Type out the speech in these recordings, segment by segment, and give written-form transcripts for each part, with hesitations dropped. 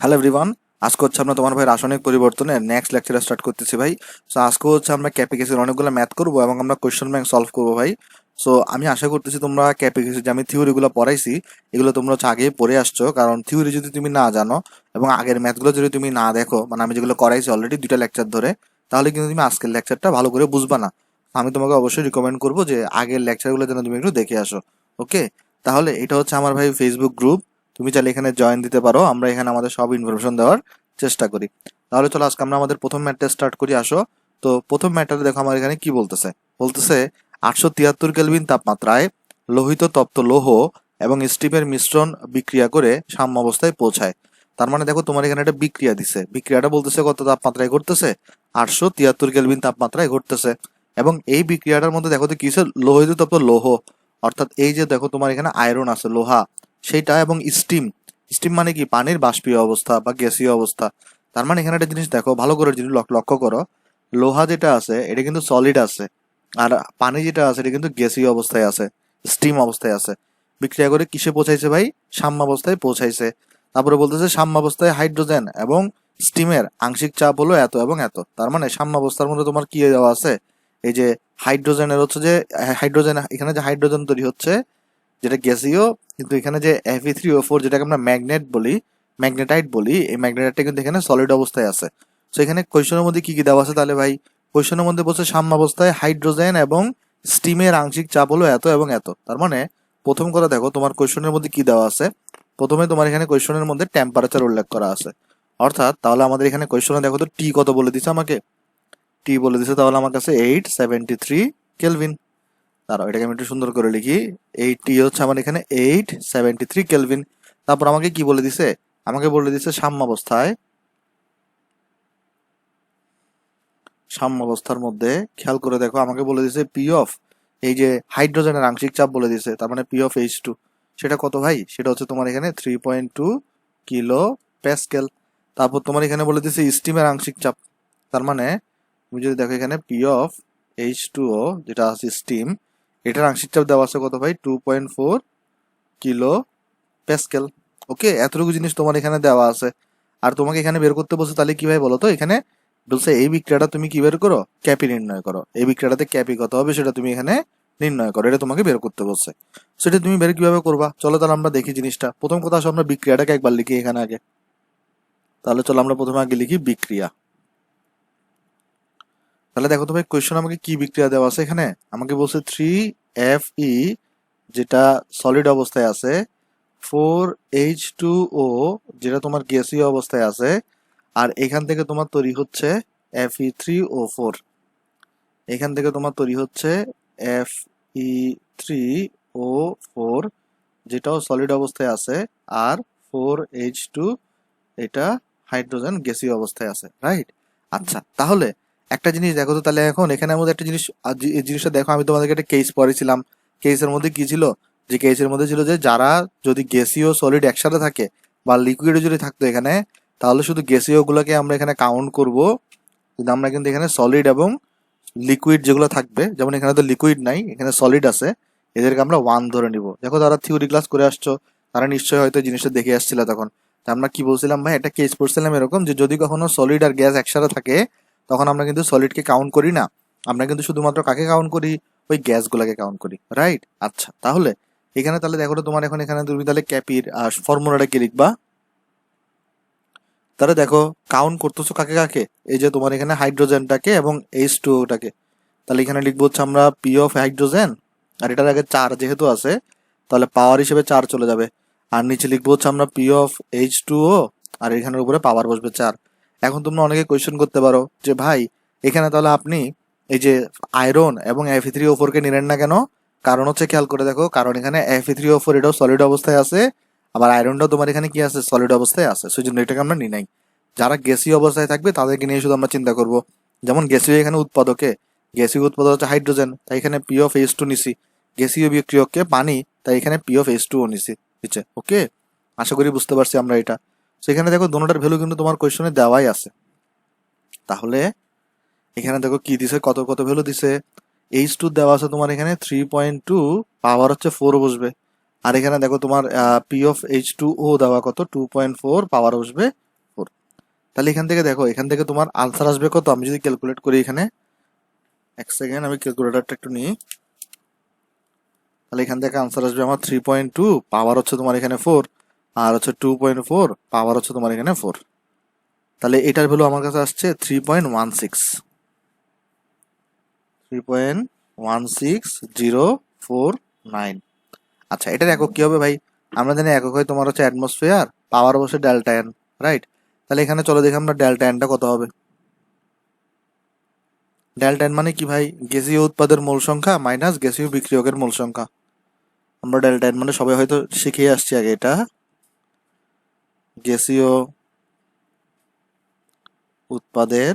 Hello everyone, আজকে হচ্ছে আমরা তোমার ভাই রাসায়নিক পরিবর্তনের নেক্সট লেকচারে স্টার্ট করতেছি ভাই। সো আজকে হচ্ছে আমরা ক্যাপিকেসির অনেকগুলো ম্যাথ করবো এবং আমরা কোয়েশ্চেন ব্যাংক সলভ করবো ভাই। সো আমি আশা করতেছি তোমরা ক্যাপিকেসির যে আমি থিওরিগুলো পড়াইছি এগুলো তোমরা হচ্ছে আগেই পড়ে আসছো, কারণ থিওরি যদি তুমি না জানো এবং আগের ম্যাথগুলো যদি তুমি না দেখো, মানে আমি যেগুলো করাইছি অলরেডি 2টা লেকচার ধরে, তাহলে কিন্তু তুমি আজকের লেকচারটা ভালো করে বুঝবা না। আমি তোমাকে অবশ্যই রিকমেন্ড করবো যে আগের লেকচারগুলো যেন তুমি একটু দেখে আসো। ওকে, তাহলে এটা হচ্ছে আমার ভাই ফেসবুক গ্রুপ, তুমি চাইলে এখানে জয়েন দিতে পারো। আমরা এখানে আমাদের সব ইনফরমেশন দেওয়ার চেষ্টা করি। তাহলে চলো আজকে আমরা আমাদের প্রথম ম্যাটটা স্টার্ট করি, আসো। তো প্রথম ম্যাটারে দেখো আমার এখানে কি বলতেছে। বলতেছে 873 কেলভিন তাপমাত্রায় লোহিত তপ্ত লৌহ এবং স্টিমের মিশ্রণ বিক্রিয়া করে সাম্য অবস্থায় পৌঁছায়। তার মানে দেখো তোমার এখানে একটা বিক্রিয়া দিছে, বিক্রিয়াটা বলতেছে কত তাপমাত্রায় ঘটতেছে, 873 কেলভিন তাপমাত্রায় ঘটতেছে। এবং এই বিক্রিয়াটার মধ্যে দেখো তো কি হচ্ছে, লোহিত তপ্ত লৌহ, অর্থাৎ এই যে দেখো তোমার এখানে আয়রন আছে, লোহা, সেইটা, এবং স্টিম। স্টিম মানে কি, পানির বাষ্পীয় অবস্থা বা গ্যাসীয় অবস্থা। তার মানে এখানে একটা জিনিস দেখো, ভালো করে জিনিস লক্ষ্য করো, লোহা যেটা আছে এটা কিন্তু সলিড আছে, আর পানি যেটা আছে এটা কিন্তু গ্যাসীয় অবস্থায় আছে, স্টিম অবস্থায় আছে। বিক্রিয়া করে কিসে পৌঁছাইছে ভাই, সাম্যাবস্থায় পৌঁছাইছে। তারপরে বলতেছে সাম্যাবস্থায় হাইড্রোজেন এবং স্টিমের আংশিক চাপ হলো এত এবং এত। তার মানে সাম্যাবস্থার মধ্যে তোমার কি দেওয়া আছে, এই যে হাইড্রোজেনের হচ্ছে যে হাইড্রোজেন, এখানে যে হাইড্রোজেন তৈরি হচ্ছে যেটা গ্যাসীয়, কিন্তু এখানে যে Fe3O4 যেটাকে আমরা ম্যাগনেট বলি, ম্যাগনেটাইট বলি, এই ম্যাগনেটাইটটা কিন্তু এখানে সলিড অবস্থায় আছে। তো এখানে কোয়েশনের মধ্যে কি কি দেওয়া আছে তাহলে ভাই, কোয়েশনের মধ্যে বলছে সাম্যাবস্থায় হাইড্রোজেন এবং স্টিমের আংশিক চাপ হলো এত এবং এত। তার মানে প্রথম কথা দেখো তোমার কোয়েশনের মধ্যে কি দেওয়া আছে, প্রথমে তোমার এখানে কোয়েশনের মধ্যে টেম্পারেচার উল্লেখ করা আছে। অর্থাৎ তাহলে আমাদের এখানে কোয়েশনে দেখো তো টি কত বলে দিছে আমাকে, টি বলে দিছে তাহলে আমার কাছে 873 কেলভিন। দাঁড়াও এটাকে আমি একটু সুন্দর করে লিখি, এই টি হচ্ছে আমার এখানে 873 কেলভিন। তারপর আমাকে কি বলে দিছে, আমাকে বলে দিছে সাম্যাবস্থায়, সাম্যাবস্থার মধ্যে খেয়াল করে দেখো আমাকে বলে দিছে পি অফ, এই যে হাইড্রোজেনের আংশিক চাপ বলে দিছে, তার মানে P of H2 সেটা কত ভাই, সেটা হচ্ছে তোমার এখানে 3.2 কিলো প্যাসকেল। তারপর তোমার এখানে বলে দিছে স্টিমের আংশিক চাপ, তার মানে তুমি যদি দেখো এখানে P of H2O যেটা আছে স্টিম, এটার আংশিক চাপ দেওয়া আছে কত ভাই, 2.4 কিলো প্যাসকেল। ওকে, এতটুকু জিনিস তোমার এখানে দেওয়া আছে। আর তোমাকে এখানে বের করতে বলছে, তাহলে কি ভাই বলো তো, এখানে বলছে এই বিক্রিয়াটা তুমি কি বের করো, ক্যাপি নির্ণয় করো। এই বিক্রিয়াটাতে ক্যাপি কত হবে সেটা তুমি এখানে নির্ণয় করো, এটা তোমাকে বের করতে বলছে। সেটা তুমি বের কিভাবে করবা, চলো তাহলে আমরা দেখি জিনিসটা। প্রথম কথা আসো আমরা বিক্রিয়াটাকে একবার লিখি এখানে আগে। তাহলে চলো আমরা প্রথমে আগে লিখি বিক্রিয়া। তাহলে দেখো তো ভাই কোয়েশ্চন আমাকে কি বিক্রিয়া দেওয়া আছে, এখানে আমাকে বলছে 3Fe, যেটা সলিড অবস্থায় আছে, 4H2O, যেটা তোমার গ্যাসীয় অবস্থায় আছে, আর এখান থেকে তোমার তৈরি হচ্ছে Fe3O4। এখান থেকে তোমার তৈরি হচ্ছে Fe3O4, যেটাও সলিড অবস্থায় আছে, আর 4H2, এটা হাইড্রোজেন গ্যাসীয় অবস্থায় আছে, রাইট। আচ্ছা, তাহলে একটা জিনিস দেখো তো, তাহলে এখন এখানে আমাদের একটা জিনিস, এই জিনিসটা দেখো, আমি তোমাদেরকে একটা কেস পড়েছিলাম। কেসের মধ্যে কি ছিল, যে কেসের মধ্যে ছিল যে যারা যদি গ্যাসীয় সলিড একসাথে থাকে বা লিকুইড যদি থাকতো এখানে, তাহলে শুধু গ্যাসীয় গুলোকে আমরা এখানে কাউন্ট করব, কিন্তু আমরা কিন্তু এখানে সলিড এবং লিকুইড যেগুলো থাকবে, যেমন এখানে তো লিকুইড নাই, এখানে সলিড আছে, এদেরকে আমরা 1 ধরে নিব। দেখো তারা থিওরি ক্লাস করে আসছো, তারা নিশ্চয়ই হয়তো এই জিনিসটা দেখে আসছিল তখন। তা আমরা কি বলছিলাম ভাই, একটা কেস পড়ছিলাম এরকম, যে যদি কখনো সলিড আর গ্যাস একসাথে থাকে, তখন আমরা কিন্তু সলিডকে কাউন্ট করি না, আমরা কিন্তু শুধুমাত্র কাকে কাউন্ট করি, ওই গ্যাস গুলাকে কাউন্ট করি, রাইট। আচ্ছা, তাহলে এখানে তাহলে দেখো তো তোমার এখন এখানে তুমি তাহলে ক্যাপির ফর্মুলাটা কি লিখবা, তাহলে দেখো কাউন্ট করতেছো কাকে কাকে, এই যে তোমার এখানে হাইড্রোজেনটাকে এবং H2O টাকে। তাহলে এখানে লিখবো হচ্ছে আমরা পি অফ হাইড্রোজেন, আর এটার আগে 4 যেহেতু আছে, তাহলে পাওয়ার হিসেবে 4 চলে যাবে। আর নিচে লিখবো হচ্ছে আমরা পি অফ H2O, আর এখানের উপরে পাওয়ার বসবে 4। এখন তোমরা অনেকে কোয়েশ্চেন করতে পারো যে ভাই, এখানে তাহলে আপনি এই যে আয়রন এবং Fe3O4 কে নিলেন না কেন? কারণ হচ্ছে খেয়াল করে দেখো, কারণ এখানে Fe3O4 এটাও সলিড অবস্থায় আছে, আবার আয়রনটাও তোমার এখানে কি আছে, সলিড অবস্থায় আছে, সেই জন্য এটাকে আমরা নিই নাই। যারা গ্যাসীয় অবস্থায় থাকবে তাদেরকে নিয়ে শুধু আমরা চিন্তা করব। যেমন গ্যাসীয় এখানে উৎপাদকে, গ্যাসীয় উৎপাদক হচ্ছে হাইড্রোজেন, তাই এখানে পি অফ H2 নিছি। গ্যাসীয় বিক্রিয়ককে পানি, তাই এখানে পি অফ H2O নিছি নিচে। ওকে, আশা করি বুঝতে পারছি আমরা এটা। সেখানে দেখো দোনোটার ভ্যালু কিন্তু তোমার কোয়েশ্চনে দেওয়াই আছে। তাহলে এখানে দেখো কি দিছে, কত কত ভ্যালু দিছে। H2 দেওয়া আছে তোমার এখানে 3.2, পাওয়ার হচ্ছে 4 বসবে। আর এখানে দেখো তোমার পি অফ H2O দেওয়া কত, 2.4, পাওয়ার বসবে তাহলে এখান থেকে দেখো, এখান থেকে তোমার আনসার আসবে কত? আমি যদি ক্যালকুলেট করি এখানে, এক সেকেন্ড আমি ক্যালকুলেটরটা একটু নিই। তাহলে এখান থেকে আনসার আসবে আমার 3.2, পাওয়ার হচ্ছে তোমার এখানে 4, আর হচ্ছে 2.4, পাওয়ার হচ্ছে তোমার এখানে 4। তাহলে এটার ভ্যালু আমার কাছে আসছে 3.16, 3.16049। আচ্ছা, এটার একক কি হবে ভাই? আমরা জানি একক হয় তোমার হচ্ছে অ্যাটমসফিয়ার, পাওয়ার বসে ডেল্টা এন, রাইট? তাহলে এখানে চলো দেখি আমরা ডেল্টা এনটা কত হবে। ডেল্টা এন মানে কি ভাই? গ্যাসীয় উৎপাদের মোল সংখ্যা মাইনাস গ্যাসীয় বিক্রিয়কের মোল সংখ্যা। আমরা ডেল্টা এন মানে সবাই হয়তো শিখে আসছি আগে, এটা গ্যাসীয় উৎপাদের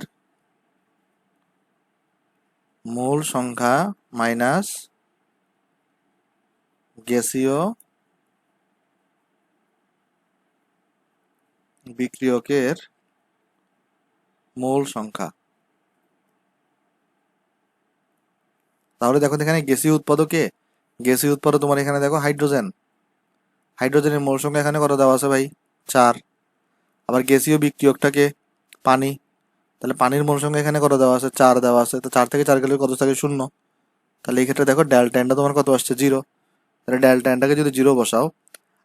মোল সংখ্যা মাইনাস গ্যাসীয় বিক্রিয়কের মোল সংখ্যা। তাহলে দেখো এখানে গ্যাসীয় উৎপাদকে, গ্যাসীয় উৎপাদক তোমার এখানে দেখো হাইড্রোজেন, হাইড্রোজেনের মোল সংখ্যা এখানে কত দেওয়া আছে ভাই? 4। আবার গ্যাসীয় বিক্রিয়কটাকে পানি, তাহলে পানির মোল সংখ্যা এখানে কত দেওয়া আছে? 4 দেওয়া আছে। তো 4 থেকে 4 গেলে কত থাকে? 0। তাহলে এই ক্ষেত্রে দেখো ডেল্টা এনটা তোমার কত আসছে? 0। তাহলে ডেল্টা এনটাকে যদি 0 বসাও,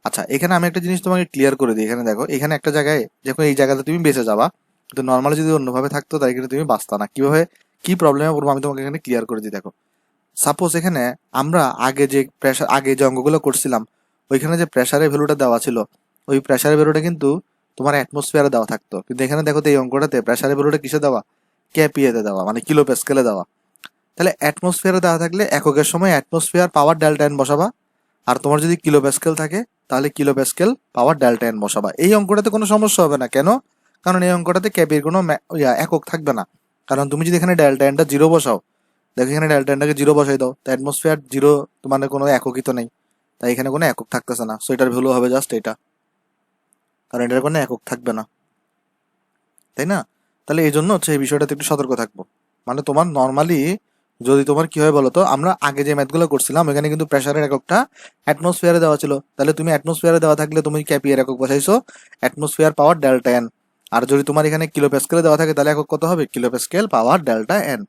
আচ্ছা এখানে আমি একটা জিনিস তোমাকে ক্লিয়ার করে দিই। এখানে দেখো, এখানে একটা জায়গায় যখন এই জায়গাতে তুমি বেঁচে যাবা, কিন্তু নর্মালি যদি অন্যভাবে থাকতো তাই কিন্তু তুমি বাঁচতা না। কিভাবে, কি প্রবলেমে পড়বো আমি তোমাকে এখানে ক্লিয়ার করে দিই। দেখো সাপোজ এখানে আমরা আগে যে প্রেশার, আগে যে অঙ্কগুলো করছিলাম ওইখানে যে প্রেশারের ভ্যালুটা দেওয়া ছিল, ওই প্রেশারের ভ্যালুটা কিন্তু তোমার অ্যাটমসফিয়ারে দেওয়া থাকতো, কিন্তু এখানে দেখো তো এই অঙ্কটাতে প্রেশারের ভ্যালুটা কিসে দেওয়া? কেপিএতে দেওয়া, মানে কিলো প্যাসকেলে দেওয়া। তাহলে অ্যাটমসফিয়ারে দেওয়া থাকলে এককের সময় অ্যাটমসফিয়ার পাওয়ার ডেল্টা এন বসাবা, আর তোমার যদি কিলো প্যাসকেল থাকে তাহলে kilo Pascal power delta N বসাবা। এই অঙ্কটাতে কোনো সমস্যা হবে না। কেন? কারণ এই অঙ্কটাতে ক্যাপির কোনো একক থাকবে না। কারণ তুমি যদি এখানে ডেল্টা এনটা 0 বসাও, দেখো এখানে ডেল্টা এনটাকে 0 বসাই দাও, তো অ্যাটমসফিয়ার 0 তোমার কোনো এককই তো নেই, তাই এখানে কোনো একক থাকতেছে না। সো এটার ভ্যালু হবে জাস্ট এটা, কারণ এটার কোনো একক থাকবে না, তাই না? তাহলে এই জন্য হচ্ছে এই বিষয়টাতে একটু সতর্ক থাকবো। মানে তোমার নর্মালি যদি তোমার কি হয় বলতো, আমরা আগে যে ম্যাথগুলো করছিলাম এখানে কিন্তু প্রেশারের এককটা অ্যাটমসফিয়ারে দেওয়া ছিল, তাহলে তুমি অ্যাটমসফিয়ারে দেওয়া থাকলে তুমি ক্যাপিয়ার একক বসাইছো অ্যাটমসফিয়ার পাওয়ার ডেল্টা এন। আর যদি তোমার এখানে কিলো প্যাসকেলে দেওয়া থাকে তাহলে একক কত হবে? Kilo Pascal power delta N.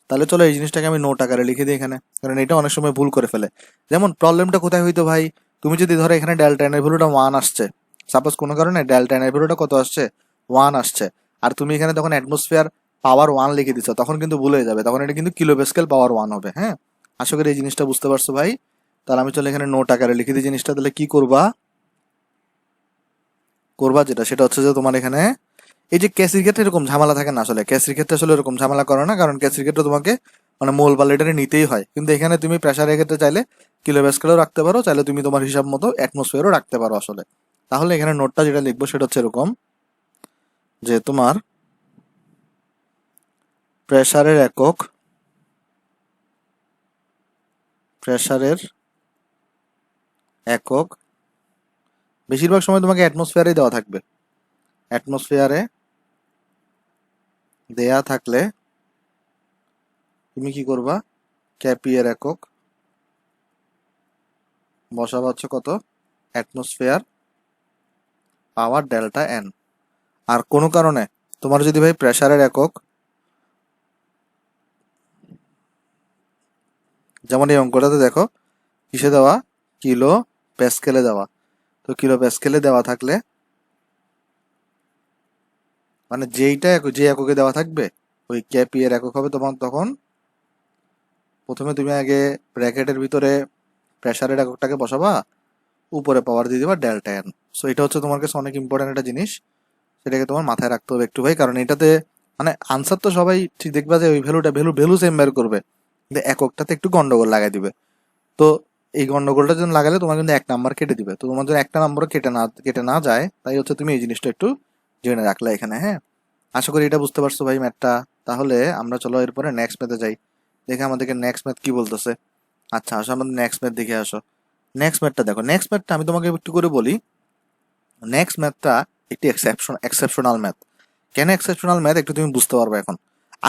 তাহলে চলো এই জিনিসটাকে আমি নোট আকারে লিখে দিই এখানে, কারণ এটা অনেক সময় ভুল করে ফেলে। যেমন প্রবলেমটা কোথায় হইতো ভাই? তুমি যদি ধরো এখানে ডেল্টা এন এর ভ্যালুটা 1 আসছে, সাপোজ কোনো কারণে ডেল্টা এন এর ভ্যালুটা কত আসছে? 1 আসছে, আর তুমি এখানে তখন অ্যাটমসফিয়ার পাওয়ার 1 লিখে দিচ্ছ, তখন কিন্তু ভুল হয়ে যাবে, তখন এটা কিন্তু কিলো প্যাসকেল পাওয়ার 1 হবে। হ্যাঁ, আশা করি এই জিনিসটা বুঝতে পারছো ভাই। তাহলে আমি চলো এখানে নোট আকারে লিখে দিই জিনিসটা। তাহলে কি করবা, করবা যেটা সেটা হচ্ছে যে তোমার এখানে এই যে ক্যাসির ক্ষেত্রে এরকম ঝামেলা থাকে না। আসলে ক্যাসির ক্ষেত্রে আসলে এরকম ঝামেলা করো না, কারণ ক্যাসির ক্ষেত্রে তোমাকে মানে মোল বা লিটারে নিতেই হয়। কিন্তু এখানে তুমি প্রেসারের ক্ষেত্রে চাইলে কিলো প্যাসকেলও রাখতে পারো, চাইলে তুমি তোমার হিসাব মতো অ্যাটমসফিয়ারও রাখতে পারো আসলে। তাহলে এখানে নোটটা যেটা লিখবো সেটা হচ্ছে এরকম, যে তোমার প্রেসারের একক, প্রেসারের একক বেশিরভাগ সময় তোমাকে অ্যাটমসফিয়ারেই দেওয়া থাকবে। অ্যাটমসফিয়ারে দেয়া থাকলে তুমি কি করবা? ক্যাপিয়ার একক বসাবা হচ্ছে কত? Atmosphere power delta N. আর কোনো কারণে তোমার যদি ভাই প্রেসারের একক, যেমন এই অঙ্কটাতে দেখো কিসে দেওয়া? কিলো প্যাসকেলে দেওয়া। তো কিলো প্যাসকেলে দেওয়া থাকলে মানে যেইটা যে এককে দেওয়া থাকবে ওই ক্যাপি এর একক হবে তোমার। তখন প্রথমে তুমি আগে ব্র্যাকেটের ভিতরে প্রেসারের এককটাকে বসাবা, উপরে পাওয়ার দিয়ে দিবা ডেল্টা এন। সো এটা হচ্ছে তোমার কাছে অনেক ইম্পর্টেন্ট একটা জিনিস, সেটাকে তোমার মাথায় রাখতে হবে একটু ভাই। কারণ এটাতে মানে আনসার তো সবাই ঠিক দেখবা যে ওই ভ্যালু সেম বের করবে, কিন্তু এককটাতে একটু গন্ডগোল লাগাই দিবে। তো এই গন্ডগোলটা যখন লাগালে তোমার কিন্তু 1 নাম্বার কেটে দিবে। তো তোমার যদি একটা নাম্বার কেটে না যায়, তাই হচ্ছে তুমি এই জিনিসটা একটু জেনে রাখলে এখানে। হ্যাঁ, আশা করি এটা বুঝতে পারছো ভাই ম্যাথটা। তাহলে আমরা চলো এরপরে নেক্সট ম্যাথে যাই, দেখে আমাদেরকে নেক্সট ম্যাথ কি বলতেছে। আচ্ছা আসো আমাদের নেক্সট ম্যাথ দেখে আসো। নেক্সট ম্যাথটা দেখো, নেক্সট ম্যাথটা আমি তোমাকে একটু করে বলি। নেক্সট ম্যাথটা একটি এক্সেপশনাল ম্যাথ। কেন এক্সেপশনাল ম্যাথ একটু তুমি বুঝতে পারবে এখন।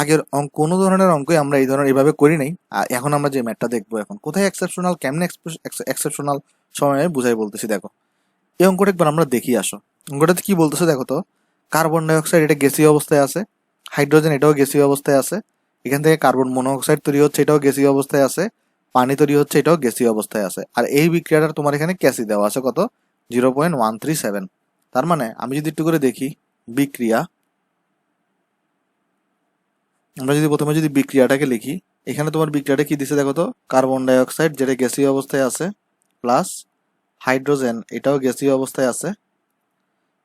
আগের কোনো ধরনের অঙ্কই আমরা এই ধরনের এইভাবে করি নাই। আর এখন আমরা যে ম্যাথটা দেখবো এখন কোথায় এক্সেপশনাল, কেমনে এক্সেপশনাল সময় আমি বুঝাই বলতেছি। দেখো এই অঙ্কটা একবার আমরা দেখি আসো। অঙ্কটাতে কি বলতেছে দেখো তো, কার্বন ডাইঅক্সাইড এটা গ্যাসীয় অবস্থায় আছে, হাইড্রোজেন এটাও গ্যাসীয় অবস্থায় আছে, এখান থেকে কার্বন মনোক্সাইড তৈরি হচ্ছে, এটাও গ্যাসীয় অবস্থায় আছে, পানি তৈরি হচ্ছে, এটাও গ্যাসীয় অবস্থায় আছে। আর এই বিক্রিয়াটার তোমার এখানে ক্যাসি দেওয়া আছে কত, 0.137। তার মানে আমি যদি একটু করে দেখি বিক্রিয়া, আমরা যদি প্রথমে যদি বিক্রিয়াটাকে লিখি, এখানে তোমার বিক্রিয়াটা কি দিছে দেখো তো, কার্বন ডাইঅক্সাইড যেটা গ্যাসীয় অবস্থায় আছে প্লাস হাইড্রোজেন এটাও গ্যাসীয় অবস্থায় আছে,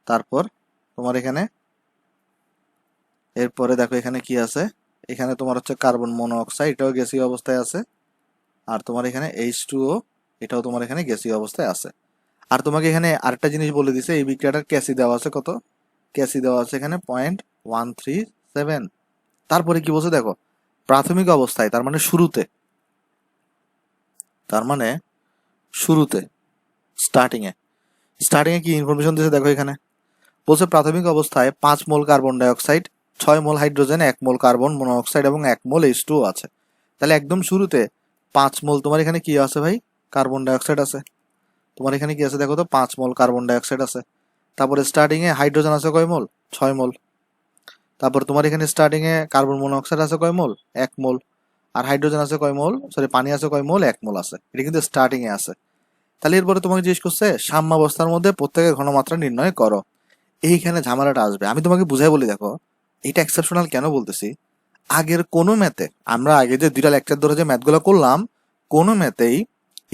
তারপর তোমার এখানে এরপরে দেখো এখানে কি আছে, এখানে তোমার হচ্ছে কার্বন মনোঅক্সাইড এটাও গ্যাসীয় অবস্থায় আছে, আর তোমার এখানে H2O এটাও তোমার এখানে গ্যাসীয় অবস্থায় আছে। আর তোমাকে এখানে আরেকটা জিনিস বলে দিছে, এই বিক্রিয়াটার ক্যাসি দেওয়া আছে কত, ক্যাসি দেওয়া আছে এখানে 0.137। তারপরে কি বলছে দেখো, প্রাথমিক অবস্থায় তার মানে শুরুতে, তার মানে শুরুতে স্টার্টিং এ কি ইনফরমেশন দিয়েছে দেখো, এখানে বলছে প্রাথমিক অবস্থায় 5 মোল কার্বন ডাইঅক্সাইড, 6 মোল হাইড্রোজেন, 1 মোল কার্বন মনোঅক্সাইড এবং 1 মোল H2O আছে। তাহলে একদম শুরুতে 5 মোল তোমার এখানে কি আছে ভাই, কার্বন ডাইঅক্সাইড আছে। তোমার এখানে কি আছে দেখো তো, 5 মোল কার্বন ডাইঅক্সাইড আছে। তারপরে স্টার্টিং এ হাইড্রোজেন আছে কয় মোল, 6 মোল। তারপর তোমার এখানে স্টার্টিং এ কার্বন মনোঅক্সাইড আছে কয় মোল, 1 মোল। আর হাইড্রোজেন আছে কয় মোল, সরি পানি আছে কয় মোল, 1 মোল আছে। এটা কিন্তু স্টার্টিং এ আছে। তাহলে এরপরে তোমাকে জিজ্ঞেস করছে সাম্যাবস্থার মধ্যে প্রত্যেকের ঘনমাত্রা নির্ণয় করো। এইখানে ঝামেলাটা আসবে, আমি তোমাকে বুঝাই বলি দেখো, এটা এক্সেপশনাল কেন বলতেছি। আগের কোনো ম্যাথে, আমরা আগে যে 2টা লেকচার ধরে যে ম্যাথগুলো করলাম, কোনো ম্যাথেই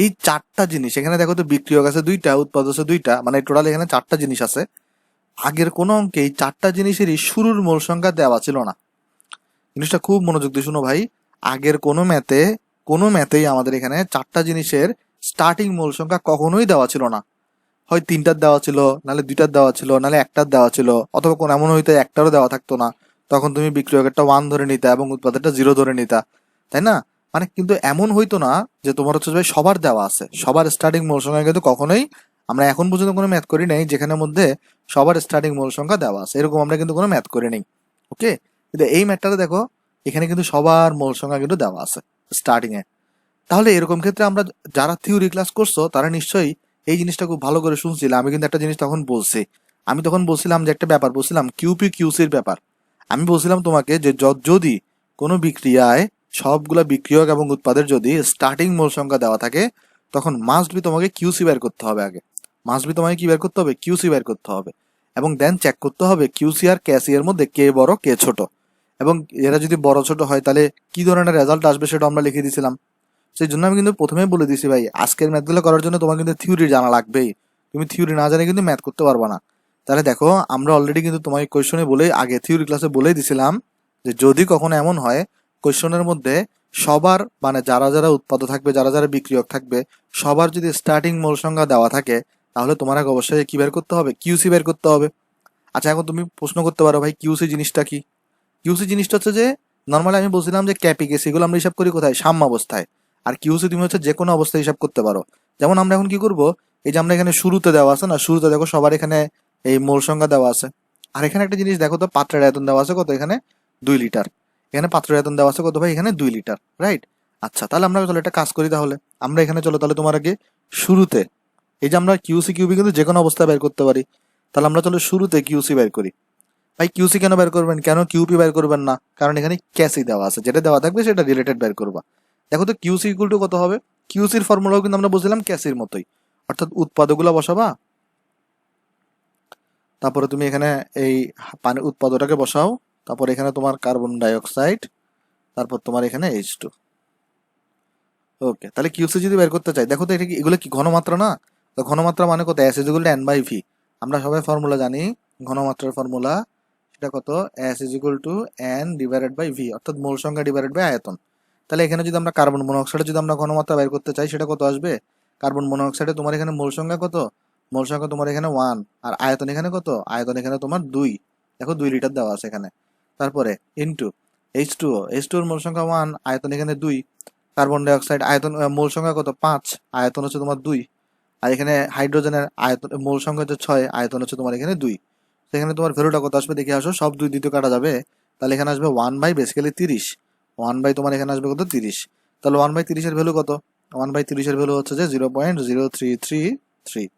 এই 4টা জিনিস, এখানে দেখো তো বিক্রিয়ক আছে 2টা, উৎপাদক আছে 2টা, মানে টোটাল এখানে 4টা জিনিস আছে। আগের কোনো অঙ্কে এই 4টা জিনিসেরই শুরুর মোল সংখ্যা দেওয়া ছিল না। জিনিসটা খুব মনোযোগ দিয়ে শুনো ভাই, আগের কোনো ম্যাথেই আমাদের এখানে 4টা জিনিসের স্টার্টিং মোল সংখ্যা কখনোই দেওয়া ছিল না। হয় 3টার দেওয়া ছিল, নাহলে 2টার দেওয়া ছিল, নাহলে 1টার দেওয়া ছিল, অথবা কোন এমন হইতো 1টারও দেওয়া থাকতো না। তখন তুমি বিক্রিয়কেরটা 1 ধরে নিতা এবং উৎপাদকটা 0 ধরে নিতা, তাই না? মানে কিন্তু এমন হইতো না যে তোমার হচ্ছে ভাই সবার দেওয়া আছে, সবার স্টার্টিং মোল সংখ্যা কিন্তু কখনোই, আমরা এখন পর্যন্ত কোনো ম্যাথ করি নাই যেখানে মধ্যে সবার স্টার্টিং মোল সংখ্যা দেওয়া আছে, এরকম আমরা কিন্তু কোনো ম্যাথ করি নাই। ওকে, কিন্তু এই ম্যাথটাতে দেখো, এখানে কিন্তু সবার মোল সংখ্যা কিন্তু দেওয়া আছে স্টার্টিং এ। তাহলে এরকম ক্ষেত্রে আমরা, যারা থিওরি ক্লাস করছো তারা নিশ্চয়ই এই জিনিসটা খুব ভালো করে শুনছিল। আমি কিন্তু একটা জিনিস তখন বলছি, আমি তখন বলছিলাম যে একটা ব্যাপার বলছিলাম, কিউপি কিউসির ব্যাপার। আমি বলছিলাম তোমাকে যে যদি কোনো বিক্রিয়ায় সবগুলা বিক্রিয়ক এবং উৎপাদের যদি স্টার্টিং মোল সংখ্যা দেওয়া থাকে, তখন মাস্ট বি তোমাকে কিউসি বের করতে হবে আগে। মাস্ট বি তোমাকে কি বের করতে হবে, কিউসি বের করতে হবে। এবং দেন চেক করতে হবে কিউসি আর ক্যাসি এর মধ্যে কে বড় কে ছোট। এবং এরা যদি বড় ছোট হয় তাহলে কি ধরনের রেজাল্ট আসবে সেটা আমরা লিখে দিয়েছিলাম। সেই জন্য আমি কিন্তু প্রথমেই বলে দিছি ভাই, আজকের ম্যাথগুলো করার জন্য তোমার কিন্তু থিওরি জানা লাগবেই। তুমি থিওরি না জানে কিন্তু ম্যাথ করতে পারবা না। তাহলে দেখো, আমরা অলরেডি কিন্তু তোমাকে কোয়েশনে বলেই, আগে থিওরি ক্লাসে বলেই দিছিলাম যে যদি কখনো এমন হয় কোয়েশনের মধ্যে সবার, মানে যারা যারা উৎপাদক থাকবে, যারা যারা বিক্রিয়ক থাকবে, সবার যদি স্টার্টিং মোল সংখ্যা দেওয়া থাকে, তাহলে তোমার আগে অবশ্যই কি বের করতে হবে, কিউসি বের করতে হবে। আচ্ছা, এখন তুমি প্রশ্ন করতে পারো ভাই কিউসি জিনিসটা কি। কিউসি জিনিসটা হচ্ছে যে, নর্মালি আমি বলছিলাম যে ক্যাপিকেসি এগুলো আমরা হিসাব করি কোথায়, সাম্যাবস্থায়। আর কিউসি তুমি হচ্ছে যে কোনো অবস্থায় হিসাব করতে পারো। যেমন আমরা এখন কি করব, এই যে আমরা এখানে শুরুতে দেওয়া আছে না, শুরুতে দেখো সবার এখানে এই মোল সংখ্যা দেওয়া আছে। আর এখানে একটা জিনিস দেখো তো, পাত্রের আয়তন দেওয়া আছে কত, এখানে 2 লিটার। এখানে পাত্রের আয়তন দেওয়া আছে কত ভাই, এখানে 2 লিটার, রাইট? আচ্ছা, তাহলে আমরা চলো একটা কাজ করি, তাহলে আমরা এখানে চলো, তাহলে তোমার আগে শুরুতে, এই যে আমরা কিউসি কিউবি কিন্তু যে কোনো অবস্থায় বের করতে পারি, তাহলে আমরা চলো শুরুতে কিউসি বের করি। ভাই কিউসি কেন বের করবেন, কেন কিউপি বের করবেন না? কারণ এখানে ক্যাসি দেওয়া আছে, যেটা দেওয়া থাকবে সেটা রিলেটেড বের করবা। দেখো তো কিউসি ইকুয়াল টু কত হবে, কিউসির ফর্মুলাও কিন্তু আমরা বুঝলাম ক্যাসির মতোই, অর্থাৎ উৎপাদকগুলো বসাবা, তারপরে তুমি এখানে এই পানি উৎপাদকটাকে বসাও, তারপর এখানে তোমার কার্বন ডাইঅক্সাইড, তারপর তোমার এখানে H2। ওকে, তাহলে কিউসি যদি বের করতে চাই, দেখো তো এটা কি, এগুলো কি ঘনমাত্রা না? তো ঘনমাত্রা মানে কত, S is equal to N by V. আমরা সবাই ফর্মুলা জানি, ঘনমাত্রার ফর্মুলা সেটা কত, S is equal to N divided by V, অর্থাৎ মোল সংখ্যা ডিভাইডেড বাই আয়তন। তাহলে এখানে যদি আমরা কার্বন মনোঅক্সাইডে যদি আমরা ঘনমাত্রা বের করতে চাই, সেটা কত আসবে, কার্বন মনোঅক্সাইডে তোমার এখানে মোল সংখ্যা কত, মোল সংখ্যা তোমার এখানে 1, আর আয়তন এখানে কত, আয়তন এখানে তোমার 2। দেখো 2 লিটার দেওয়া আছে এখানে। তারপরে ইনটু H2O এর মোল সংখ্যা 1, আয়তন এখানে 2। কার্বন ডাইঅক্সাইড আয়তন, মোল সংখ্যা কত, 5, আয়তন হচ্ছে তোমার 2। আর এখানে হাইড্রোজেনের আয়তন, মোল সংখ্যা হচ্ছে 6, আয়তন হচ্ছে তোমার এখানে 2। সেখানে তোমার ভ্যালুটা কত আসবে দেখে আসো, সব 2 দ্বিতীয় কাটা যাবে, তাহলে এখানে আসবে 1 বাই বেসিক্যালি 30। 1 বাই তোমার এখানে আসবে কত, 30। তাহলে 1 বাই 30 এর ভ্যালু কত, 1 বাই 30 এর ভ্যালু হচ্ছে যে 0.0333।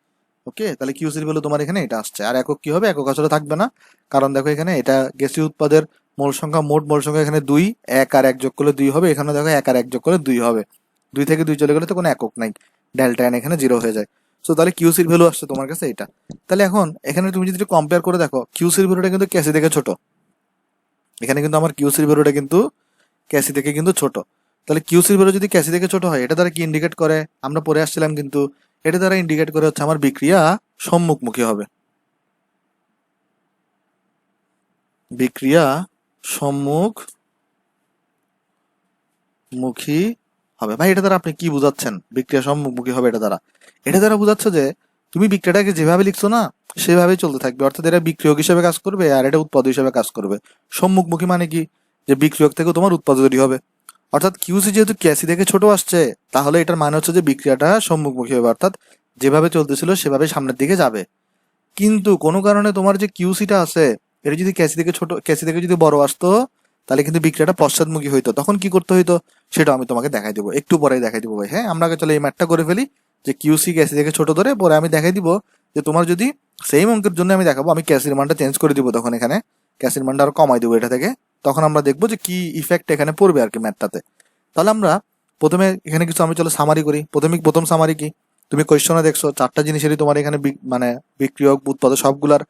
ওকে, তাহলে কিউসির ভ্যালু তোমার এখানে এটা আসছে। আর একক কি হবে? একক আসলে থাকবে না, কারণ দেখো এখানে এটা গ্যাসীয় উৎপাদের মোল সংখ্যা, মোট মোল সংখ্যা এখানে 2, 1 আর 1 যোগ করলে 2 হবে। এখানে দেখো 1 আর 1 যোগ করলে 2 হবে। 2 থেকে 2 চলে গেলে তো কোনো একক নাই, ডেল্টা এন এখানে 0 হয়ে যায়। সো তাহলে কিউসির ভ্যালু আসছে তোমার কাছে এটা। তাহলে এখন এখানে তুমি যদি কম্পেয়ার করে দেখো, কিউসির ভ্যালুটা কিন্তু ক্যাসি থেকে ছোট। এখানে কিন্তু আমার কিউসির ভ্যালুটা কিন্তু ক্যাসি থেকে কিন্তু ছোট। তাহলে কিউসির ভ্যালু যদি ক্যাসি থেকে ছোট হয়, এটা দ্বারা কি ইন্ডিকেট করে? আমরা পরে আসছিলাম কিন্তু, এটা দ্বারা ইন্ডিকেট করে হচ্ছে আমার বিক্রিয়া সম্মুখমুখী হবে। বিক্রিয়া সম্মুখমুখী হবে। ভাই এটা দ্বারা আপনি কি বুঝাচ্ছেন বিক্রিয়া সম্মুখমুখী হবে? এটা দ্বারা বুঝাচ্ছে যে তুমি বিক্রিয়াটাকে যেভাবে লিখছো না, সেভাবেই চলতে থাকবে। অর্থাৎ এটা বিক্রিয়ক হিসেবে কাজ করবে আর এটা উৎপাদক হিসেবে কাজ করবে। সম্মুখমুখী মানে কি? যে বিক্রিয়ক থেকে তোমার উৎপাদক তৈরি হবে। অর্থাৎ কিউসি যেহেতু ক্যাসি থেকে ছোট আসছে, তাহলে এটার মানে হচ্ছে যে বিক্রিয়াটা সম্মুখমুখী হবে, অর্থাৎ যেভাবে চলতেছিল সেভাবে সামনের দিকে যাবে। কিন্তু কোনো কারণে তোমার যে কিউসিটা আছে, এটা যদি ক্যাসি থেকে যদি বড় আসতো, তাহলে কিন্তু বিক্রিয়াটা পশ্চাৎমুখী হইতো। তখন কি করতে হইতো সেটা আমি তোমাকে দেখাই দিব, একটু পরে দেখাই দিব ভাই। হ্যাঁ, আমরা আগে চলো এই ম্যাথটা করে ফেলি, যে কিউসি ক্যাসি থেকে ছোট ধরে, পরে আমি দেখাই দিব যে তোমার যদি সেম অঙ্কের জন্য আমি দেখাবো, আমি ক্যাসির মানটা চেঞ্জ করে দিব, তখন এখানে ক্যাসির মানটা আরো কমাই দিব এটা থেকে। তখন আমরা দেখবো যে কি ইফেক্ট এখানে পড়বে আর কি ম্যাথটাতে। তাহলে আমরা প্রথমে এখানে কিছু, আমি চলো সামারি করি। প্রথম সামারি কি? তুমি কোয়েশ্চনে দেখছো 4টা জিনিসেরই তোমার এখানে মানে বিক্রিয়ক, উৎপাদক সবগুলার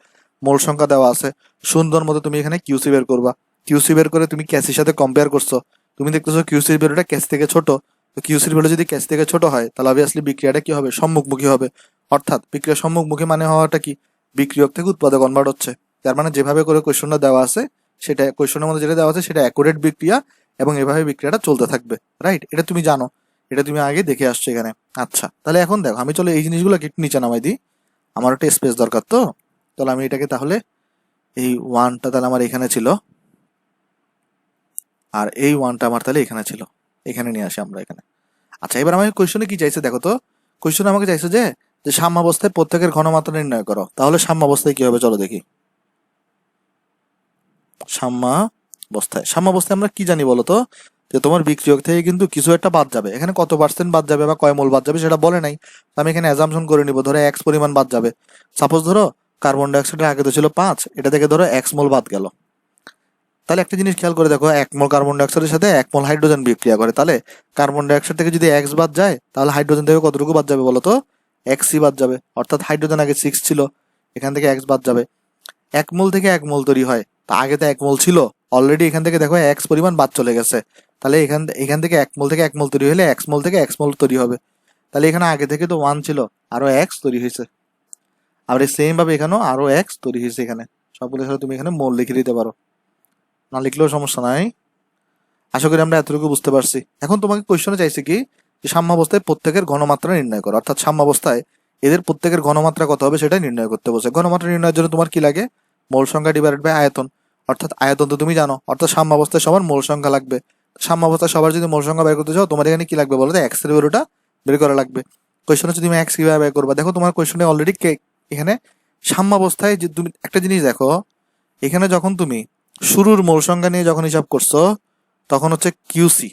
মোল সংখ্যা দেওয়া আছে। সুন্দর মতো তুমি এখানে কিউসি বের করবা। কিউসি বের করে তুমি ক্যাসির সাথে কম্পেয়ার করছো, তুমি দেখতেছো কিউসির ভ্যালুটা ক্যাসি থেকে ছোট। তো কিউসির ভ্যালু যদি ক্যাসি থেকে ছোট হয়, তাহলে অবভিয়াসলি বিক্রিয়াটা কি হবে? সম্মুখমুখী হবে। অর্থাৎ বিক্রিয়া সম্মুখমুখী মানে হওয়াটা কি? বিক্রিয়ক থেকে উৎপাদক কনভার্ট হচ্ছে। তার মানে যেভাবে করে কোয়েশ্চনটা দেওয়া আছে, সেটা কোয়েশ্চনের মধ্যে যেটা দেওয়া আছে সেটা অ্যাকুরেট বিক্রিয়া, এবং এভাবে বিক্রিয়াটা চলতে থাকবে। রাইট? এটা তুমি জানো, এটা তুমি আগে দেখে আসছো এখানে। আচ্ছা, তাহলে এখন দেখো, আমি চলো এই জিনিসগুলোকে একটু নিচে নামাই দিই, আমার একটা স্পেস দরকার। তো তাহলে আমি এটাকে, তাহলে এই ওয়ানটা তাহলে আমার এখানে ছিল, আর এই ওয়ানটা আমার তাহলে এখানে ছিল। এখানে নিয়ে আসি আমরা এখানে। আচ্ছা, এবার আমাকে কোয়েশ্চনে কি চাইছে দেখো তো। কোয়েশ্চনে আমাকে চাইছে যে যে সাম্যাবস্থায় প্রত্যেকের ঘনমাত্রা নির্ণয় করো। তাহলে সাম্যাবস্থায় কি হবে চলো দেখি। সাম্যাবস্থায় আমরা কি জানি বলো তো, যে তোমার বিক্রিয়ক থেকে কিন্তু কিছু একটা বাদ যাবে। এখানে কত পার্সেন্ট বাদ যাবে বা কয় মোল বাদ যাবে সেটা বলে নাই। তো আমি এখানে অ্যাজাম্পশন করে নিব, ধরো এক্স পরিমাণ বাদ যাবে। সাপোজ ধরো কার্বন ডাইঅক্সাইডের আগে তো ছিল 5, এটা থেকে ধরো এক্স মোল বাদ গেল। তাহলে একটা জিনিস খেয়াল করে দেখো, 1 মোল কার্বন ডাইঅক্সাইডের সাথে 1 মোল হাইড্রোজেন বিক্রিয়া করে। তাহলে কার্বন ডাইঅক্সাইড থেকে যদি এক্স বাদ যায়, তাহলে হাইড্রোজেন থেকে কতটুকু বাদ যাবে বলো তো? এক্সই বাদ যাবে। অর্থাৎ হাইড্রোজেন আগে 6 ছিল, এখান থেকে এক্স বাদ যাবে। 1 মোল থেকে 1 মোল তৈরি হয়, তা আগে তো 1 মোল ছিল অলরেডি, এখান থেকে দেখো এক্স পরিমাণ বাদ চলে গেছে। তাহলে এখান থেকে 1 মোল থেকে 1 মোল তৈরি হলে এক্স মোল থেকে এক্স মোল তৈরি হবে। তাহলে এখানে আগে থেকে তো 1 ছিল, আরো এক্স তৈরি হয়েছে। আবার সেম ভাবে এখানেও আরো এক্স তৈরি হয়েছে। এখানে সবগুলোর সাথে তুমি এখানে মোল লিখে দিতে পারো, না লিখলেও সমস্যা নাই। আশা করি আমরা এতটুকু বুঝতে পারছি। এখন তোমাকে কোয়েশ্চনে চাইছে কি, যে সাম্যাবস্থায় প্রত্যেকের ঘনমাত্রা নির্ণয় করো। অর্থাৎ সাম্যাবস্থায় এদের প্রত্যেকের ঘনমাত্রা কত হবে সেটা নির্ণয় করতে বলছে। ঘনমাত্রা নির্ণয়ের জন্য তোমার কি লাগে? মোল সংখ্যা ডিভাইডেড বাই আয়তন। অর্থাৎ আয়তন তো তুমি জানো, অর্থাৎ সাম্যাবস্থায় সবার মোল সংখ্যা লাগবে। সাম্যাবস্থায় সবার যদি মোল সংখ্যা বের করতে চাও, তোমার এখানে কি লাগবে বলো তো? এক্স এর ভ্যালুটা বের করা লাগবে। কোয়েশ্চন হচ্ছে তুমি এক্স কিভাবে বের করবা। দেখো তোমার কোয়েশ্চনে অলরেডি এখানে সাম্যাবস্থায় যে তুমি একটা জিনিস দেখো, এখানে যখন তুমি শুরুর মোল সংখ্যা নিয়ে যখন হিসাব করছো, তখন হচ্ছে কিউসি।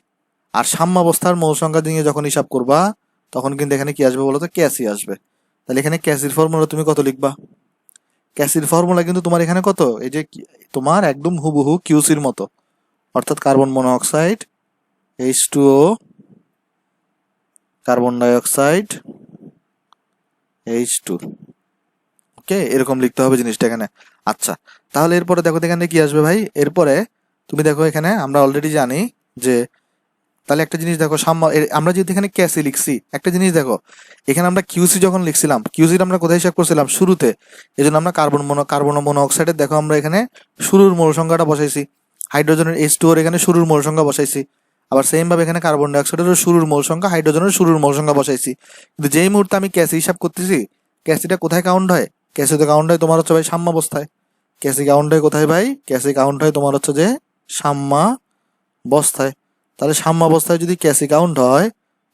আর সাম্যাবস্থার মোল সংখ্যা দিয়ে যখন হিসাব করবা, তখন কিন্তু এখানে কি আসবে বলতো? ক্যাসি আসবে। তাহলে এখানে ক্যাসির ফর্মুলা তুমি কত লিখবা? ক্যাসির ফর্মুলা কিন্তু তোমার এখানে কত, এই যে তোমার একদম হুবহু কিউসির মতো। অর্থাৎ carbon monoxide, H2O, carbon dioxide, H2। ওকে, এরকম লিখতে হবে জিনিসটা এখানে। আচ্ছা, তাহলে এরপরে দেখো এখানে কি আসবে ভাই। এরপরে তুমি দেখো এখানে আমরা অলরেডি জানি যে, তাহলে একটা জিনিস দেখো, আমরা যেহেতু এখানে ক্যাসি লিখছি, একটা জিনিস দেখো, এখানে আমরা কিউসি যখন লিখছিলাম, কিউসি আমরা কোথায় হিসাব করছিলাম? শুরুতে। এই জন্য আমরা কার্বন মনোঅক্সাইডের দেখো আমরা এখানে শুরুর মোল সংখ্যাটা বসাইছি। হাইড্রোজেনের H2O এখানে শুরুর মোল সংখ্যা বসাইছি। আবার সেম ভাবে এখানে কার্বন ডাইঅক্সাইডের শুরুর মোল সংখ্যা, হাইড্রোজেনের শুরুর মোল সংখ্যা বসাইছি। কিন্তু যেই মুহূর্তে আমি ক্যাসি হিসাব করতেছি, ক্যাসিটা কোথায় কাউন্ট হয়? ক্যাসিতে কাউন্ট হয় তোমার হচ্ছে ভাই সাম্যাবস্থায়। ক্যাসি কাউন্ট হয় কোথায় ভাই? ক্যাসি কাউন্ট হয় তোমার হচ্ছে যে সাম্যাবস্থায়। তাহলে সাম্যাবস্থায় যদি ক্যাসি কাউন্ট হয়,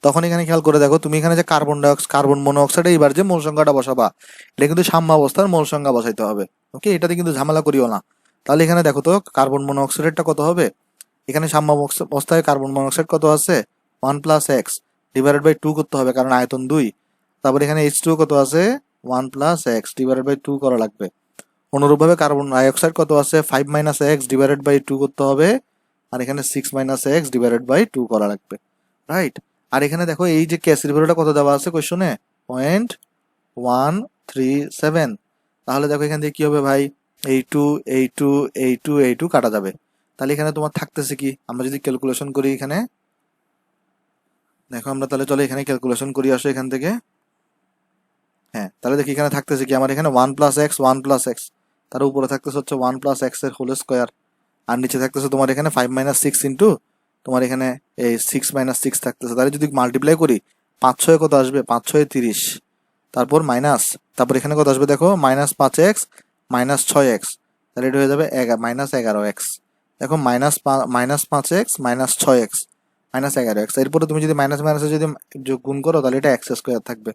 তখন এখানে খেয়াল করে দেখো, তুমি এখানে যে কার্বন মনোঅক্সাইড এইবার যে মোল সংখ্যাটা বসাবা, এটা কিন্তু সাম্যাবস্থার মোল সংখ্যা বসাইতে হবে। ওকে, এটাতে কিন্তু ঝামেলা করিও না। তাহলে এখানে দেখো তো কার্বন মনোঅক্সাইডটা কত হবে। এখানে সাম্যাবস্থায় কার্বন মনোঅক্সাইড কত আছে? 1 + x ডিভাইডেড বাই 2 করতে হবে, কারণ আয়তন 2। তারপর এখানে H2 কত আছে? 1 প্লাস এক্স ডিভাইডেড বাই 2 করা লাগবে। অনুরূপভাবে কার্বন ডাইঅক্সাইড কত আছে 5 মাইনাস এক্স ডিভাইডেড বাই 2 করতে হবে, আর এখানে 6 মাইনাস এক্স ডিভাইডেড বাই 2 করা লাগবে, রাইট। আর এখানে দেখো এই যে ক্যাসির ভ্যালুটা কত দেওয়া আছে কোশ্চনে 0.137। তাহলে দেখো এখান থেকে কি হবে ভাই, এই টু এই টু এই টু এই টু কাটা যাবে। তাহলে এখানে তোমার থাকতেছে কি, আমরা যদি ক্যালকুলেশন করি এখানে দেখো, আমরা তাহলে চলো এখানে ক্যালকুলেশন করি, আসো এখান থেকে। হ্যাঁ, তাহলে দেখি এখানে থাকতেছে কি, আমার এখানে 1 প্লাস এক্স 1 প্লাস এক্স, তার উপরে থাকতেছে হচ্ছে 1 প্লাস এক্স এর হোল স্কোয়ার, আর নিচে থাকতেছে তোমার এখানে 5 মাইনাস 6 ইন্টু তোমার এখানে এই 6 মাইনাস 6 থাকতেছে। তাহলে যদি মাল্টিপ্লাই করি 5 6 কত আসবে, 5 6 30, তারপর মাইনাস, তারপর এখানে কত আসবে দেখো মাইনাস 5 এক্স মাইনাস 6 এক্স, তাহলে এটা হয়ে যাবে মাইনাস 11 এক্স। দেখো minus 5 x minus 6 x minus 11 x, এরপরে তুমি যদি মাইনাস মাইনাসে যদি গুণ করো তাহলে এটা এক্স স্কোয়ার থাকবে।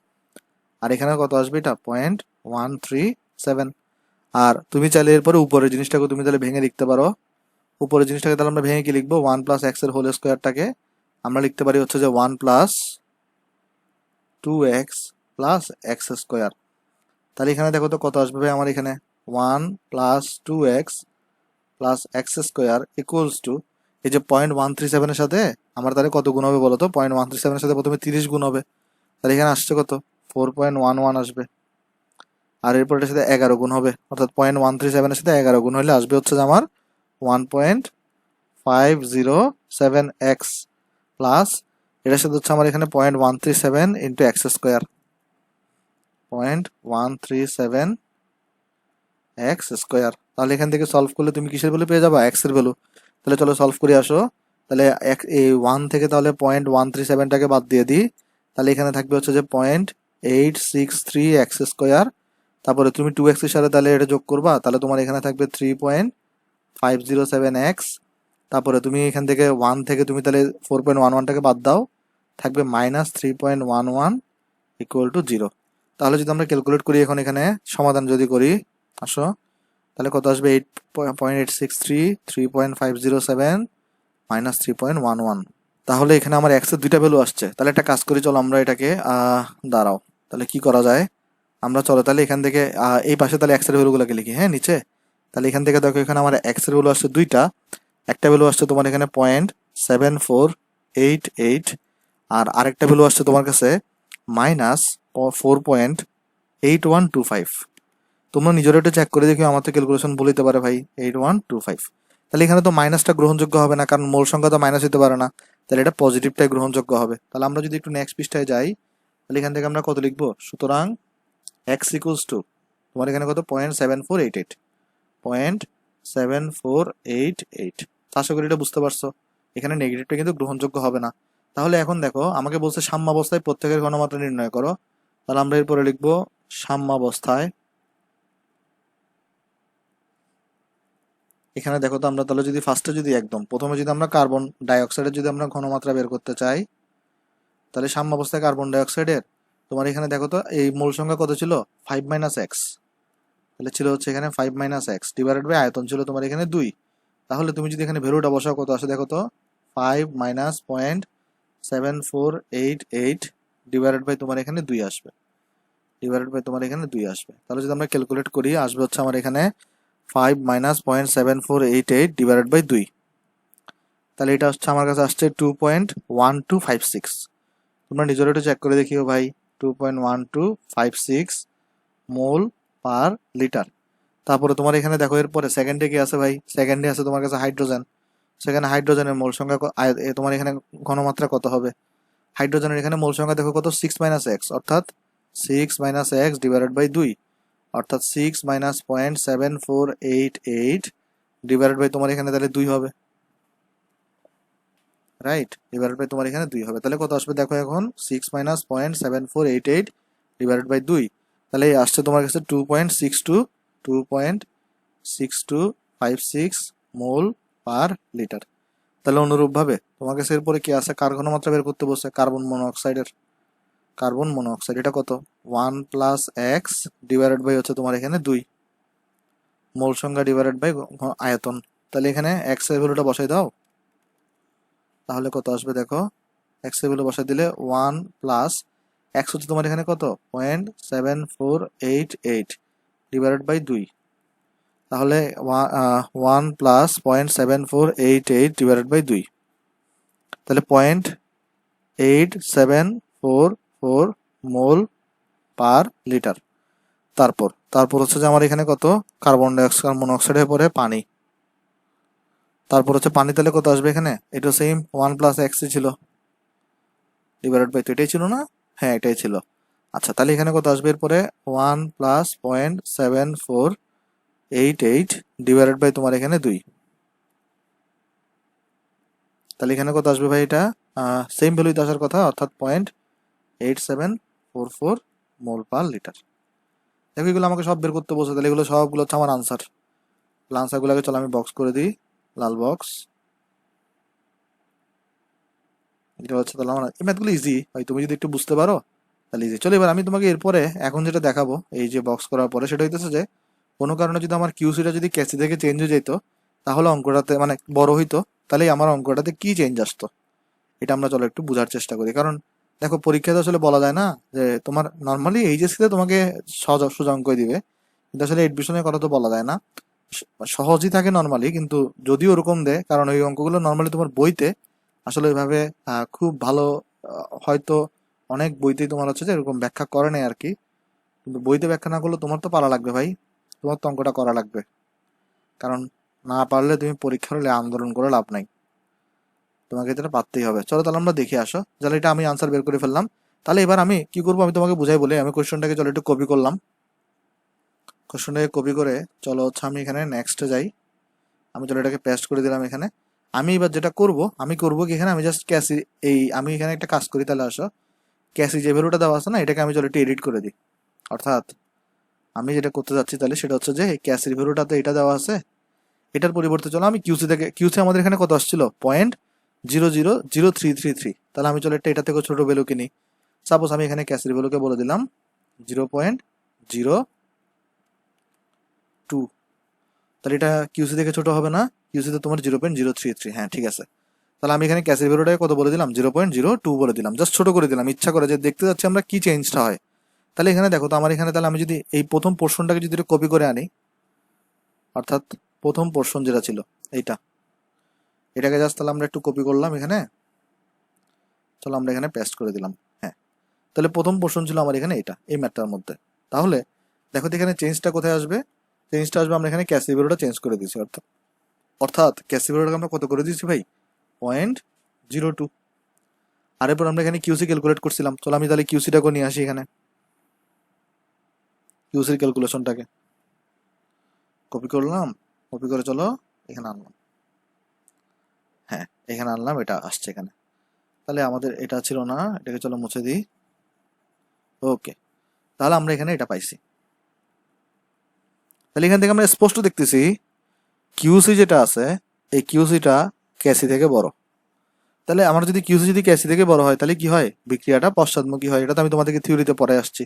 আর এখানে কত আসবে, এটা 0.137। আর তুমি চাইলে এরপরে উপরের জিনিসটাকে তুমি তাহলে ভেঙে লিখতে পারো। উপরের জিনিসটাকে তাহলে আমরা ভেঙে কি লিখবো, 1 প্লাস এক্স এর হোল স্কোয়ারটাকে আমরা লিখতে পারি হচ্ছে যে 1 plus 2x plus x square. তাহলে এখানে দেখো তো কত আসবে ভাই, আমার এখানে 1 plus 2x plus x square equals to এই যে 0.137 এর সাথে আমার তাহলে কত গুণ হবে বলো তো, 0.137 এর সাথে প্রথমে 30 গুণ হবে, তাহলে এখানে আসছে কত 4.11 আসবে। আর এরপর এটার সাথে 11 গুণ হবে, অর্থাৎ 0.137 এর সাথে 11 গুণ হলে আসবে হচ্ছে যে আমার 1.507x প্লাস এটার সাথে হচ্ছে আমার এখানে 0.137 into x square, 0.137 x square. তাহলে এখান থেকে সলভ করলে তুমি কিসের ভ্যালু পেয়ে যাবা, এক্স এর ভ্যালু। তাহলে চলো সলভ করে আসো। তাহলে এই 1 থেকে তাহলে 0.137টাকে বাদ দিয়ে দিই, তাহলে এখানে থাকবে হচ্ছে যে 0.863 এক্স স্কোয়ার। তারপরে তুমি 2x এর সাথে তাহলে এটা যোগ করবা, তাহলে তোমার এখানে থাকবে 3.507x। তারপরে তুমি এখান থেকে 1 থেকে তুমি তাহলে 4.11টাকে বাদ দাও, থাকবে মাইনাস 3.11 ইকুয়াল টু 0। তাহলে যদি আমরা ক্যালকুলেট করি এখন এখানে সমাধান যদি করি, আসো তাহলে কত আসবে 8.863 3.507 মাইনাস 3.11। তাহলে এখানে আমার এক্স এর দুইটা ভ্যালু আসছে। তাহলে একটা কাজ করি, চলো আমরা এটাকে দাঁড়াও, তাহলে কি করা যায়, আমরা চলো তাহলে এখান থেকে এই পাশে তাহলে এক্স এর ভ্যালুগুলোকে লিখি, হ্যাঁ নিচে। তাহলে এখান থেকে দেখো এখানে আমার এক্স এর ভ্যালু আসছে দুইটা, একটা ভ্যালু আসছে তোমার এখানে 0.7488, আর আরেকটা ভ্যালু আসছে তোমার কাছে মাইনাস 4.8125। তোমরা নিজেরা একটু চেক করে দেখো, আমার তো ক্যালকুলেশন বলিতে পারে ভাই 8125। তাহলে এখানে তো মাইনাসটা গ্রহণযোগ্য হবে না, কারণ মূল সংখ্যা তো মাইনাস হতে পারে না, তাহলে এটা পজিটিভটাই গ্রহণযোগ্য হবে। তাহলে আমরা যদি একটু নেক্সট পৃষ্ঠায় যাই, তাহলে এখান থেকে আমরা কত লিখবো, সুতরাং এক্স ইকুয়ালস টু তোমার এখানে কত 0.7488, 0.7488। আশা করি এটা বুঝতে পারছো, এখানে নেগেটিভটা কিন্তু গ্রহণযোগ্য হবে না। তাহলে এখন দেখো আমাকে বলছে সাম্যাবস্থায় প্রত্যেকের ঘনমাত্রা নির্ণয় করো। তাহলে আমরা এরপরে লিখবো সাম্যাবস্থায়, এখানে দেখো তো আমরা তাহলে যদি ফার্স্টে যদি একদম প্রথমে যদি আমরা কার্বন ডাইঅক্সাইডের যদি আমরা ঘনমাত্রা বের করতে চাই, তাহলে সাম্যাবস্থায় কার্বন ডাইঅক্সাইডের তোমার এখানে দেখো তো এই মূল সংখ্যা কত ছিল 5 মাইনাস এক্স, তাহলে ছিল হচ্ছে এখানে 5 মাইনাস এক্স ডিভাইডেড বাই আয়তন ছিল তোমার এখানে 2। তাহলে তুমি যদি এখানে ভ্যালুটা বসাও কত আসে দেখো তো 5 মাইনাস 0.7488 ডিভাইডেড বাই তোমার এখানে 2 আসবে, ডিভাইডেড বাই তোমার এখানে 2 আসবে। তাহলে যদি আমরা ক্যালকুলেট করি আসবে হচ্ছে আমার এখানে 5 মাইনাস 0.7488 ডিভাইডেড বাই 2, তাহলে এটা হচ্ছে আমার কাছে আসছে 2.1256। তোমরা নিজের একটু চেক করে দেখিও ভাই, 2.1256 মোল পার লিটার। তারপরে তোমার এখানে দেখো এরপরে সেকেন্ডে কি আছে ভাই, সেকেন্ডে আছে তোমার কাছে হাইড্রোজেন। সেখানে হাইড্রোজেনের মোল সংখ্যা তোমার এখানে ঘনমাত্রা কত হবে, হাইড্রোজেনের এখানে মোল সংখ্যা দেখো কত 6 মাইনাস এক্স, অর্থাৎ 6 মাইনাস এক্স ডিভাইডেড বাই 2, অর্থাৎ 6 মাইনাস 0.7488 ডিভাইডেড বাই তোমার এখানে তাহলে 2 হবে, রাইট, ডিভাইডেড বাই তোমার এখানে 2 হবে। তাহলে কত আসবে দেখো এখন 6 মাইনাস 0.7488 ডিভাইডেড বাই 2, তাহলে আসছে তোমার কাছে 2.6256 মোল পার লিটার। তাহলে অনুরূপভাবে তোমার কাছে এরপরে কি আছে, কার ঘনমাত্রা বের করতে বসে, কার্বন মনোঅক্সাইডের, কার্বন মনোঅক্সাইড এটা কত 1 প্লাস এক্স ডিভাইডেড বাই হচ্ছে তোমার এখানে 2 মোল সংখ্যা ডিভাইডেড বাই আয়তন। তাহলে এখানে এক্স এর ভ্যালুটা বসাই দাও, তাহলে কত আসবে দেখো, এক্স এর ভ্যালু বসাই দিলে 1 প্লাস এক্স হচ্ছে তোমার এখানে কত 0.7488 ডিভাইডেড বাই 2, তাহলে 1 প্লাস 0.7488 ডিভাইডেড বাই 2, তাহলে 0.8744 মোল পার লিটার। তারপর হচ্ছে যে আমার এখানে কত কার্বন ডাইঅক্সাইড মনোক্সাইডের পরে পানি, তারপর হচ্ছে পানি, তাহলে কত আসবে এখানে, এটা সেম 1 প্লাস এক্স ছিল ডিভাইডেড বাই 2, এটাই ছিল না, হ্যাঁ এটাই ছিল। আচ্ছা তাহলে এখানে কত আসবে এরপরে 1 প্লাস 0.7488 ডিভাইডেড বাই তোমার এখানে 2, তাহলে এখানে কত আসবে ভাই, এটা সেম ভ্যালুতে আসার কথা, অর্থাৎ 0.8744 মোল পার লিটার। দেখো এগুলো আমাকে সব বের করতে বলছে, তাহলে এগুলো সবগুলো হচ্ছে আমার আনসার। আনসারগুলোকে চলো আমি বক্স করে দিই, লাল বক্স। এটা হচ্ছে তাহলে আমার এই ম্যাথগুলো ইজি ভাই, তুমি যদি একটু বুঝতে পারো তাহলে ইজি। চলো এবার আমি তোমাকে এরপরে এখন যেটা দেখাবো এই যে বক্স করার পরে, সেটা হইতেছে যে কোনো কারণে যদি আমার কিউসিটা যদি ক্যাসি থেকে চেঞ্জ হয়ে যেত, তাহলে অঙ্কটাতে মানে বড় হইতো, তাহলে আমার অঙ্কটাতে কি চেঞ্জ আসতো, এটা আমরা চলো একটু বোঝার চেষ্টা করি। কারণ দেখো পরীক্ষাতে আসলে বলা যায় না যে তোমার নর্মালি এইচএসসিতে তোমাকে সোজা অঙ্ক দিবে, কিন্তু আসলে এডমিশনের কথা তো বলা যায় না, সহজই থাকে নর্মালি, কিন্তু যদি ওরকম দেয়, কারণ ওই অঙ্কগুলো নর্মালি তোমার বইতে আসলে ওইভাবে খুব ভালো হয়তো অনেক বইতেই তোমার হচ্ছে যে এরকম ব্যাখ্যা করে নেই আর কি, কিন্তু বইতে ব্যাখ্যা না করলে তোমার তো পারা লাগবে ভাই, তোমার তো অঙ্কটা করা লাগবে, কারণ না পারলে তুমি পরীক্ষার হলে আন্দোলন করে লাভ নাই, তোমাকে এটা পারতেই হবে। চলো তাহলে আমরা দেখে আসো, তাহলে এটা আমি আনসার বের করে ফেললাম। তাহলে এবার আমি কি করবো আমি তোমাকে বুঝাই বলে, আমি কোয়েশ্চনটাকে চলো একটু কপি করলাম, কোয়েশ্চনটাকে কপি করে চলো হচ্ছে আমি এখানে নেক্সটে যাই, আমি চলো এটাকে পেস্ট করে দিলাম এখানে। আমি এবার যেটা আমি করবো কি এখানে আমি জাস্ট ক্যাসি আমি এখানে একটা কাজ করি, তাহলে আসো ক্যাসি যে ভ্যালুটা দেওয়া আছে না, এটাকে আমি চলো একটু এডিট করে দিই। অর্থাৎ আমি যেটা করতে যাচ্ছি তাহলে সেটা হচ্ছে যে ক্যাসির ভ্যালুটাতে এটা দেওয়া আছে, এটার পরিবর্তে চলো আমি কিউসি আমাদের এখানে কত আসছিল 0.00333, তাহলে আমি চলো এটা থেকে ছোট ভ্যালু কিনি। সাপোজ আমি এখানে ক্যাসির ভ্যালুকে বলে দিলাম 0.02, তাহলে এটা কিউসি থেকে ছোট হবে না, কিউসিতে তোমার 0.033, হ্যাঁ ঠিক আছে। তাহলে আমি এখানে ক্যাসির ভ্যালুটাকে কত বলে দিলাম 0.02 বলে দিলাম, জাস্ট ছোট করে দিলাম, ইচ্ছা করে যে দেখতে যাচ্ছি আমরা কি চেঞ্জটা হয়। তাহলে এখানে দেখো তো আমার এখানে, তাহলে আমি যদি এই প্রথম পোর্শনটাকে যদি কপি করে আনি, অর্থাৎ প্রথম পোর্শন যেটা ছিল এইটা, এটাকে জাস্ট তাহলে আমরা একটু কপি করলাম এখানে, চলো আমরা এখানে পেস্ট করে দিলাম। হ্যাঁ তাহলে প্রথম পোর্শন ছিল আমার এখানে এটা, এই ম্যাথটার মধ্যে। তাহলে দেখো তো এখানে চেঞ্জটা কোথায় আসবে, চেঞ্জটা আসবে আমরা এখানে ক্যাসি ভ্যালুটা চেঞ্জ করে দিয়েছি, অর্থাৎ ক্যাসি ভ্যালুটাকে আমরা কত করে দিয়েছি ভাই 0.02। আর এরপর আমরা এখানে কিউসি ক্যালকুলেট করছিলাম, চলো আমি তাহলে কিউসিটাকে নিয়ে আসি এখানে, কিউসির ক্যালকুলেশনটাকে কপি করলাম, কপি করে চলো এখানে আনলাম, হ্যাঁ এখানে আনলাম, এটা আসছে এখানে। তাহলে আমাদের এটা ছিল না, এটাকে চলো মুছে দিই। ওকে, তাহলে আমরা এখানে এটা পাইছি। তাহলে এখান থেকে আমরা স্পষ্ট দেখতেছি কিউসি যেটা আছে, এই কিউসিটা ক্যাসি থেকে বড়। তাহলে আমার যদি কিউসি যদি ক্যাসি থেকে বড় হয়, তাহলে কি হয়, বিক্রিয়াটা পশ্চাৎমুখী হয়। এটা তো আমি তোমাদেরকে থিওরিতে পড়ে আসছি,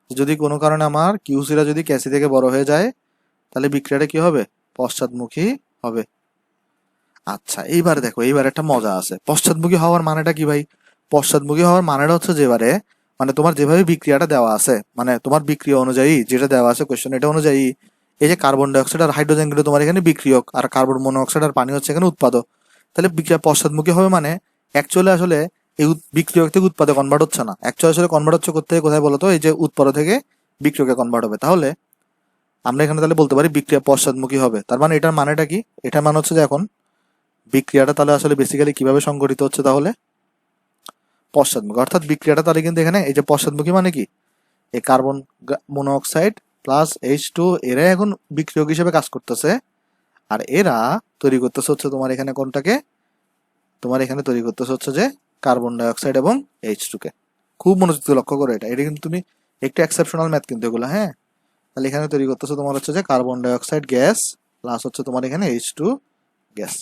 যদি কোনো কারণে আমার কিউসিটা যদি ক্যাসি থেকে বড় হয়ে যায়, তাহলে বিক্রিয়াটা কি হবে, পশ্চাৎমুখী হবে। আচ্ছা এইবার দেখো, এইবার একটা মজা আছে, পশ্চাৎমুখী হওয়ার মানেটা কি ভাই, পশ্চাৎমুখী হওয়ার মানেটা হচ্ছে যেবারে মানে তোমার যেভাবে বিক্রিয়াটা দেওয়া আছে, মানে তোমার বিক্রিয়া অনুযায়ী যেটা দেওয়া আছে কোয়েশ্চেন, এটা অনুযায়ী এই যে কার্বন ডাইঅক্সাইড আর হাইড্রোজেন গুলো তোমার এখানে বিক্রিয়ক, আর কার্বন মনোক্সাইড আর পানি হচ্ছে এখানে উৎপাদক। তাহলে বিক্রিয়া পশ্চাৎমুখী হবে মানে অ্যাকচুয়ালি আসলে এই বিক্রিয়ক থেকে উৎপাদে কনভার্ট হচ্ছে না, অ্যাকচুয়ালি আসলে কনভার্ট হচ্ছে কোথায় কোথায় বলতো, এই যে উৎপাদক থেকে বিক্রিয়কে কনভার্ট হবে। তাহলে আমরা এখানে তাহলে বলতে পারি বিক্রিয়া পশ্চাৎমুখী হবে। তার মানে এটার মানেটা কি, এটার মানে হচ্ছে যে এখন বিক্রিয়াটা তাহলে আসলে বেসিক্যালি কিভাবে সংঘটিত হচ্ছে, তাহলে পশ্চাৎমুখী। অর্থাৎ বিক্রিয়াটা তাহলে কিন্তু এখানে এই যে পশ্চাৎমুখী মানে কি, এই কার্বন মনোক্সাইড প্লাস H2 এরা এখন বিক্রিয়ক হিসেবে কাজ করতেছে, আর এরা তৈরি করতেছে হচ্ছে তোমার এখানে কোনটাকে, তোমার এখানে তৈরি করতেছে হচ্ছে যে কার্বন ডাইঅক্সাইড এবং H2 কে। খুব মনোযোগ দিয়ে লক্ষ্য করো, এটা কিন্তু তুমি একটু এক্সেপশনাল ম্যাথ কিন্তু এগুলো, হ্যাঁ। তাহলে এখানে তৈরি করতেছে তোমার হচ্ছে যে কার্বন ডাইঅক্সাইড গ্যাস প্লাস হচ্ছে তোমার এখানে H2 গ্যাস।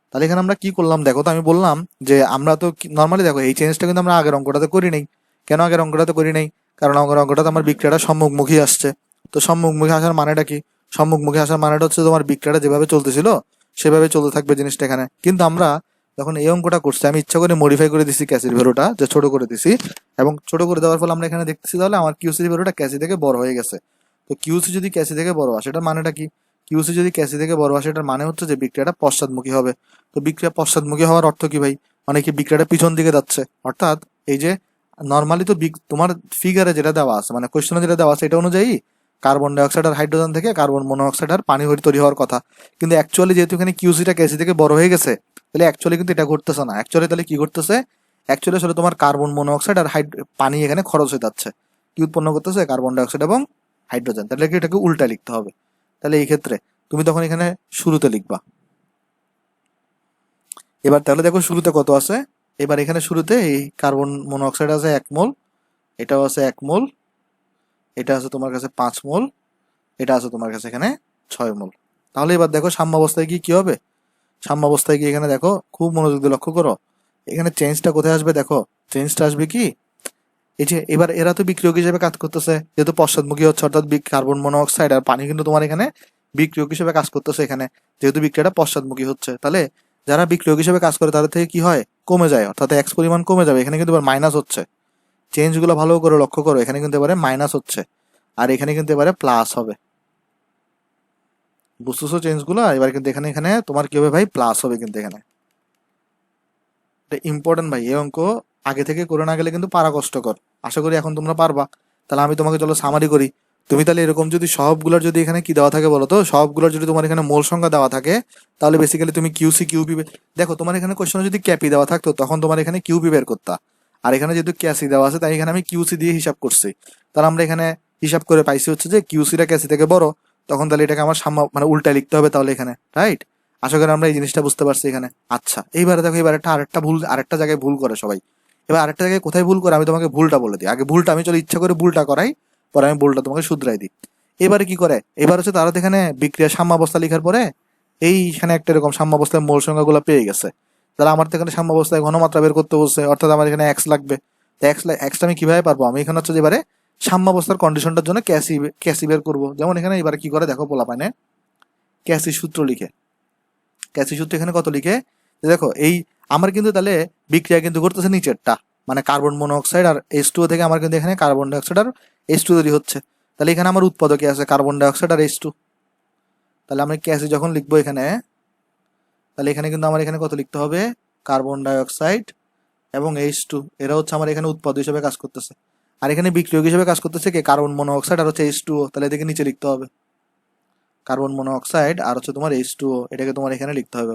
তাহলে এখানে আমরা কি করলাম দেখো তো, আমি বললাম যে আমরা তো নর্মালি দেখো এই চেঞ্জটা কিন্তু আমরা আগের অঙ্কটাতে করি নাই। কেন আগের অঙ্কটাতে করি নাই, কারণ আগের অঙ্কটাতে আমার বিক্রিয়াটা সম্মুখমুখী আসছে। তো সম্মুখমুখী আসার মানেটা কি, সম্মুখমুখী আসার মানেটা হচ্ছে তোমার বিক্রিয়াটা যেভাবে চলতেছিল সেভাবে চলতে থাকবে জিনিসটা এখানে। কিন্তু আমরা যখন এই অঙ্কটা করছে আমি ইচ্ছা করে মডিফাই করে দিছি ক্যাসির ভ্যালুটা, যে ছোট করে দিছি, এবং ছোট করে দেওয়ার ফলে আমরা এখানে দেখতেছি তাহলে আমার কিউসির ভ্যালুটা ক্যাসি থেকে বড় হয়ে গেছে। তো কিউসি যদি ক্যাসি থেকে বড় আসে এটার মানেটা কি? কিউসি যদি ক্যাসি থেকে বড় আসে এটার মানে হচ্ছে যে বিক্রিয়াটা পশ্চাৎমুখী হবে। তো বিক্রিয়া পশ্চাৎমুখী হওয়ার অর্থ কি ভাই? মানে কি বিক্রিয়াটা পিছন দিকে যাচ্ছে, অর্থাৎ এই যে নর্মালি তো তোমার ফিগারে যেটা দেওয়া আছে, মানে কোয়েশ্চনে যেটা দেওয়া আছে এটা অনুযায়ী কার্বন ডাইঅক্সাইড আর হাইড্রোজেন থেকে কার্বন মনোঅক্সাইড আর পানি তৈরি হওয়ার কথা। কিন্তু অ্যাকচুয়ালি যেহেতু এখানে কিউসিটা ক্যাসি থেকে বড় হয়ে গেছে, তাহলে অ্যাকচুয়ালি কিন্তু এটা ঘটতেছে না। অ্যাকচুয়ালি তাহলে কি ঘটতেছে? অ্যাকচুয়ালি আসলে তোমার কার্বন মনোঅক্সাইড আর পানি এখানে খরচ হয়ে যাচ্ছে। কি উৎপন্ন করতেছে? কার্বন ডাইঅক্সাইড এবং হাইড্রোজেন। তাহলে কি এটাকে উল্টা লিখতে হবে? তাহলে এই ক্ষেত্রে তুমি তখন এখানে শুরুতে লিখবা। এবার তাহলে দেখো শুরুতে কত আছে। এবার এখানে শুরুতে এই কার্বন মনোঅক্সাইড আছে 1 মোল, এটাও আছে 1 মোল, এটা আছে তোমার কাছে 5 মোল, এটা আছে তোমার কাছে এখানে 6 মোল। তাহলে এবার দেখো সাম্যাবস্থায় কি কি হবে। সাম্যাবস্থায় কি এখানে দেখো, খুব মনোযোগ দিয়ে লক্ষ্য করো, এখানে চেঞ্জটা কোথায় আসবে? দেখো চেঞ্জটা আসবে কি, এই যে এবার এরা তো বিক্রিয়ক হিসেবে কাজ করতেছে, যেহেতু পশ্চাৎমুখী হচ্ছে, অর্থাৎ কার্বন মনোঅক্সাইড আর পানি কিন্তু তোমার এখানে বিক্রিয়ক হিসেবে কাজ করতেছে এখানে, যেহেতু বিক্রিয়াটা পশ্চাৎমুখী হচ্ছে। তাহলে যারা বিক্রিয়ক হিসেবে কাজ করে তাদের থেকে কি হয়? কমে যায়, অর্থাৎ এক্স পরিমাণ কমে যাবে। এখানে কিন্তু এবার মাইনাস হচ্ছে। চেঞ্জগুলো ভালো করে লক্ষ্য করো, এখানে কিন্তু এবারে মাইনাস হচ্ছে আর এখানে কিন্তু এবারে প্লাস হবে। বুঝতেছো চেঞ্জগুলো? এবার কিন্তু এখানে এখানে তোমার কি হবে ভাই? প্লাস হবে কিন্তু এখানে। এটা ইম্পর্টেন্ট ভাই, এই অঙ্ক আগে থেকে করে না গেলে কিন্তু পারা কষ্টকর। আশা করি এখন তোমরা পারবা। তাহলে আমি তোমাকে চলো সামারি করি। তুমি তাহলে এরকম যদি সবগুলোর যদি এখানে কি দেওয়া থাকে বলো তো, সবগুলোর যদি তোমার এখানে মোল সংখ্যা দেওয়া থাকে, তাহলে বেসিক্যালি তুমি কিউসি কিউপি, দেখো তোমার এখানে কোশ্চেনে যদি ক্যাপি দেওয়া থাকতো তখন তোমার এখানে কিউপি বের করতা। আর এখানে যেহেতু ক্যাসি দেওয়া আছে তাই এখানে আমি কিউসি দিয়ে হিসাব করছি। তাহলে আমরা এখানে হিসাব করে পাইছি হচ্ছে যে কিউসিটা ক্যাসি থেকে বড়, তখন তাহলে এটাকে আমার মানে উল্টা লিখতে হবে তাহলে এখানে, রাইট? আশা করি আমরা এই জিনিসটা বুঝতে পারছি এখানে। আচ্ছা এইবারে দেখো, এবার আরেকটা ভুল, আরেকটা জায়গায় ভুল করে সবাই। এবার আরেকটা জায়গায় কোথায় ভুল করে আমি তোমাকে ভুলটা বলে দিই। আগে ভুলটা আমি চলো ইচ্ছা করে ভুলটা করাই, পরে আমি ভুলটা তোমাকে শুধরাই দিই। এবারে কি করে, এবার হচ্ছে তারা তো এখানে বিক্রিয়া সাম্যাবস্থা লেখার পরে এইখানে একটা এরকম সাম্যাবস্থায় মোল সংখ্যাগুলো পেয়ে গেছে। তাহলে আমার তো এখানে সাম্যাবস্থায় ঘনমাত্রা বের করতে বলছে, অর্থাৎ আমার এখানে এক্স লাগবে। তো এক্সটা আমি কিভাবে পারবো? আমি এখানে হচ্ছে যে এবারে সাম্যাবস্থার কন্ডিশনটার জন্য ক্যাসি ক্যাসি বের করবো। যেমন এখানে এবারে কি করে দেখো, পোলাপানে ক্যাসি সূত্র লিখে, ক্যাসি সূত্র এখানে কত লিখে, যে দেখো এই আমার কিন্তু তাহলে বিক্রিয়া কিন্তু করতেছে নিচেরটা, মানে কার্বন মনোঅক্সাইড আর H2O থেকে আমার কিন্তু এখানে কার্বন ডাইঅক্সাইড আর H2 তৈরি হচ্ছে। তাহলে এখানে আমার উৎপাদকে আছে কার্বন ডাইঅক্সাইড আর H2। তাহলে আমি ক্যাসি যখন লিখবো এখানে, তাহলে এখানে কিন্তু আমার এখানে কত লিখতে হবে? কার্বন ডাইঅক্সাইড এবং H2, এরা হচ্ছে আমার এখানে উৎপাদ হিসেবে কাজ করতেছে। আর এখানে বিক্রিয়ক হিসেবে কাজ করতেছে কে? কার্বন মনোঅক্সাইড আর হচ্ছে H2O। তাহলে এদিকে নিচে লিখতে হবে কার্বন মনোঅক্সাইড আর হচ্ছে তোমার H2O, এটাকে তোমার এখানে লিখতে হবে।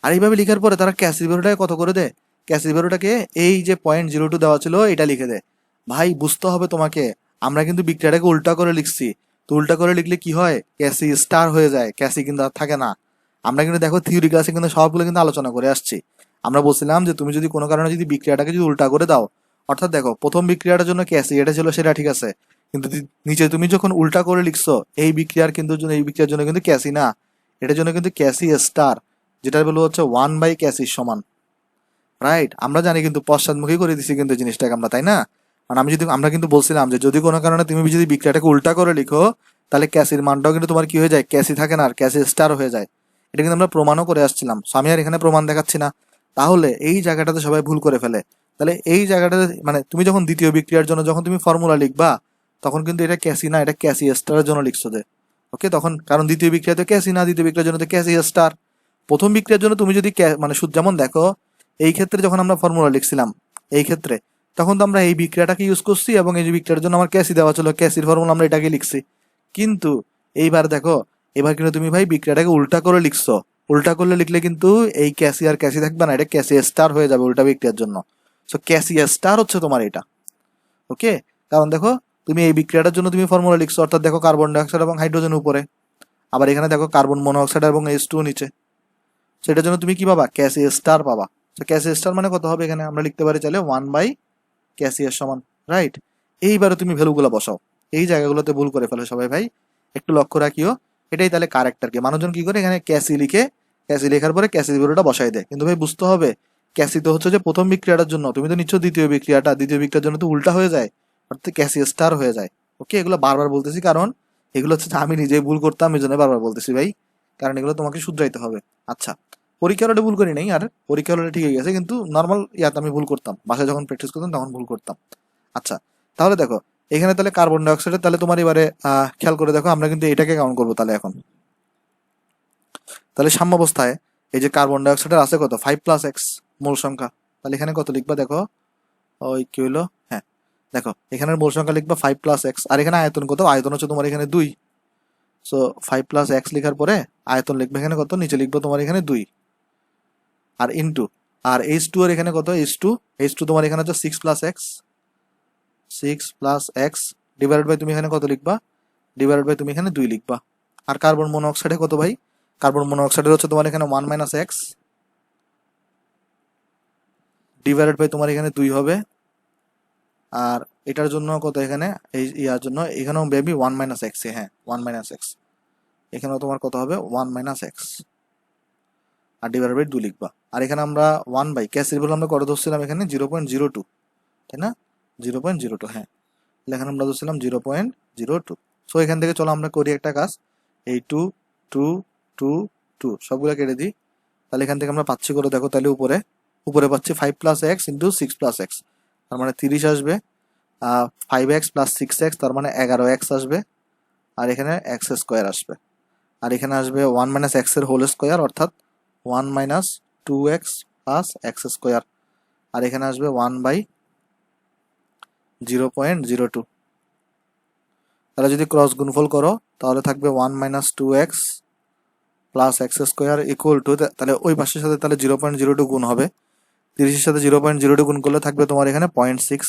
আর এইভাবে লিখার পরে তারা ক্যাসির ভ্যালুটাকে কত করে দেয়? ক্যাসির ভ্যালুটাকে এই যে 0.02 দেওয়া ছিল এটা লিখে দেয়। ভাই বুঝতে হবে তোমাকে, আমরা কিন্তু বিক্রিয়াটাকে উল্টা করে লিখছি। তো উল্টা করে লিখলে কি হয়? ক্যাসি স্টার হয়ে যায়, ক্যাসি কিন্তু আর থাকে না। আমরা কিন্তু দেখো থিওরি ক্লাসে কিন্তু সবগুলো কিন্তু আলোচনা করে আসছি। আমরা বলছিলাম যে তুমি যদি কোনো কারণে যদি বিক্রিয়াটাকে যদি উল্টা করে দাও, অর্থাৎ দেখো প্রথম বিক্রিয়াটার জন্য ক্যাসি এটা ছিল, সেটা ঠিক আছে, কিন্তু নিচে তুমি যখন উল্টা করে লিখছো এই বিক্রিয়ার কিন্তু এই বিক্রিয়ার জন্য কিন্তু ক্যাসি না, এটার জন্য কিন্তু ক্যাসি স্টার, যেটার ভ্যালু হচ্ছে 1 বাই ক্যাসির সমান, রাইট? আমরা জানি কিন্তু পশ্চাৎমুখী করে দিছি কিন্তু জিনিসটাকে আমরা, তাই না? কারণ আমরা কিন্তু বলছিলাম যে যদি কোনো কারণে তুমি যদি বিক্রিয়াটাকে উল্টা করে লিখো তাহলে ক্যাসির মানটাও কিন্তু তোমার কি হয়ে যায়? ক্যাসি থাকে না আর ক্যাসি স্টার হয়ে যায়। এটা কিন্তু আমরা প্রমাণও করে আসছিলাম, সো আমি আর এখানে প্রমাণ দেখাচ্ছি না। তাহলে এই জায়গাটাতে সবাই ভুল করে ফেলে। তাহলে এই জায়গাটাতে মানে তুমি যখন দ্বিতীয় বিক্রিয়ার জন্য যখন তুমি ফর্মুলা লিখবা, তখন কিন্তু এটা ক্যাসি না, এটা ক্যাসি স্টারের জন্য লিখছো যে, ওকে? তখন কারণ দ্বিতীয় বিক্রিয়া তো ক্যাসি না, দ্বিতীয় বিক্রিয়ার জন্য তো ক্যাসি স্টার। প্রথম বিক্রিয়ার জন্য তুমি যদি মানে যেমন দেখো এই ক্ষেত্রে যখন আমরা ফর্মুলা লিখছিলাম এই ক্ষেত্রে, তখন তো আমরা এই বিক্রিয়াটাকে ইউজ করছি এবং এই যে বিক্রিয়ার জন্য আমার ক্যাসি দেওয়া ছিল, ক্যাসির ফর্মুলা আমরা এটাকে লিখছি। কিন্তু এইবার দেখো, এবার কিন্তু তুমি ভাই বিক্রিয়াটাকে উল্টা করে লিখছো। উল্টা করলে লিখলে কিন্তু এই ক্যাসি আর ক্যাসি থাকবে না, এটা ক্যাসি স্টার হয়ে যাবে উল্টা বিক্রিয়ার জন্য। সো ক্যাসি স্টার হচ্ছে তোমার এটা, ওকে? কারণ দেখো তুমি এই বিক্রিয়াটার জন্য তুমি ফর্মুলা লিখছো, অর্থাৎ দেখো কার্বন ডাইঅক্সাইড এবং হাইড্রোজেন উপরে, আবার এখানে দেখো কার্বন মনোঅক্সাইড এবং H2 নিচে। সেটার জন্য তুমি কি পাবা? ক্যাসি স্টার পাবা। তো ক্যাসি স্টার মানে কত হবে? এখানে আমরা লিখতে পারি চাইলে 1/ক্যাসি এর সমান, রাইট? এইবারে তুমি ভ্যালুগুলো বসাও। এই জায়গাগুলোতে ভুল করে ফেলে সবাই ভাই, একটু লক্ষ্য রাখিও। এটাই তাহলে কারেক্ট আর কি। মানুষজন কি করে এখানে ক্যাসি লিখে, ক্যাসি লেখার পরে ক্যাসি ভ্যালুটা বসাই দেয়। কিন্তু ভাই বুঝতে হবে ক্যাসি তো হচ্ছে যে প্রথম বিক্রিয়াটার জন্য, তুমি তো নিচ্ছ দ্বিতীয় বিক্রিয়াটা, দ্বিতীয় বিক্রিয়ার জন্য তো উল্টা হয়ে যায়, অর্থাৎ ক্যাসি স্টার হয়ে যায়। ওকে, এগুলো বারবার বলতেছি কারণ এগুলো হচ্ছে আমি নিজেই ভুল করতাম, এই জন্য বারবার বলতেছি ভাই, কারণ এগুলো তোমাকে শুধরাইতে হবে। আচ্ছা, পরীক্ষার হলে ভুল করি নাই, আর পরীক্ষার হলে ঠিক হয়ে গেছে, কিন্তু নর্মাল ইয়াতে আমি ভুল করতাম, বাসায় যখন প্র্যাকটিস করতাম তখন ভুল করতাম। আচ্ছা, তাহলে দেখো এখানে তাহলে কার্বন ডাইঅক্সাইডের তাহলে তোমার এবারে খেয়াল করে দেখো, আমরা কিন্তু এটাকে কাউন্ট করবো তাহলে এখন। তাহলে সাম্যাবস্থায় এই যে কার্বন ডাইঅক্সাইডের আছে কত 5+X মূল সংখ্যা, তাহলে এখানে কত লিখবা দেখো, ওই কি হইলো, হ্যাঁ দেখো এখানের মূল সংখ্যা লিখবা 5+X, আর এখানে আয়তন কত, আয়তন হচ্ছে তোমার এখানে 2। সো 5+X লেখার পরে আয়তন লিখবে এখানে কত, নিচে লিখবো তোমার এখানে 2, আর ইনটু, আর H2 এর এখানে কত, H2 তোমার এখানে হচ্ছে 6+X, 6+X ডিভাইডেড বাই তুমি এখানে কত লিখবা, ডিভাইডেড বাই তুমি এখানে 2 লিখবা। আর কার্বন মনোঅক্সাইডে কত ভাই, কার্বন মনোঅক্সাইডের হচ্ছে তোমার এখানে 1 - X ডিভাইডেড বাই তোমার এখানে 2 হবে। আর এটার জন্য কত এখানে, এই ইয়ার জন্য এখানেও বেবি 1 - X, হ্যাঁ 1 - X, এখানেও তোমার কত হবে 1 - X, আর ডিভাইডেড বাই 2 লিখবা। আর এখানে আমরা 1 ক্যাসির ভ্যালু আমরা কত ধরছিলাম এখানে 0.02, তাই না, 0.02, হ্যাঁ এখানে আমরা ধরছিলাম 0.02। সো এখান থেকে চলো আমরা করি একটা কাজ, এই 2 2 2 2 সবগুলো কেটে দিই, তাহলে এখান থেকে আমরা পাচ্ছি করে দেখো, তাহলে উপরে উপরে পাচ্ছি 5+X ইন্টু 6+X, তার মানে 30 আসবে, 5X প্লাস 6X তার মানে 11X আসবে, আর এখানে X স্কোয়ার আসবে, আর এখানে আসবে 1 - X এর হোল স্কোয়ার, অর্থাৎ 1 - 2X প্লাস X স্কোয়ার, আর এখানে আসবে 1/0.02। তাহলে যদি ক্রস গুণফল করো তাহলে থাকবে 1 - 2X plus X square equal to, তাহলে ওই পাশের সাথে তাহলে 0.02 গুণ হবে, 30-এর সাথে 0.02 গুণ করলে থাকবে তোমার এখানে 0.6,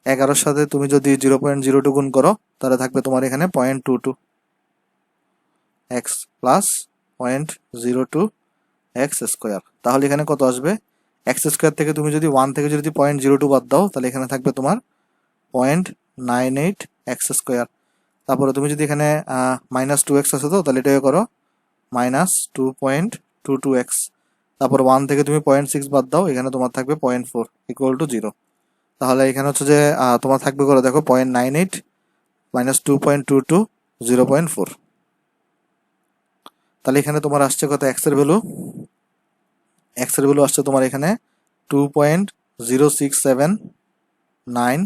11-এর সাথে তুমি যদি 0.02 গুণ করো তাহলে থাকবে তোমার এখানে 0.22 X প্লাস 0.02X স্কোয়ার। তাহলে এখানে কত আসবে, X স্কোয়ার থেকে তুমি যদি 1 থেকে যদি 0.02 বাদ দাও তাহলে এখানে থাকবে তোমার 0.98X স্কোয়ার। তারপরে তুমি যদি এখানে -2X আছে তো, তাহলে এটাকে করো -2.22X, তারপর 1 থেকে তুমি 0.6 বাদ দাও, এখানে তোমার থাকবে 0.4 ইকুয়াল টু 0। তাহলে এখানে হচ্ছে যে তোমার থাকবে করে দেখো 0.98 -2.22 0.4। তাহলে এখানে তোমার আসছে কত X এর ভ্যালু, X এর ভ্যালু আসছে তোমার এখানে 2.0679,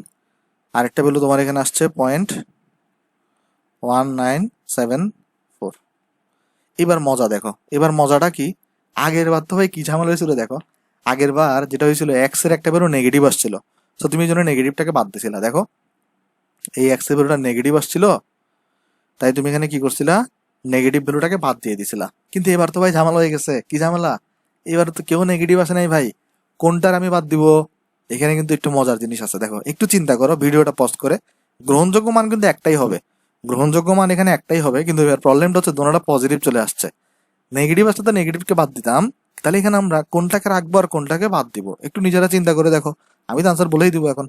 আরেকটা ভ্যালু তোমার এখানে আসছে 0.1974। এবার মজা দেখো, এবার মজাটা কি, আগের বার তো ভাই কি ঝামেলা হয়েছিল দেখো, আগের বার যেটা হয়েছিল X এর একটা ভ্যালু নেগেটিভ আসছিল, তো তুমি এই জন্য নেগেটিভটাকে বাদ দিছিলা, দেখো এই X এর ভ্যালুটা নেগেটিভ আসছিল, তাই তুমি এখানে কি করছিলা, নেগেটিভ ভ্যালুটাকে বাদ দিয়ে দিছিলা। কিন্তু এবার তো ভাই ঝামেলা হয়ে গেছে, কি ঝামেলা, এবার তো কেউ নেগেটিভ আসে নাই ভাই, কোনটার আমি বাদ দিব, এখানে কিন্তু একটু মজার জিনিস আছে, দেখো একটু চিন্তা করো, ভিডিওটা পজ করে, গ্রহণযোগ্য মান কিন্তু একটাই হবে, গ্রহণযোগ্য মান এখানে একটাই হবে, কিন্তু এবার প্রবলেমটা হচ্ছে দোনোটা পজিটিভ চলে আসছে, নেগেটিভ আসলে তো নেগেটিভকে বাদ দিতাম, তাহলে এখানে আমরা কোনটাকে রাখবো আর কোনটাকে বাদ দিব, একটু নিজেরা চিন্তা করে দেখো, আমি তো আনসার বলেই দিব এখন।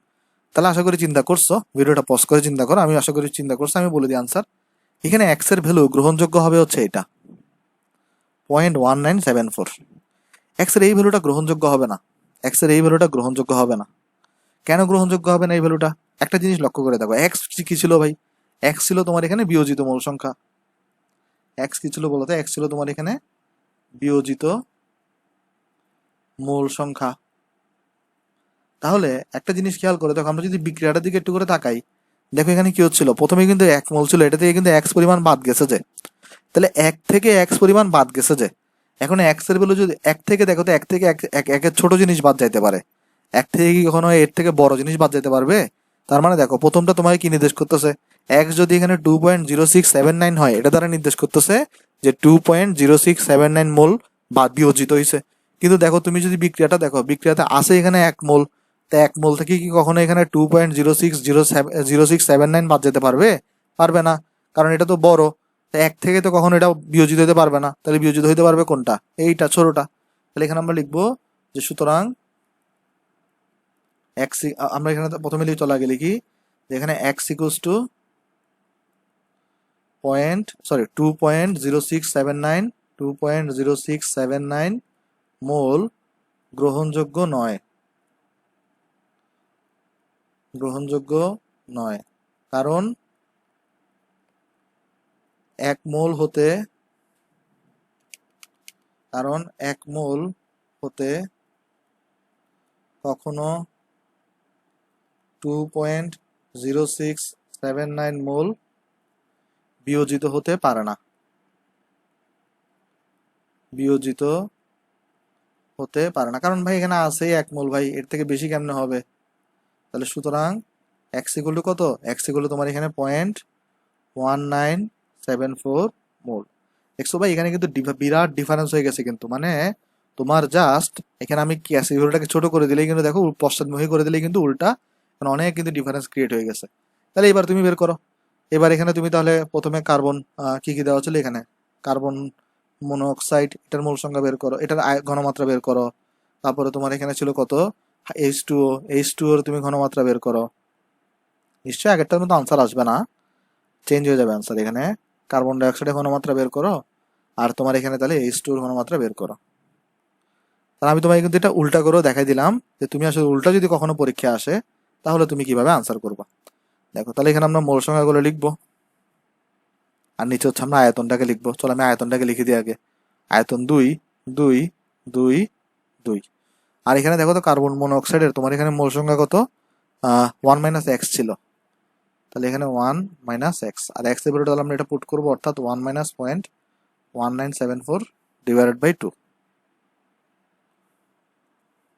তাহলে আশা করি চিন্তা করছো, ভিডিওটা পজ করে চিন্তা করো, আমি আশা করি চিন্তা করছো, আমি বলে দিই আনসার। এখানে X এর ভ্যালু গ্রহণযোগ্য হবে হচ্ছে এটা 0.1974, X এর এই ভ্যালুটা গ্রহণযোগ্য হবে না, X এর এই ভ্যালুটা গ্রহণযোগ্য হবে না। কেন গ্রহণযোগ্য হবে না এই ভ্যালুটা, একটা জিনিস লক্ষ্য করে দেখো, X কি ছিল ভাই, X ছিল তোমার এখানে বিয়োজিত মূল সংখ্যা, X কি ছিল বলতে, X ছিল তোমার এখানে বিয়োজিত মূল সংখ্যা। তাহলে একটা জিনিস খেয়াল করে দেখো, আমরা যদি বিক্রিয়াটার দিকে একটু করে তাকাই, দেখো এখানে কি হচ্ছিল, প্রথমে কিন্তু 1 মোল ছিল, এটা থেকে কিন্তু X পরিমাণ বাদ গেছে যে, তাহলে 1 থেকে X পরিমাণ বাদ গেছে যে, এখন X এর ভ্যালু যদি 1 থেকে দেখো তো 1 থেকে একের ছোট জিনিস বাদ যাইতে পারে, 1 থেকে কি কখনো এর থেকে বড় জিনিস বাদ যেতে পারবে, তার মানে দেখো প্রথমটা তোমাকে কি নির্দেশ করতেছে, X যদি এখানে 2.0679 হয়, এটা দ্বারা নির্দেশ করতেছে যে 2.0679 মোল বাদ বিয়োজিত হয়েছে। কিন্তু দেখো তুমি যদি বিক্রিয়াটা দেখো, বিক্রিয়াতে আসে এখানে 1 মোল, তা 1 মোল থেকে কি কখনো এখানে 2.0679 বাদ যেতে পারবে, পারবে না, কারণ এটা তো বড়, 1 থেকে তো কখনো এটা বিয়োজিত হতে পারবে না, তাহলে বিয়োজিত হতে পারবে কোনটা, এইটা ছোটটা। তাহলে এখানে আমরা লিখবো যে সুতরাং X, আমরা এখানে প্রথমে চলে আগে লিখি যে এখানে X ইকুয়ালস টু 2.0679 মোল গ্রহণযোগ্য নয়, গ্রহণযোগ্য নয়, কারণ 1 মোল হতে কারণ 1 মোল হতে কখনো 2.0679 মোল বিয়োজিত হতে পারে না, বিয়োজিত হতে পারে না। কারণ ভাই এখানে আছে 1 মোল, ভাই এর থেকে বেশি কেমনে হবে? তাহলে সুতরাং x ইকুয়াল টু কত? x ইকুয়াল টু তোমার এখানে 0.1974 মোল। দেখছো ভাই এখানে কিন্তু বিরাট ডিফারেন্স হয়ে গেছে কিন্তু, মানে তোমার জাস্ট এখানে আমি ক্যাসিভ্যালুটাকে ছোট করে দিলেই কিন্তু দেখো, পশ্চাৎমুখী করে দিলেই কিন্তু উল্টা মানে অনেক কিন্তু ডিফারেন্স ক্রিয়েট হয়ে গেছে। তাহলে এবার তুমি বের করো। এবার এখানে তুমি তাহলে প্রথমে কার্বন কি কি দেওয়া ছিল এখানে, কার্বন মনোক্সাইড, এটার মূল সংখ্যা বের করো, এটার ঘনমাত্রা বের করো। তারপরে তোমার এখানে ছিল কত, H2O, H2O এর তুমি ঘনমাত্রা বের করো। নিশ্চয়ই আগেরটার মতো আনসার আসবে না, চেঞ্জ হয়ে যাবে আনসার। এখানে কার্বন ডাইঅক্সাইডের ঘনমাত্রা বের করো, আর তোমার এখানে তাহলে H2O এর ঘনমাত্রা বের করো। তাহলে আমি তোমাকে কিন্তু এটা উল্টা করেও দেখাই দিলাম যে তুমি আসলে উল্টা যদি কখনো পরীক্ষা আসে তাহলে তুমি কিভাবে আনসার করবা। দেখো তাহলে এখানে আমরা মোল সংখ্যাগুলো লিখবো, আর নিচে হচ্ছে আমরা আয়তনটাকে লিখবো। চলো আমি আয়তনটাকে লিখে দিই আগে। আয়তন 2 2 2 2। আর এখানে দেখো তো কার্বন মনোক্সাইডের তোমার এখানে মোল সংখ্যা কত, 1 মাইনাস এক্স ছিল। তাহলে এখানে 1 মাইনাস এক্স, আর এক্স এর ভ্যালুটা তাহলে আমরা এটা পুট করবো, অর্থাৎ 1 minus 0.1974 divided by 2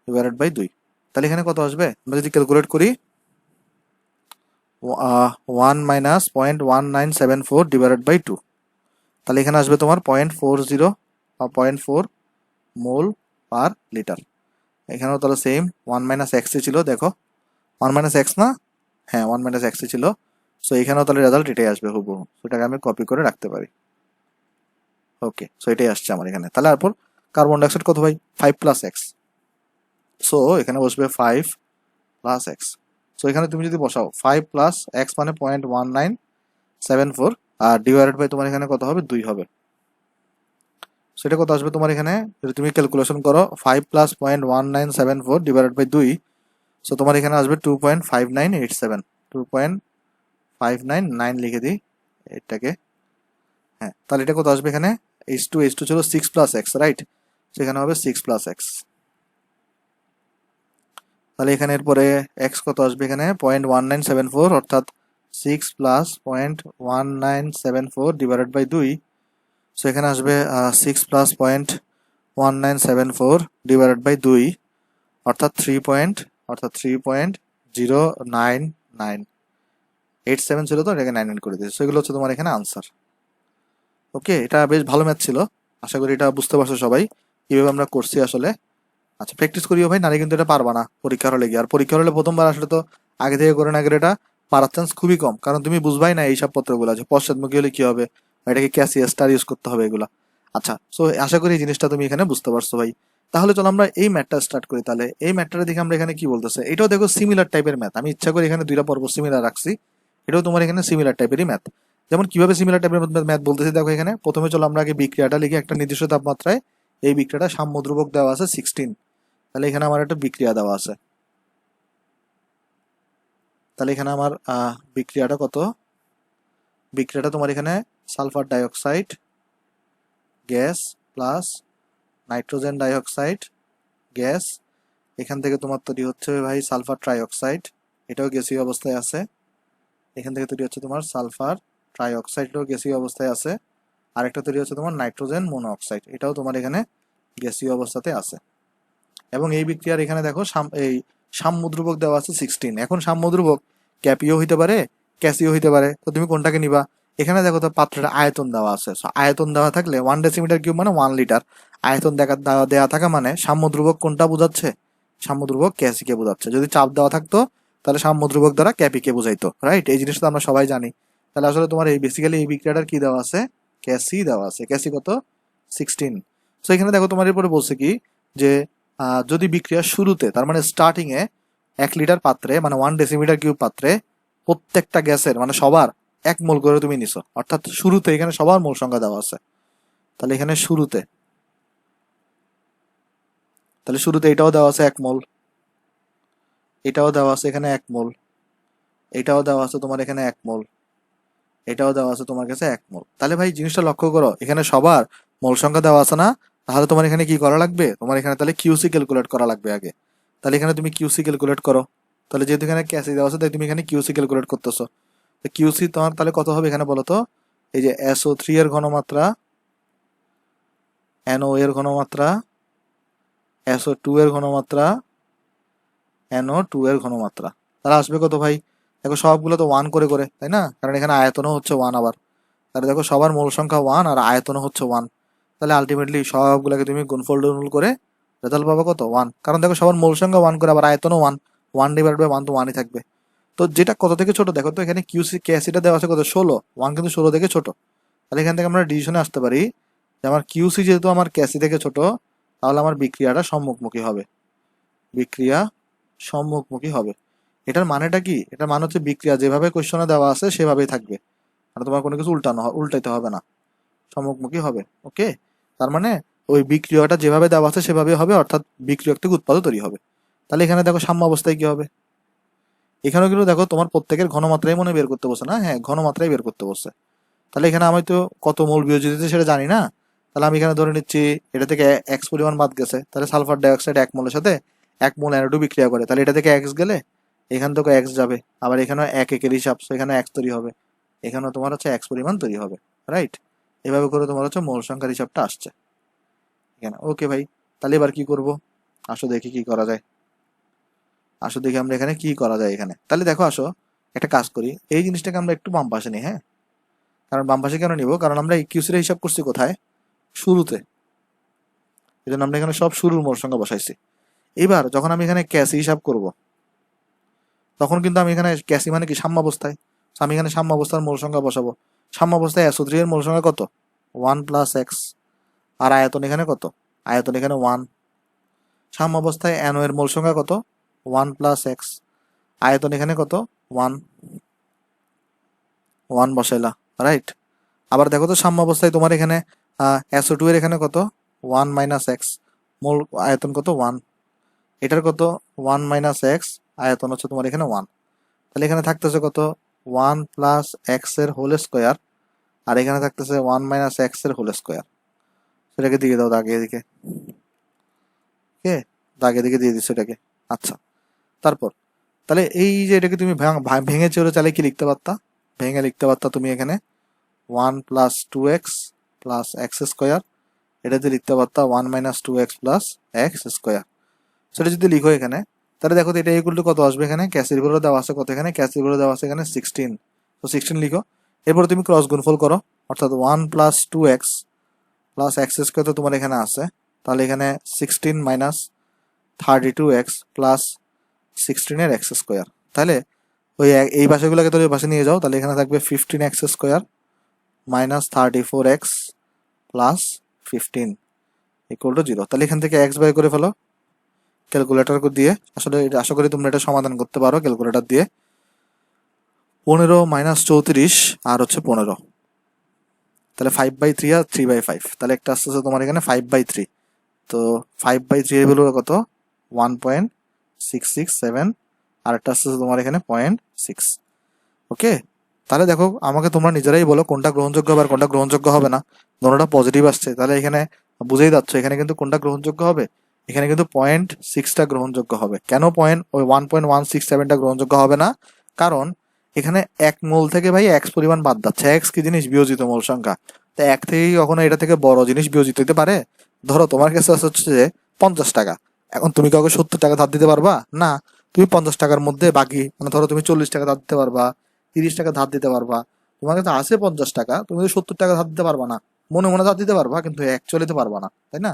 divided by 2। তাহলে এখানে কত আসবে আমরা যদি ক্যালকুলেট করি, 1 মাইনাস 0.1974 ডিভাইডেড বাই 2, তাহলে এখানে আসবে তোমার 0.40 বা 0.4 মোল পার লিটার। এখানেও তাহলে সেম 1 মাইনাস এক্স ছিল, দেখো 1 মাইনাস এক্স না, হ্যাঁ 1 মাইনাস এক্স ছিল। সো এখানেও তাহলে রেজাল্ট এটাই আসবে হুবহু, সেটাকে আমি কপি করে রাখতে পারি। ওকে, সো এটাই আসছে আমার এখানে। তাহলে তারপর কার্বন ডাইঅক্সাইড কত ভাই, 5 প্লাস এক্স। সো এখানে বসবে 5 প্লাস এক্স। সো এখানে তুমি যদি বসাও 5 প্লাস এক্স মানে 0.1974, আর ডিভাইডেড বাই তোমার এখানে কত হবে, 2 হবে। সেটা কত আসবে তোমার এখানে, যদি তুমি ক্যালকুলেশন করো 5 প্লাস 0.1974 ডিভাইডেড বাই 2, সো তোমার এখানে আসবে 2.5987, 2.599 লিখে দিই এটাকে। হ্যাঁ, তাহলে এটা কত আসবে এখানে, H2 ছিল 6 প্লাস এক্স, রাইট? সেখানে হবে 6 প্লাস এক্স। তাহলে এখানে এরপরে এক্স কত আসবে এখানে, 0.1974, অর্থাৎ 6 প্লাস 0.1974 ডিভাইডেড বাই 2। সো এখানে আসবে 6 প্লাস 0.1974 ডিভাইডেড বাই 2, অর্থাৎ 3.09987 ছিল, তো এটাকে 99 করে দিয়েছে। সেগুলো হচ্ছে তোমার এখানে আনসার। ওকে, এটা বেশ ভালো ম্যাথ ছিল, আশা করি এটা বুঝতে পারছো সবাই কিভাবে আমরা করছি আসলে। আচ্ছা প্র্যাকটিস করিও ভাই, নাহলে কিন্তু এটা পারবা না পরীক্ষার হলে গিয়ে। আর পরীক্ষার হলে প্রথমবার আসলে তো আগে থেকে করে না গেলে এটা পারার চান্স খুবই কম, কারণ তুমি বুঝবাই না এইসব পত্রগুলো যে পশ্চাৎমুখী হলে কি হবে, এটাকে ক্যাসিয়াস স্টার ইউজ করতে হবে এগুলা। আচ্ছা, সো আশা করি এই জিনিসটা তুমি এখানে বুঝতে পারছো ভাই। তাহলে চলো আমরা এই ম্যাথটা স্টার্ট করি। তাহলে এই ম্যাথটা দেখে আমরা এখানে কি বলতেছে, এটাও দেখো সিমিলার টাইপের ম্যাথ। আমি ইচ্ছা করে এখানে দুইটা পর্ব সিমিলার রাখছি, এটাও তোমার এখানে সিমিলার টাইপেরই ম্যাথ। যেমন কিভাবে সিমিলার টাইপের ম্যাথ বলতেছি দেখো। এখানে প্রথমে চলো আমরা আগে বিক্রিয়াটা লিখি একটা নির্দিষ্ট তাপমাত্রায়। এই বিক্রিয়াটা সাম্য ধ্রুবক দেওয়া আছে 16। তাহলে এখানে আমার একটা বিক্রিয়া দেওয়া আছে। তাহলে এখানে আমার বিক্রিয়াটা কত, বিক্রিয়াটা তোমার এখানে sulphur dioxide gas plus nitrogen dioxide gas, এখান থেকে তোমার তৈরি হচ্ছে ভাই সালফার ট্রাইঅক্সাইড, এটাও গ্যাসীয় অবস্থায় আছে। এখান থেকে তৈরি হচ্ছে তোমার সালফার ট্রাইঅক্সাইড, এটাও গ্যাসীয় অবস্থায় আছে। আরেকটা তৈরি হচ্ছে তোমার নাইট্রোজেন মোনোঅক্সাইড, এটাও তোমার এখানে গ্যাসীয় অবস্থাতে আছে। এবং এই বিক্রিয়ার এখানে দেখো এই সাম্য ধ্রুবক দেওয়া আছে 16। এখন সাম্য ধ্রুবক ক্যাপিও হইতে পারে, ক্যাসিও হইতে পারে, তো তুমি কোনটাকে নিবা? এখানে দেখো তো পাত্রের আয়তন দেওয়া আছে। আয়তন দেওয়া থাকলে 1 ডেসিমিটার কিউব মানে 1 লিটার, আয়তন দেওয়া থাকা মানে সাম্য ধ্রুবক কোনটা বোঝাচ্ছে, সাম্য ধ্রুবক ক্যাসিকে বোঝাচ্ছে। যদি চাপ দেওয়া থাকতো তাহলে সাম্য ধ্রুবক দ্বারা ক্যাপিকে বোঝাইতো, রাইট? এই জিনিসটা আমরা সবাই জানি। তাহলে আসলে তোমার এই বেসিক্যালি এই বিক্রিয়াটার কি দেওয়া আছে, ক্যাসি দেওয়া আছে। ক্যাসি কত, 16। সো এখানে দেখো তোমার এরপরে বলছে কি যে যদি বিক্রিয়ার শুরুতে, তার মানে স্টার্টিং এ 1 লিটার পাত্রে মানে 1 ডেসিমিটার কিউব পাত্রে প্রত্যেকটা গ্যাসের মানে সবার 1 মোল করে তুমি নিছো, অর্থাৎ শুরুতে এখানে সবার মোল সংখ্যা দেওয়া আছে। তাহলে এখানে শুরুতে, তাহলে শুরুতে এটাও দেওয়া আছে 1 মোল, এটাও দেওয়া আছে এখানে 1 মোল, এটাও দেওয়া আছে তোমার এখানে 1 মোল, এটাও দেওয়া আছে তোমার কাছে 1 মোল। তাহলে ভাই জিনিসটা লক্ষ্য করো, এখানে সবার মোল সংখ্যা দেওয়া আছে না, তাহলে তোমার এখানে কি করা লাগবে, তোমার এখানে তাহলে কিউসি ক্যালকুলেট করা লাগবে আগে। তাহলে এখানে তুমি কিউসি ক্যালকুলেট করো। তাহলে যেহেতু এখানে ক্যাসি দেওয়া আছে তাই তুমি এখানে কিউসি ক্যালকুলেট করতেছো। তো কিউসি তোমার তাহলে কত হবে এখানে বলো তো? এই যে SO3 এর ঘনমাত্রা, NO এর ঘনমাত্রা, SO2 এর ঘনমাত্রা, NO2 এর ঘনমাত্রা, তাহলে আসবে কত ভাই? দেখো সবগুলো তো 1 করে করে, তাই না? কারণ এখানে আয়তনও হচ্ছে 1 আবার। তাহলে দেখো সবার মোল সংখ্যা 1 আর আয়তনও হচ্ছে 1। তাহলে আলটিমেটলি সবগুলোকে তুমি গুণফল করে রেজাল্ট পাবো কত? 1। কারণ দেখো সবার মোল সংখ্যা 1 করে, আবার আয়তনও 1। 1 ডিভাইড বাই 1 তো 1ই থাকবে। তো যেটা কত থেকে ছোট দেখো তো, এখানে কিউসি ক্যাসিটা দেওয়া আছে কত? 16। 1 কিন্তু 16 থেকে ছোট। তাহলে এখান থেকে আমরা ডিসিশনে আসতে পারি যে আমার কিউসি যেহেতু আমার ক্যাসি থেকে ছোট, তাহলে আমার বিক্রিয়াটা সম্মুখমুখী হবে। বিক্রিয়া সম্মুখমুখী হবে। এটার মানেটা কি? এটার মানে হচ্ছে বিক্রিয়া যেভাবে কোশ্চনে দেওয়া আছে সেভাবেই থাকবে, আর তোমার কোনো কিছু উল্টাইতে হবে না, সম্মুখমুখী হবে। ওকে, তার মানে ওই বিক্রিয়াটা যেভাবে দেওয়া আছে সেভাবেই হবে, অর্থাৎ বিক্রিয়ক থেকে উৎপাদক তৈরি হবে। তাহলে এখানে দেখো সাম্য অবস্থায় কি হবে? এখানেও কিন্তু দেখো তোমার প্রত্যেকের ঘনমাত্রাই মনে বের করতে বসে না? হ্যাঁ, ঘনমাত্রাই বের করতে বসে। তাহলে এখানে আমি তো কত মোল বিয়োজিত হচ্ছে সেটা জানি না। তাহলে আমি এখানে ধরে নিচ্ছি এটা থেকে এক্স পরিমাণ বাদ গেছে, তাহলে সালফার ডাইঅক্সাইড 1 মোলের সাথে 1 মোল NO2 বিক্রিয়া করে, তাহলে এটা থেকে এক্স গেলে এখান থেকে এক্স যাবে, আবার এখানেও 1 একের হিসাব, এখানে এক্স তৈরি হবে, এখানেও তোমার হচ্ছে এক্স পরিমাণ তৈরি হবে। রাইট? এভাবে করে তোমার হচ্ছে মোল সংখ্যার হিসাবটা আসছে এখানে। ওকে ভাই, তাহলে এবার কি করব? আসো দেখি কি করা যায়। আসো দেখি আমরা এখানে কি করা যায় এখানে। তাহলে দেখো আসো একটা কাজ করি, এই জিনিসটাকে আমরা একটু বাম পাশে নিই। হ্যাঁ, কারণ বাম পাশে কেন নিব? কারণ আমরা কিউসির হিসাব করছি কোথায়? শুরুতে। এই জন্য আমরা এখানে সব শুরুর মোল সংখ্যা বসাইছি। এবার যখন আমি এখানে ক্যাসি হিসাব করব, তখন কিন্তু আমি এখানে ক্যাসি মানে কি? সাম্যাবস্থায়। আমি এখানে সাম্যাবস্থার মোল সংখ্যা বসাবো। সাম্যাবস্থায় SO3 এর মোল সংখ্যা কত? 1 প্লাস এক্স। আর আয়তন এখানে কত? আয়তন এখানে 1। সাম্যাবস্থায় NO এর মোল সংখ্যা কত? 1 প্লাস এক্স। আয়তন এখানে কত? 1। 1 বসাইলা। রাইট? আবার দেখো তো সাম্যাবস্থায় তোমার এখানে SO2 এর এখানে কত? 1 মাইনাস এক্স। মোল আয়তন কত? 1। এটার কত? 1 মাইনাস এক্স, আয়তন হচ্ছে তোমার এখানে 1। তাহলে এখানে থাকতেছে কত? 1 প্লাস এক্স এর হোল স্কোয়ার, আর এখানে থাকতেছে 1 মাইনাস এক্স এর হোল স্কোয়ার। সেটাকে দিয়ে দাও দাগে এদিকে। ওকে, দাগে দিকে দিয়ে দিচ্ছ এটাকে। আচ্ছা, তারপর তাহলে এই যে এটাকে তুমি ভেঙে চলে চাইলে কি লিখতে পারতা? ভেঙে লিখতে পারতা তুমি এখানে 1 plus 2x plus x square, এটাতে লিখতে পারতা 1 minus 2x plus x square. সেটা যদি লিখো এখানে, তাহলে দেখো তো এটা ইকুয়াল টু কত আসবে? এখানে ক্যাসির ভ্যালু দেওয়া আছে কত? এখানে ক্যাসির ভ্যালু দেওয়া আছে এখানে 16। তো 16 লিখো। এরপরে তুমি ক্রস গুণফল করো, অর্থাৎ 1 plus 2x plus x square তো তোমার এখানে আছে। তাহলে এখানে 16 মাইনাস 32x প্লাস 16 এর এক্স স্কোয়ার। তাহলে ওই এই পাশেগুলোকে তো ওই পাশে নিয়ে যাও, তাহলে এখানে থাকবে 15x square minus 34x plus 15 equal to 0। তাহলে এখান থেকে এক্স বাই করে ফেলো ক্যালকুলেটর দিয়ে। আসলে আশা করি তোমরা এটা সমাধান করতে পারো ক্যালকুলেটর দিয়ে। 15 মাইনাস 34 আর হচ্ছে 15, তাহলে 5/3 আর 3/5। তাহলে একটা আসতেছে তোমার এখানে 5/3। তো 5/3 এর ভ্যালু কত? 1.667, আর একটা আসতেছে তোমার এখানে 0.6। ওকে, তাহলে দেখো আমাকে তোমরা নিজেরাই বলো কোনটা গ্রহণযোগ্য হবে আর কোনটা গ্রহণযোগ্য হবে না। দুটোটা পজিটিভ আসছে, তাহলে এখানে বুঝেই যাচ্ছ এখানে কিন্তু কোনটা গ্রহণযোগ্য হবে। এখানে কিন্তু 0.6টা গ্রহণযোগ্য হবে। কেন 1.167টা গ্রহণযোগ্য হবে না? কারণ এখানে 1 মোল থেকে ভাই এক্স পরিমাণ বাদ যাচ্ছে। এক্স কি জিনিস? বিয়োজিত মোল সংখ্যা। তো 1 থেকে কখনো এটা থেকে বড় জিনিস বিয়োজিত হতে পারে? ধরো তোমার কাছে হচ্ছে যে 50 টাকা, এখন তুমি কাউকে 70 টাকা ধার দিতে পারবা না? তুমি 50 টাকার মধ্যে বাকি, মানে ধরো তুমি 40 টাকা ধার দিতে পারবা, 30 টাকা ধার দিতে পারবা। তোমার কাছে আছে 50 টাকা, তুমি 70 টাকা ধার দিতে পারবা না। মনে মনে ধার দিতে পারবা, কিন্তু অ্যাকচুয়ালি দিতে পারবা না, তাই না?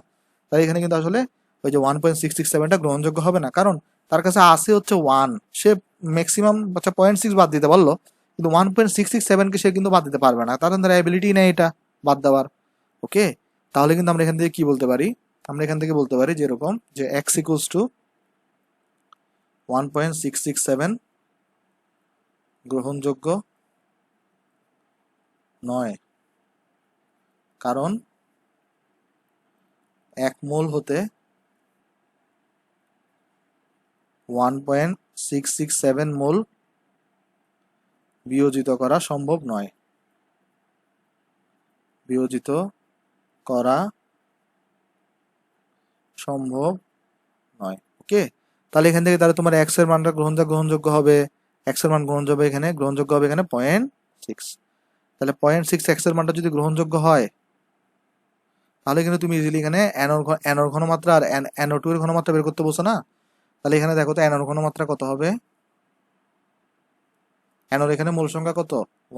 তাই এখানে কিন্তু আসলে ওই যে 1.667টা গ্রহণযোগ্য হবে না, কারণ তার কাছে আছে হচ্ছে 1। সে ম্যাক্সিমাম 0.6 বাদ দিতে পারলো, কিন্তু 1.667কে সে কিন্তু বাদ দিতে পারবে না, তার তার অ্যাবিলিটি নেই এটা বাদ দেওয়ার। ওকে, তাহলে কিন্তু আমরা এখান থেকে কি বলতে পারি? আমরা এখান থেকে বলতে পারি যেরকম যে এক্স ইকুয়ালস টু 1.667 গ্রহণযোগ্য নয়, কারণ 1 মোল হতে 1.667 মোল বিয়োজিত করা সম্ভব নয়। বিয়োজিত করা সম্ভব নয়। ওকে, তাহলে এখান থেকে তাহলে তোমার এক্স এর মানটা গ্রহণযোগ্য হবে, এক্স এর মান গ্রহণযোগ্য হবে এখানে 0.6। তাহলে 0.6 এক্স এর মানটা যদি গ্রহণযোগ্য হয় তাহলে কিন্তু তুমি ইজিলি এখানে এনর ঘনমাত্রা আর NO2 এর ঘনমাত্রা বের করতে বলছো না। তাহলে এখানে দেখো তো এনর ঘনমাত্রা কত হবে, এনর এখানে মূল সংখ্যা কত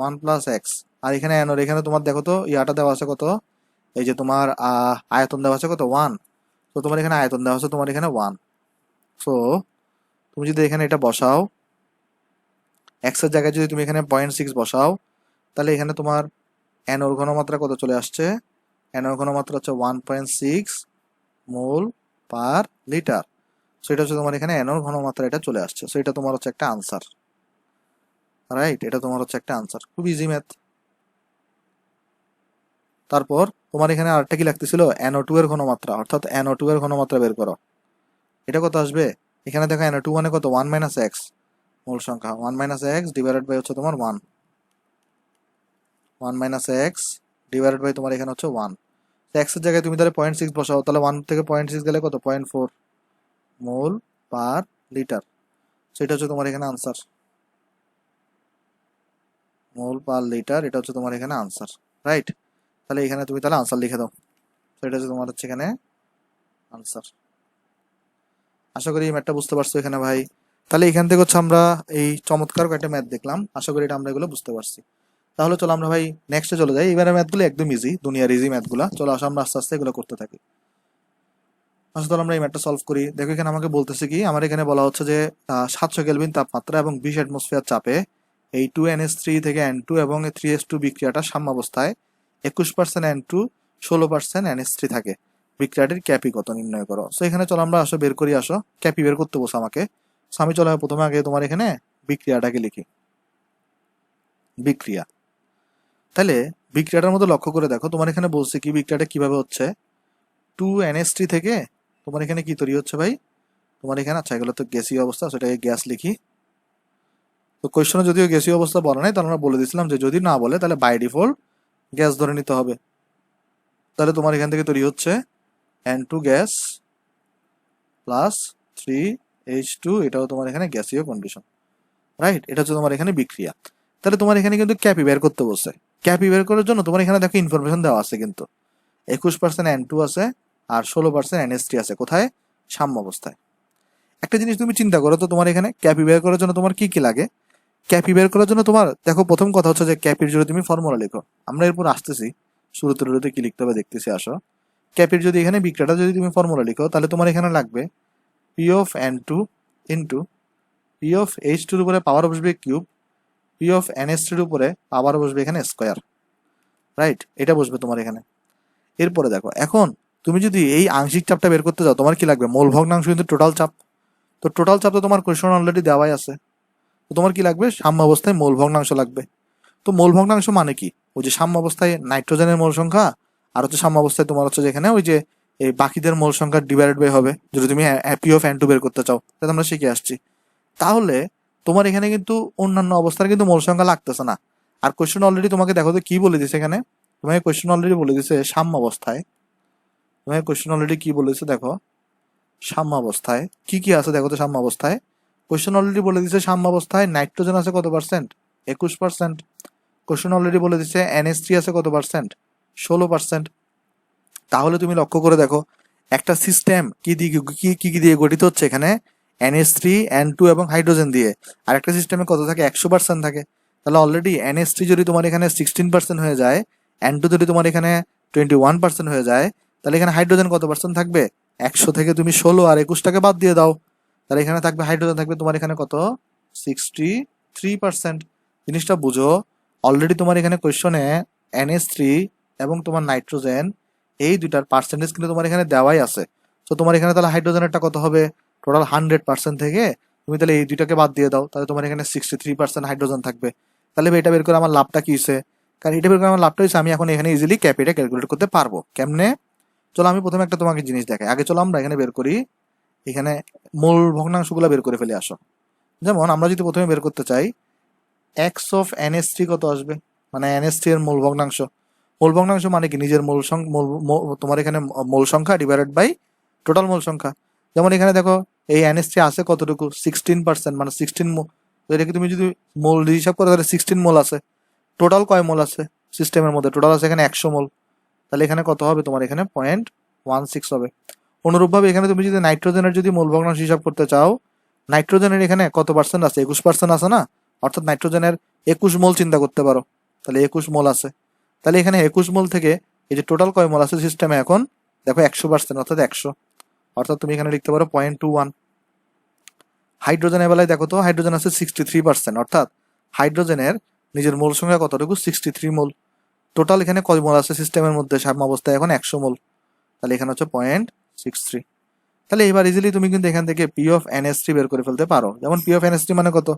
1 প্লাস এক্স, আর এখানে এনর এখানে তোমার দেখো তো ইয়াটা দেওয়া আছে কত, এই যে তোমার আয়তন দেওয়া আছে কত 1। তো তোমার এখানে আয়তন দেওয়া আছে তোমার এখানে 1। সো তুমি যদি এখানে এটা বসাও, এক্স এর জায়গায় যদি তুমি এখানে 0.6 বসাও, তাহলে এখানে তোমার এনর ঘনমাত্রা কত চলে আসছে, এনর ঘনমাত্রা হচ্ছে 1.6 মোল পার লিটার। সো এটা হচ্ছে তোমার এখানে এনর ঘনমাত্রা এটা চলে আসছে। সো এটা তোমার হচ্ছে একটা আনসার, রাইট, এটা তোমার হচ্ছে একটা আনসার, খুব ইজি ম্যাথ। তারপর তোমার এখানে আরেকটা কি লাগতেছিল, NO2 এর ঘনমাত্রা, অর্থাৎ NO2 এর ঘনমাত্রা বের করো। এটা কত আসবে, এখানে দেখো NO2 মানে কত 1 মাইনাস এক্স, মূল সংখ্যা 1 মাইনাস এক্স ডিভাইডেড বাই হচ্ছে তোমার 1 মাইনাস এক্স ডিভাইডেড বাই তোমার এখানে হচ্ছে 1। এক্স এর জায়গায় তুমি তাহলে 0.6 বসাও, তাহলে 1 থেকে 0.6 গেলে কত 0.4 মোল পার লিটার। সেটা হচ্ছে তোমার এখানে আনসার, মোল পার লিটার, এটা হচ্ছে তোমার এখানে আনসার, রাইট। তাহলে এখানে তুমি তাহলে আনসার লিখে দাও। সেটা হচ্ছে তোমার হচ্ছে এখানে আনসার। আশা করি এই ম্যাথটা বুঝতে পারছো এখানে ভাই। তাহলে এখান থেকে হচ্ছে আমরা এই চমৎকার একটা ম্যাথ দেখলাম, আশা করি এটা আমরা এগুলো বুঝতে পারছি। তাহলে চলো আমরা ভাই নেক্সটে চলে যাই। এবারে ম্যাথগুলো একদম ইজি, দুনিয়ার ইজি ম্যাথগুলো। চলো আসো আমরা আস্তে আস্তে এগুলো করতে থাকি। আচ্ছা তাহলে আমরা এই ম্যাথটা সলভ করি। দেখো এখানে আমাকে বলতেছে কি, আমার এখানে বলা হচ্ছে যে 700 কেলভিন তাপমাত্রা এবং 20 অ্যাটমসফিয়ার চাপে এই 2NH3 থেকে N2 এবং 3H2 বিক্রিয়াটা সাম্যাবস্থায় 21% N2 16% NH3 থাকে। বিক্রিয়াটির ক্যাপি কত নির্ণয় করো। সো এখানে চলো আমরা আসো বের করি, আসো ক্যাপি বের করতে বসো আমাকে। সো আমি চলো প্রথমে আগে তোমার এখানে বিক্রিয়াটাকে লিখি। বিক্রিয়া, তাহলে বিক্রিয়াটার মধ্যে লক্ষ্য করে দেখো তোমার এখানে বলছে কি বিক্রিয়াটা কিভাবে হচ্ছে, 2NH3 থেকে তোমার এখানে কি তৈরি হচ্ছে ভাই, তোমার এখানে আচ্ছা এগুলো তো গ্যাসীয় অবস্থা, সেটাকে গ্যাস লিখি। তো কোয়েশ্চনে যদিও গ্যাসীয় অবস্থা বলা নাই, তাহলে আমরা বলে দিয়েছিলাম যে যদি না বলে তাহলে বাই ডিফল্ট গ্যাস ধরে নিতে হবে। তাহলে তোমার এখান থেকে তৈরি হচ্ছে N2 গ্যাস প্লাস 3H2, এটাও তোমার এখানে গ্যাসীয় কন্ডিশন, রাইট। এটা হচ্ছে তোমার এখানে বিক্রিয়া। তাহলে তোমার এখানে কিন্তু ক্যাপি বের করতে বলছে। ক্যাপি বের করার জন্য তোমার এখানে দেখো ইনফরমেশন দেওয়া আছে কিন্তু 21% N2 আছে আর 16% NH3 আছে, কোথায়, সাম্য অবস্থায়। একটা জিনিস তুমি চিন্তা করো তো, তোমার এখানে ক্যাপি বের করার জন্য তোমার কি কি লাগে। ক্যাপি বের করার জন্য তোমার দেখো প্রথম কথা হচ্ছে যে ক্যাপির যদি তুমি ফর্মুলা লিখো, আমরা এরপর আসতেছি শুরুতে কি লিখতে হবে দেখতেছি, আসো। ক্যাপির যদি এখানে বিক্রিয়াটা যদি তুমি ফর্মুলা লিখো, তাহলে তোমার এখানে লাগবে P of N2 into P of H2 এর উপরে পাওয়ার বসবে কিউব, পি অফ NH3 এর উপরে পাওয়ার বসবে এখানে স্কোয়ার, রাইট, এটা বসবে তোমার এখানে। এরপরে দেখো এখন তুমি যদি এই আংশিক চাপটা বের করতে যাও, তোমার কি লাগবে, মোল ভগ্নাংশ কিন্তু টোটাল চাপ। তো টোটাল চাপ তো তোমার কোয়েশ্চন অলরেডি দেওয়াই আছে। তো তোমার কি লাগবে, সাম্য অবস্থায় মোল ভগ্নাংশ লাগবে। তো মোল ভগ্নাংশ মানে কি, ওই যে সাম্য অবস্থায় নাইট্রোজেনের মোল সংখ্যা আর হচ্ছে সাম্য অবস্থায় তোমার হচ্ছে যেখানে ওই যে এই বাকিদের মোল সংখ্যা ডিভাইডেড বাই হবে, যদি তুমি পি অফ N2 বের করতে চাও, তাহলে আমরা শিখে আসছি। তাহলে তোমার এখানে কিন্তু অন্যান্য অবস্থার কিন্তু মোল সংখ্যা লাগতেছে না। আর কোয়েশ্চন অলরেডি তোমাকে দেখো তো কি বলে দিছে এখানে, তোমাকে কোয়েশ্চন অলরেডি বলে দিছে সাম্য অবস্থায়। তোমাকে কোয়েশ্চন অলরেডি কি বলেছে দেখো, সাম্য অবস্থায় কি কি আছে দেখো তো। সাম্য অবস্থায় কোয়েশ্চন অলরেডি বলে দিছে সাম্য অবস্থায় নাইট্রোজেন আছে কত পার্সেন্ট, 21%। কোয়েশ্চন অলরেডি বলে দিছে NH3 আছে কত পার্সেন্ট, 16%। তাহলে তুমি লক্ষ্য করে দেখো একটা সিস্টেম কি দিয়ে কি দিয়ে গঠিত হচ্ছে, এখানে NH3 N2 এবং হাইড্রোজেন দিয়ে। আর একটা সিস্টেমে কত থাকে, 100% থাকে। তাহলে অলরেডি NH3 যদি তোমার এখানে 16% হয়ে যায়, N2 যদি তোমার এখানে 21% হয়ে যায়, তাহলে এখানে হাইড্রোজেন কত পার্সেন্ট থাকবে, 100 থেকে তুমি 16 আর 21টাকে বাদ দিয়ে দাও, তাহলে এখানে থাকবে হাইড্রোজেন থাকবে তোমার এখানে কত, 63%। জিনিসটা বুঝো, অলরেডি তোমার এখানে কোয়েশ্চনে NH3 এবং তোমার নাইট্রোজেন এই দুইটার পার্সেন্টেজ কিন্তু তোমার এখানে দেওয়াই আছে। তো তোমার এখানে তাহলে হাইড্রোজেনেরটা কত হবে, টোটাল 100% থেকে তুমি তাহলে এই দুইটাকে বাদ দিয়ে দাও, তাহলে তোমার এখানে 63% হাইড্রোজেন থাকবে। তাহলে এটা বের করে আমার লাভটা কি হয়েছে, কারণ এটা বের করে আমার লাভটা হয়েছে আমি এখন এখানে ইজিলি ক্যাপিটা ক্যালকুলেট করতে পারবো। কেমনে, চলো আমি প্রথমে একটা তোমাকে জিনিস দেখাই। আগে চলো আমরা এখানে বের করি, এখানে মূল ভগ্নাংশগুলো বের করে ফেলে আসো। যেমন আমরা যদি প্রথমে বের করতে চাই এক্স অফ NH3 কত আসবে, মানে NH3 এর মূল ভগ্নাংশ। মূল ভগ্নাংশ মানে কি, নিজের তোমার এখানে মূল সংখ্যা ডিভাইডেড বাই টোটাল মোল সংখ্যা। যেমন এখানে দেখো এই NH3 আছে কতটুকু 16%, মানে 16 মোল। তো এটাকে তুমি যদি মোল হিসাব করো তাহলে 16 মোল আছে। টোটাল কয় মোল আছে সিস্টেমের মধ্যে? টোটাল আছে এখানে 100 মোল। তাহলে এখানে কত হবে তোমার? এখানে 0.16 হবে। অনুরূপভাবে এখানে তুমি যদি নাইট্রোজেনের যদি মোল ভগ্নাংশ হিসাব করতে চাও, নাইট্রোজেনের এখানে কত পার্সেন্ট আছে? 21% আছে না? অর্থাৎ নাইট্রোজেনের 21 মোল চিন্তা করতে পারো। তাহলে 21 মোল আছে। তাহলে এখানে 21 মোল থেকে এই যে টোটাল কয় মোল আছে সিস্টেমে এখন দেখো 100%, অর্থাৎ 100। অর্থাৎ তুমি এখানে লিখতে পারো 0.21। হাইড্রোজেনের বেলায় দেখো তো, হাইড্রোজেন আছে 63%, অর্থাৎ হাইড্রোজেনের নিজের মোল সংখ্যা কতটুকু? 63 মোল। টোটাল এখানে কয় মোল আছে সিস্টেমের মধ্যে সাম্য অবস্থায়? এখন 100 মোল। তাহলে এখানে হচ্ছে 0.63। তাহলে এবার ইজিলি তুমি কিন্তু এখান থেকে পি অফ NH3 বের করে ফেলতে পারো। যেমন পি অফ NH3 মানে কত?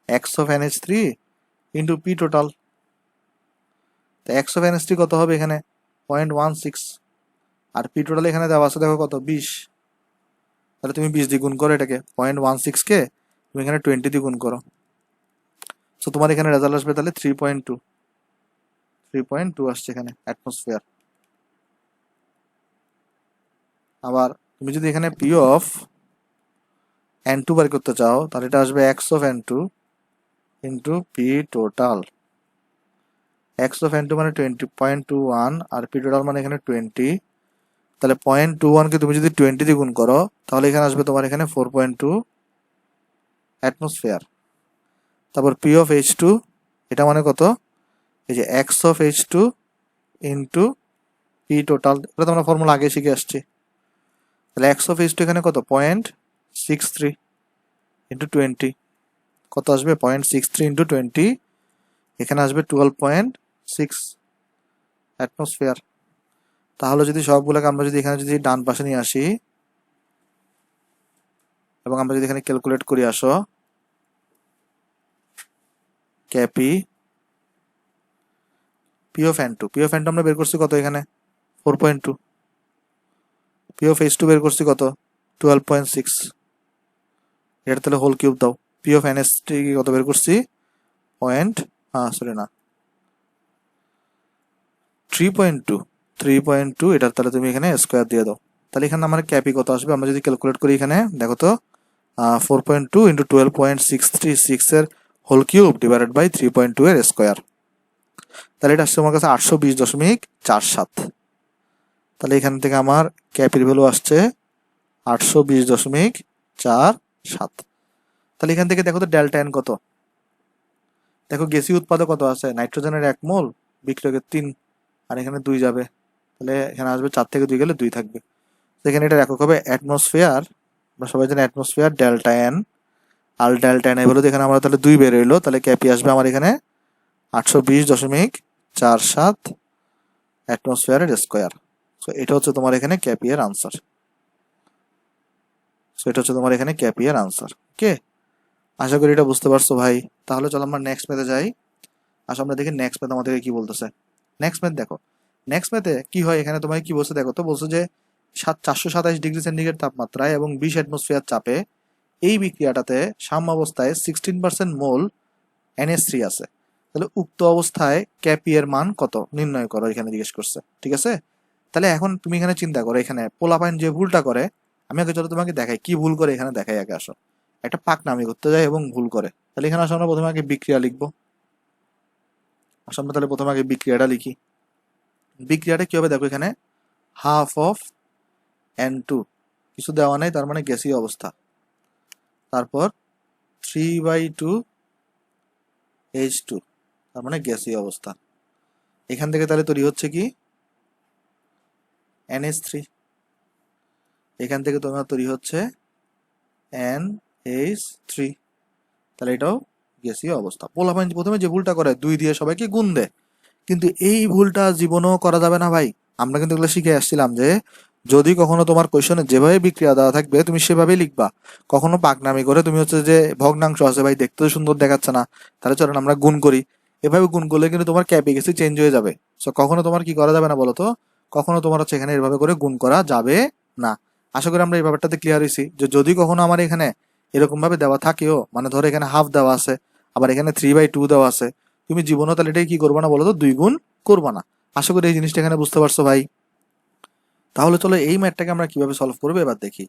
X of NH3 into P total. তো এক্স অফ NH3 কত হবে এখানে? 0.16। আর পি টোটাল এখানে দেওয়া আছে দেখো কত? 20। তাহলে তুমি 20 দিয়ে গুণ করো এটাকে, 0.16 কে তুমি এখানে 20 দিয়ে গুণ করো। সো তোমার এখানে রেজাল্ট আসবে তাহলে 3.2 আসছে এখানে অ্যাটমসফিয়ার। আবার তুমি যদি এখানে পি অফ N2 বের করতে চাও তাহলে এটা আসবে x of N2 into P total. X of N2 মানে 20.21 আর পি টোটাল মানে এখানে 20। তাহলে 0.21 কে তুমি যদি 20 দিয়ে গুণ করো তাহলে এখানে আসবে তোমার এখানে 4.2 অ্যাটমসফিয়ার। তারপর পি অফ H2 এটা মানে কত? এই যে x of H2 into P total. এটা তো আমরা ফর্মুলা আগে শিখে আসছি। তাহলে এক্স অফ H2 এখানে কত? 0.63 ইন্টু 20। কত আসবে? 0.63 ইন্টু 20, এখানে আসবে 12.6 অ্যাটমসফিয়ার। তাহলে যদি সবগুলোকে আমরা যদি এখানে যদি ডান পাশে নিয়ে আসি এবং আমরা যদি এখানে ক্যালকুলেট করি, আসো ক্যাপি পি অফ N2 আমরা বের করছি কত? এখানে 4.2। পি অফ H2 বের করছি কত? 12.6। এটা তাহলে হোল কিউব দাও। পি অফ NH3 কত বের করছি? না 3.2। এটা তাহলে তুমি এখানে স্কোয়ার দিয়ে দাও। তাহলে এখানে আমার ক্যাপি কত আসবে? আমরা যদি ক্যালকুলেট করি এখানে দেখো তো, 4.2 ইন্টু 12.636 এর হোল কিউব ডিভাইডেড বাই 3.2 এর স্কোয়ার। তাহলে এটা আসছে আমার কাছে 820.47। তাহলে এখান থেকে আমার ক্যাপির ভ্যালু আসছে 820.47। তাহলে এখান থেকে দেখো তো ডেল্টা এন কত? দেখো গ্যাসীয় উৎপাদক কত আছে? নাইট্রোজেনের 1 মোল, বিক্রিয়কের 3, আর এখানে 2 যাবে। তাহলে এখানে আসবে 4 থেকে 2 গেলে 2 থাকবে। এখানে এটা একক হবে অ্যাটমসফিয়ার। আমরা সবাই জানি অ্যাটমসফিয়ার ডেল্টা এন। আর ডেল্টা এন এর ভ্যালু এখানে আমরা তাহলে 2 বের হইলো। তাহলে ক্যাপি আসবে আমার এখানে 820.47 অ্যাটমসফিয়ারের স্কোয়ার। সো এটা হচ্ছে তোমার এখানে ক্যাপি এর আনসার। ওকে, আশা করি এটা বুঝতে পারছো ভাই। তাহলে চলো আমরা নেক্সট ম্যাথে যাই। আসো আমরা দেখি নেক্সট ম্যাথ আমাদেরকে কি বলতেছে। নেক্সট ম্যাথ দেখো, নেক্সট ম্যাথে কি হয় এখানে তোমাকে কি বলছে দেখো তো। বলছে যে 427 ডিগ্রি সেন্টিগ্রেড তাপমাত্রায় এবং 20 অ্যাটমসফিয়ার চাপে এই বিক্রিয়াটাতে সাম্যাবস্থায় 16% মোল NH3 আছে। তাহলে উক্ত অবস্থায় ক্যাপি এর মান কত নির্ণয় করো, এখানে জিজ্ঞেস করছে। ঠিক আছে, তাহলে এখন তুমি এখানে চিন্তা করো, এখানে পোলাপাইন যে ভুলটা করে, আমি আগে চলো তোমাকে দেখাই কি ভুল করে। এখানে দেখাই আগে, আসো একটা পাকনামি করতে যায় এবং ভুল করে। তাহলে এখানে আসো আমরা প্রথমে আগে বিক্রিয়া লিখবো। আসো আমরা তাহলে প্রথমে আগে বিক্রিয়াটা লিখি। বিক্রিয়াটা কি হবে দেখো, এখানে হাফ অফ N2 কিছু দেওয়া নাই, তার মানে গ্যাসীয় অবস্থা। তারপর 3/2 H2, তার মানে গ্যাসীয় অবস্থা। এখান থেকে তাহলে তৈরি হচ্ছে কি NH3। এখান থেকে তোমার তৈরি হচ্ছে NH3। তাহলে এটাও গ্যাসীয় অবস্থা। পোলাপাইন প্রথমে যে ভুলটা করে 2 দিয়ে সবাইকে গুণ দেয়, কিন্তু এই ভুলটা জীবনেও করা যাবে না ভাই। আমরা কিন্তু এগুলো শিখে আসছিলাম যে যদি কখনো তোমার কোয়েশনে যেভাবে বিক্রিয়া দেওয়া থাকবে তুমি সেভাবেই লিখবা। কখনো পাকনামি করে তুমি হচ্ছে যে ভগ্নাংশ আছে ভাই দেখতে তো সুন্দর দেখাচ্ছে না, তাহলে চলেন আমরা গুণ করি, এভাবে গুণ করলে কিন্তু তোমার ক্যাপিগেসি চেঞ্জ হয়ে যাবে। সো কখনো তোমার কি করা যাবে না বলো তো, কখনো তোমার হচ্ছে এখানে এভাবে করে গুণ করা যাবে না। আশা করি আমরা এই ব্যাপারটাতে ক্লিয়ার হয়েছি যে যদি কখনো আমার এখানে এরকম ভাবে দেওয়া থাকেও, মানে ধরো এখানে হাফ দেওয়া আছে, আবার এখানে 3/2 দেওয়া আছে, তুমি জীবনও তাহলে এটাই কি করবা না বলো তো, 2 গুণ করবা না। আশা করি এই জিনিসটা এখানে বুঝতে পারছো ভাই। তাহলে চলো এই ম্যাথটাকে আমরা কিভাবে সলভ করবো এবার দেখি।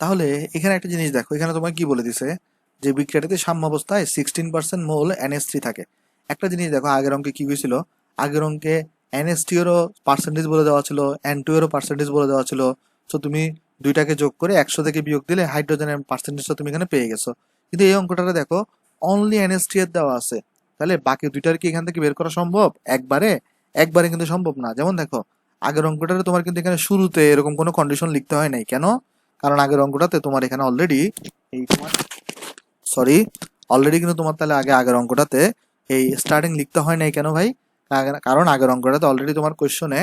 তাহলে এখানে একটা জিনিস দেখো, এখানে তোমাকে কি বলে দিছে যে বিক্রিয়াটিতে সাম্যাবস্থায় 16% মোল NH3 থাকে। একটা জিনিস দেখো, আগের অঙ্কে কি হয়েছিল, আগের অঙ্কে NH3 এরও পার্সেন্টেজ বলে দেওয়া ছিল, N2 এরও পার্সেন্টেজ বলে দেওয়া ছিল। তো তুমি দুইটাকে যোগ করে 100 থেকে বিয়োগ দিলে হাইড্রোজেনের পার্সেন্টেজটা তুমি এখানে পেয়ে গেছো। কিন্তু এই অঙ্কটাতে দেখো অনলি NH3 এর দেওয়া আছে, তাহলে বাকি দুইটার কি এখান থেকে বের করা সম্ভব একবারে? একবারে কিন্তু সম্ভব না। যেমন দেখো আগের অঙ্কটাতে তোমার কিন্তু এখানে শুরুতে এরকম কোনো কন্ডিশন লিখতে হয় নাই, কেন? কারণ আগের অঙ্কটাতে তোমার এখানে অলরেডি এই তোমার সরি অলরেডি কিন্তু তোমার তাহলে আগের অঙ্কটাতে এই স্টার্টিং লিখতে হয় নাই, কেন ভাই? কারণ আগের অঙ্কটাতে অলরেডি তোমার কোশ্চনে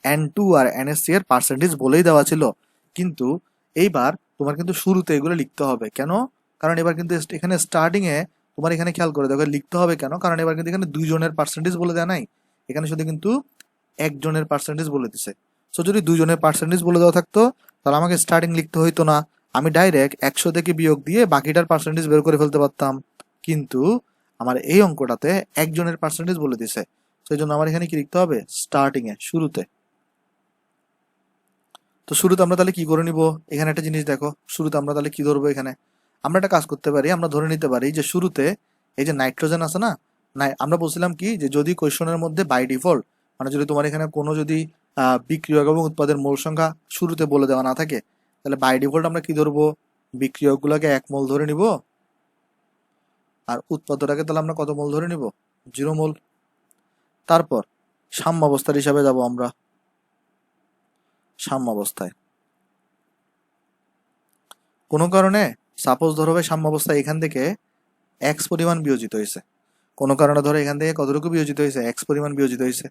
N2 আর NH3 এর পার্সেন্টেজ বলেই দেওয়া ছিল। কিন্তু এইবার তোমার কিন্তু শুরুতে এগুলো লিখতে হবে, কেন? কারণ এবার কিন্তু এখানে স্টার্টিং এ তোমার এখানে খেয়াল করে দেখো লিখতে হবে কেন, কারণ এবার কিন্তু এখানে দুইজনের পার্সেন্টেজ বলে দেওয়া নাই, এখানে শুধু কিন্তু একজনের পার্সেন্টেজ বলে দিছে। সো যদি দুইজনের পার্সেন্টেজ বলে দেওয়া থাকতো তাহলে আমাকে স্টার্টিং লিখতে হইতো না, আমি ডাইরেক্ট 100 থেকে বিয়োগ দিয়ে বাকিটার পার্সেন্টেজ বের করে ফেলতে পারতাম। কিন্তু আমার এই অঙ্কটাতে একজনের পার্সেন্টেজ বলে দিছে, সেই জন্য আমার এখানে কি লিখতে হবে, স্টার্টিং এ শুরুতে। তো শুরুতে আমরা তাহলে কি করে নিব, এখানে একটা জিনিস দেখো, শুরুতে আমরা তাহলে কি ধরবো, এখানে আমরা একটা কাজ করতে পারি, আমরা ধরে নিতে পারি যে শুরুতে এই যে নাইট্রোজেন আছে না, আমরা বলছিলাম কি যে যদি কোয়েশনের মধ্যে বাই ডিফল্ট মানে যদি তোমার এখানে কোনো যদি বিক্রিয়ক এবং উৎপাদের মোল সংখ্যা শুরুতে বলে দেওয়া না থাকে, তাহলে বাই ডিফল্ট আমরা কি ধরবো, বিক্রিয়কগুলোকে 1 মোল ধরে নিব, আর উৎপাদটাকে তাহলে আমরা কত মোল ধরে নিব, 0 মোল। তারপর সাম্যাবস্থার হিসাবে যাব আমরা, সাম্যাবস্থায় কোনো কারণে সাপোজ ধরো ভাই সাম্যাবস্থায় এখান থেকে এক্স পরিমাণ বিয়োজিত হয়েছে, কোনো কারণে ধরো এখান থেকে কতটুকু বিয়োজিত হয়েছে, এক্স পরিমাণ বিয়োজিত হয়েছে,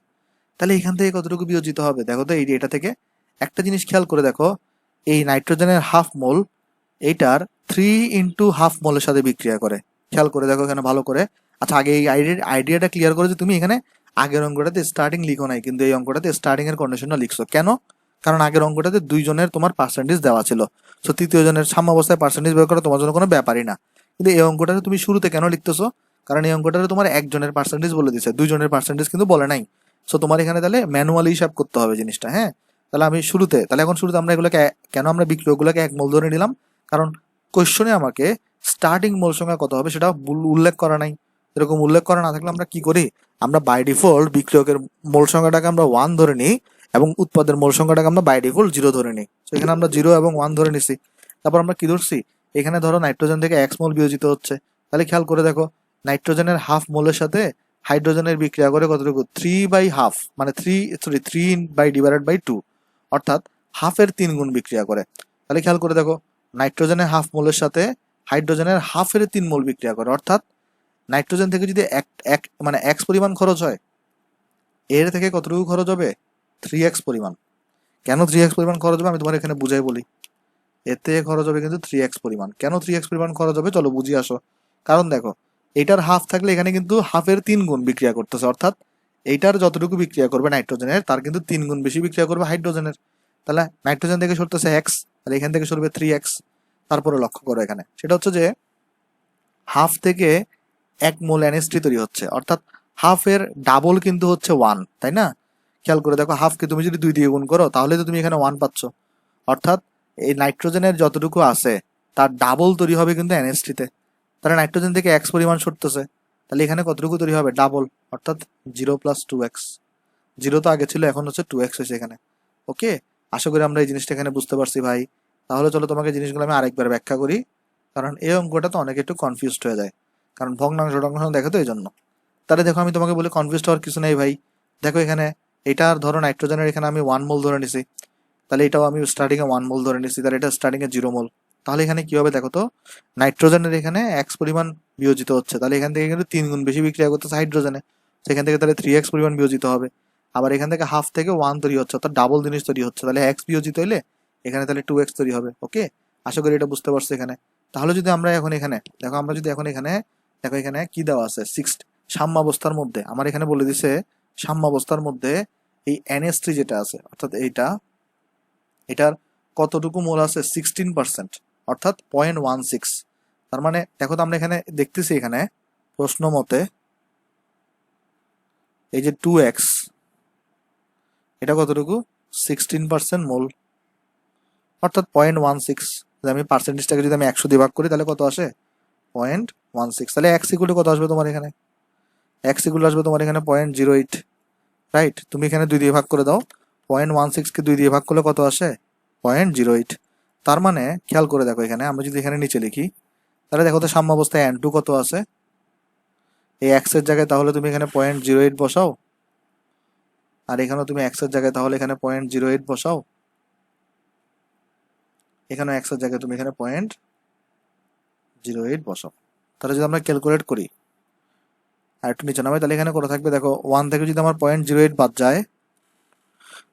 তাহলে এখান থেকে কতটুকু বিয়োজিত হবে দেখো তো, এই এটা থেকে একটা জিনিস খেয়াল করে দেখো, এই নাইট্রোজেনের হাফ মোল এইটার 3 × ½ মোলের সাথে বিক্রিয়া করে, খেয়াল করে দেখো এখানে ভালো করে। আচ্ছা আগে এই আইডিয়াটা ক্লিয়ার করে যে তুমি এখানে আগের অঙ্কটাতে স্টার্টিং লিখো নাই, কিন্তু এই অঙ্কটাতে স্টার্টিং এর কন্ডিশনটা লিখছো, কেন? কারণ আগের অঙ্কটাতে দুইজনের তোমার পার্সেন্টেজ দেওয়া ছিল, তো তৃতীয় জনের সাম্যাবস্থায় পার্সেন্টেজ বের করা তোমার জন্য কোনো ব্যাপারই না। কিন্তু এই অঙ্কটাতে তুমি শুরুতে কেন লিখতেছো, কারণ এই অঙ্কটাতে তোমার একজনের পার্সেন্টেজ বলে দিছে, দুইজনের পার্সেন্টেজ কিন্তু বলে নাই। সো তোমার এখানে তাহলে ম্যানুয়ালি হিসাব করতে হবে জিনিসটা, হ্যাঁ। তাহলে আমি শুরুতে, তাহলে এখন শুরুতে আমরা এগুলোকে কেন আমরা বিক্রিয়কগুলোকে 1 মোল ধরে নিলাম, কারণ কোশ্চনে আমাকে স্টার্টিং মোল সংখ্যা কত হবে সেটা উল্লেখ করা নাই। এরকম উল্লেখ করা না থাকলে আমরা কি করি, আমরা বাই ডিফল্ট বিক্রিয়কের মোল সংখ্যাটাকে আমরা 1 ধরে নিই এবং উৎপাদের মোল সংখ্যাটাকে আমরা বাই ডিফল্ট 0 ধরে নিই। তো এখানে আমরা 0 এবং 1 ধরে নিছি। তারপর আমরা কি ধরছি, এখানে ধরো নাইট্রোজেন থেকে x মোল বিয়োজিত হচ্ছে, তাহলে খেয়াল করে দেখো নাইট্রোজেনের হাফ মোলের সাথে হাইড্রোজেনের বিক্রিয়া করে কতটুকু, 3/2, মানে 3/2, অর্থাৎ হাফের 3 গুণ বিক্রিয়া করে। তাহলে খেয়াল করে দেখো নাইট্রোজেনের হাফ মোলের সাথে হাইড্রোজেনের হাফের 3 মোল বিক্রিয়া করে, অর্থাৎ নাইট্রোজেন থেকে যদি মানে এক্স পরিমাণ খরচ হয়, এর থেকে কতটুকু খরচ হবে, 3x পরিমাণ। কেন 3x পরিমাণ খরচ হবে আমি তোমার এখানে বুঝাই বলি, এতে খরচ হবে কিন্তু 3x পরিমাণ। কেন 3x পরিমাণ খরচ হবে চলো বুঝিয়ে আসো। কারণ দেখো এইটার হাফ থাকলে এখানে কিন্তু হাফের 3 গুণ বিক্রিয়া করতেছে, অর্থাৎ এইটার যতটুকু বিক্রিয়া করবে নাইট্রোজেনের তার কিন্তু 3 গুণ বেশি বিক্রিয়া করবে হাইড্রোজেনের। তাহলে নাইট্রোজেন থেকে সরতেছে এক্স, তাহলে এখান থেকে সরবে 3x। তারপরে লক্ষ্য করো এখানে সেটা হচ্ছে যে হাফ থেকে 1 মোল NH3 তৈরি হচ্ছে, অর্থাৎ হাফের ডাবল কিন্তু হচ্ছে 1, তাই না? খেয়াল করে দেখো হাফকে তুমি যদি 2 দিয়ে গুণ করো তাহলে তো তুমি এখানে 1 পাচ্ছ, অর্থাৎ এই নাইট্রোজেনের যতটুকু আছে তার ডাবল তৈরি হবে কিন্তু NH3 তে। তাহলে নাইট্রোজেন থেকে x পরিমাণ সরতেছে, তাহলে এখানে কতটুকু তৈরি হবে, ডাবল, অর্থাৎ 0 + 2x। 0 তো আগে ছিল, এখন হচ্ছে 2x হয়েছে এখানে। ওকে, আশা করি আমরা এই জিনিসটা এখানে বুঝতে পারছি ভাই। তাহলে চলো তোমাকে জিনিসগুলো আমি আরেকবার ব্যাখ্যা করি, কারণ এই অঙ্কটা তো অনেকে একটু কনফিউজড হয়ে যায়, কারণ ভগ্নাংশ টগ্নাংশ দেখে তো এই জন্য। তাহলে দেখো আমি তোমাকে বলি কনফিউজড হওয়ার কিছু নেই ভাই। দেখো এখানে এটার ধরো নাইট্রোজেনের এখানে আমি 1 মোল ধরে নিছি, তাহলে এটাও আমি স্টার্টিং এ 1 মোল ধরে নিছি, তাহলে এটা স্টার্টিং এ 0 মোল। তাহলে এখানে কি হবে দেখো তো, নাইট্রোজেনের এখানে এক্স পরিমাণ বিয়োজিত হচ্ছে, তাহলে এখান থেকে কিন্তু 3 গুণ বেশি বিক্রিয়া করতেছে হাইড্রোজেনে, সেখান থেকে তাহলে 3x পরিমাণ বিয়োজিত হবে। আবার এখান থেকে হাফ থেকে 1 তৈরি হচ্ছে, অর্থাৎ ডাবল জিনিস তৈরি হচ্ছে, তাহলে এক্স বিয়োজিত হইলে এখানে তাহলে 2x তৈরি হবে। ওকে, আশা করি এটা বুঝতে পারছো এখানে। তাহলে যদি আমরা এখন এখানে দেখো, আমরা যদি এখন এখানে দেখো এখানে কি দেওয়া আছে, সাম্যাবস্থার মধ্যে আমার এখানে বলে দিছে, সাম্যাবস্থার মধ্যে এই NH3 যেটা আছে অর্থাৎ এটার কতটুকু মোল আছে, 16%, অর্থাৎ 0.16। তার মানে দেখো তো আমরা এখানে দেখতেছি এখানে প্রশ্ন মতে এই যে 2x, এটা কতটুকু, 16% মোল, অর্থাৎ 0.16। আমি পার্সেন্টেজটাকে যদি আমি 100 দিয়ে ভাগ করি তাহলে কত আসে? 0.16। তাহলে x ইকুয়াল টু কত আসবে তোমার এখানে? x ইকুয়াল টু আসবে তোমার এখানে 0.08, রাইট? তুমি এখানে 2 দিয়ে ভাগ করে দাও, 0.16 কে 2 দিয়ে ভাগ করলে কত আসে? 0.08। তার মানে খেয়াল করে দেখো, এখানে আমরা যদি এখানে নিচে লিখি তাহলে দেখো তো সাম্যাবস্থায় n2 কত আছে এই x এর জায়গায়, তাহলে তুমি এখানে 0.08 বসাও, আর এখানেও তুমি x এর জায়গায় তাহলে এখানে 0.08 বসাও, এখানেও x এর জায়গায় তুমি এখানে 0.08 বসাও। তাহলে যদি আমরা ক্যালকুলেট করি আর একটু নিচে নামাই, তাহলে এখানে কত থাকবে দেখো, 1 থেকে যদি আমার 0.08 বাদ যায়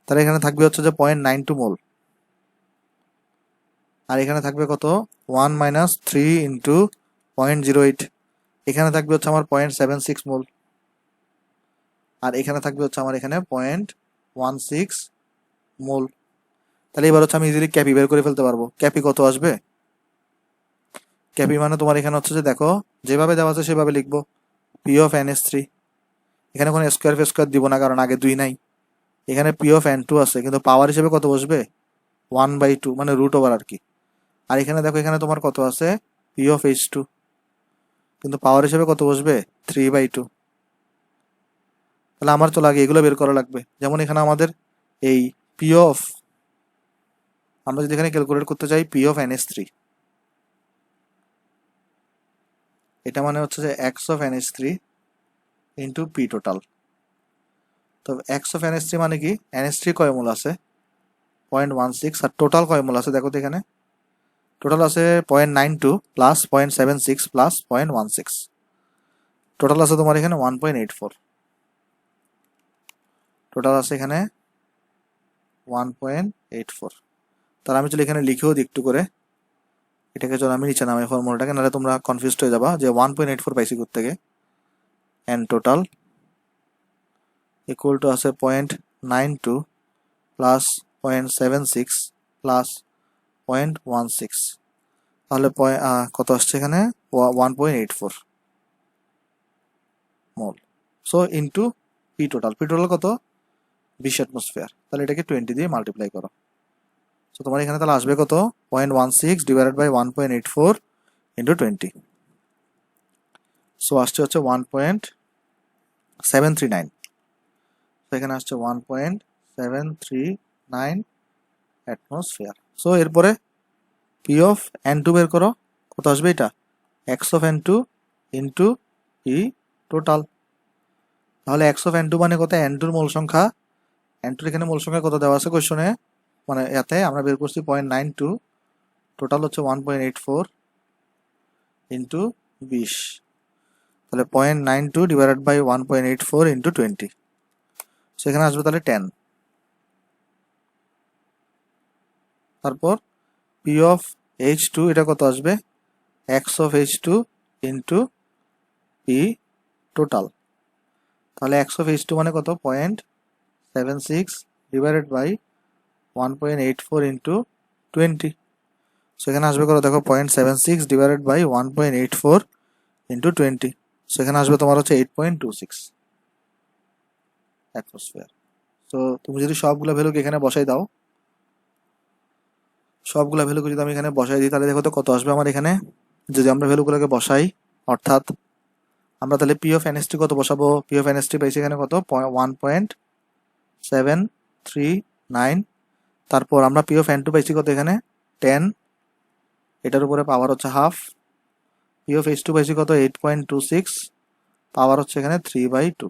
তাহলে এখানে থাকবে হচ্ছে যে 0.92 মোল, আর এখানে থাকবে কত 1 মাইনাস 3 ইন্টু 0.08, এখানে থাকবে হচ্ছে আমার 0.76 মোল, আর এখানে থাকবে হচ্ছে আমার এখানে 0.16 মোল। তাহলে এবার হচ্ছে আমি ইজিলি ক্যাপি বের করে ফেলতে পারবো। ক্যাপি কত আসবে? ক্যাপি মানে তোমার এখানে হচ্ছে যে দেখো যেভাবে দেওয়া আছে সেভাবে লিখবো, পি অফ NH3, এখানে কোনো স্কোয়ার ফেস্কোয়ার দিব না কারণ আগে 2 নাই, এখানে পি অফ N2 আছে কিন্তু পাওয়ার হিসেবে কত বসবে? 1/2 মানে রুট ওভার আর কি। আর এখানে দেখো এখানে তোমার কত আছে? পি অফ H2, কিন্তু পাওয়ার হিসেবে কত বসবে? 3/2। তাহলে আমার তো লাগে এগুলো বের করা লাগবে। যেমন এখানে আমাদের এই পি অফ, আমরা যদি এখানে ক্যালকুলেট করতে চাই পি অফ NH3, এটা মানে হচ্ছে যে x of NH3 into P total. তো x অফ NH3 মানে কি? NH3 কয় মোল আছে? 0.16, আর টোটাল কয় মোল আছে দেখো তো এখানে, টোটাল আছে 0.92 প্লাস 0.76 প্লাস 0.16, টোটাল আছে তোমার এখানে 1.84, টোটাল আছে এখানে 1.84। তাহলে আমি চলে এখানে লিখেও দিই একটু করে, এটাকে চলো আমি নিচে নামাই ফর্মুলাটাকে, নাহলে তোমরা কনফিউজড হয়ে যাবা যে 1.84 পাইছি থেকে, এন্ড টোটাল ইকুয়াল টু আছে 0.92 প্লাস 0.76 প্লাস 0.16, তাহলে কত আসছে এখানে? 1.84 mole. So into P total, P total কত? 20 অ্যাটমসফিয়ার। তাহলে এটাকে 20 দিয়ে মাল্টিপ্লাই করো। সো তোমার এখানে তাহলে আসবে কত? 0.16 ডিভাইডেড বাই 1.84 ইন্টু 20। সো আসছে হচ্ছে 1.739। তো এখানে আসছে 1.739 অ্যাটমসফিয়ার। সো এরপরে পি অফ N2 বের করো, কত আসবে এটা? x of N2 into P total. তাহলে x অফ N2 মানে কত? N2 মোল সংখ্যা, N2 এখানে মোল সংখ্যা কত দেওয়া আছে কোশ্চনে, মানে এতে আমরা বের করছি 0.92, টোটাল হচ্ছে 1.84 ইন্টু 20, তাহলে 0.92 ডিভাইডেড বাই 1.84 ইন্টু 20, সেখানে আসবে তাহলে 10। তারপর পি অফ H2 এটা কত আসবে? x of H2 into P total. তাহলে x অফ H2 মানে কত? 0.76 ডিভাইডেড বাই 1.84 ইন্টু 20, সেখানে আসবে কত দেখো? 0.76 ডিভাইডেড বাই 1.84 ইন্টু 20, সেখানে আসবে তোমার হচ্ছে 8.26 অ্যাটমসফিয়ার। তো তুমি যদি সবগুলো ভ্যালুকে এখানে বসাই দাও, সবগুলো ভ্যালুকে যদি আমি এখানে বসাই দিই তাহলে দেখো তো কত আসবে আমার এখানে। যদি আমরা ভ্যালুগুলোকে বসাই, অর্থাৎ আমরা তাহলে পি অফ NH3 কত বসাবো? পি অফ NH3 পাইছি এখানে কত? 1.739। তারপর আমরা পি অফ N2 পাইছি কত এখানে? 10, এটার উপরে পাওয়ার হচ্ছে হাফ। পি অফ H2 পাইছি কত? 8.26, পাওয়ার হচ্ছে এখানে 3/2।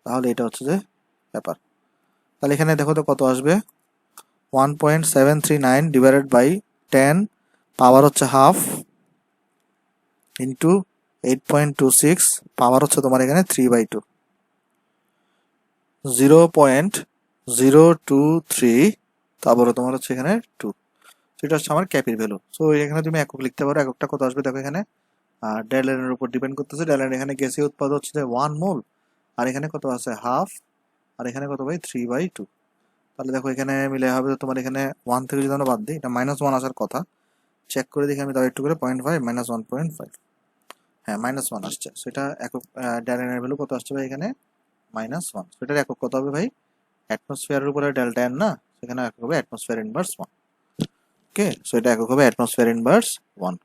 তাহলে এটা হচ্ছে যে ব্যাপার। তাহলে এখানে দেখো তো কত আসবে? 1.739 ডিভাইডেড বাই 10, পাওয়ার হচ্ছে হাফ, ইন্টু 8.26, পাওয়ার হচ্ছে তোমার এখানে 3/2, 0.023, তারপরে তোমার হচ্ছে এখানে 2, সেটা হচ্ছে আমার ক্যাপির ভ্যালু। সো এখানে তুমি একক লিখতে পারো, এককটা কত আসবে দেখো এখানে, ডেলেনের উপর ডিপেন্ড করতেছে। ডেলেন এখানে গ্যাসীয় উৎপাদন হচ্ছে যে 1 মোল, আর এখানে কত আছে? হাফ, আর এখানে কত ভাই? 3/2। তাহলে দেখো এখানে মিলে হবে তোমার এখানে 1 থেকে যদি আমরা বাদ দিই, এটা -1 আসার কথা, চেক করে দেখি আমি তাও একটু করে, 0.5 -1.5, হ্যাঁ -1 আসছে। সেটা একক ডেলেনের ভ্যালু কত আসছে ভাই এখানে? -1, সেটার একক কত হবে ভাই? অ্যাটমসফিয়ারের উপরে ডেল্টা এন না, সেখানে একক হবে অ্যাটমসফিয়ার ইনভার্স 1। ওকে, সো এটা একক হবে অ্যাটমসফিয়ার ইনভার্স 1।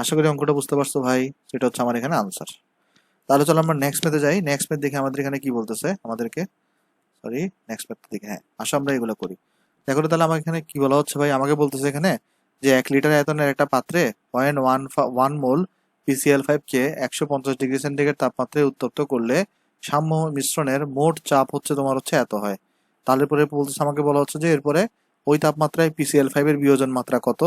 আশা করি অঙ্কটা বুঝতে পারছো ভাই। সেটা হচ্ছে আমার এখানে আনসার। তাহলে চলো আমরা নেক্সট মেথে যাই। নেক্সট মেথ দেখে আমাদের এখানে কি বলতেছে আমাদেরকে, সরি নেক্সট মেথ দেখে, হ্যাঁ আসো আমরা এগুলো করি। দেখো তো তাহলে আমার এখানে কি বলা হচ্ছে ভাই, আমাকে বলতেছে এখানে যে 1 লিটার আয়তনের একটা পাত্রে 0.1 মোল PCl5 কে 150 ডিগ্রি সেন্টিগ্রেড তাপমাত্রায় উত্তপ্ত করলে সাম্য মিশ্রণের মোট চাপ হচ্ছে তোমার হচ্ছে এত হয়। তাহলে পরে বলতেছে, আমাকে বলা হচ্ছে যে এরপরে ওই তাপমাত্রায় PCl5 এর বিয়োজন মাত্রা কত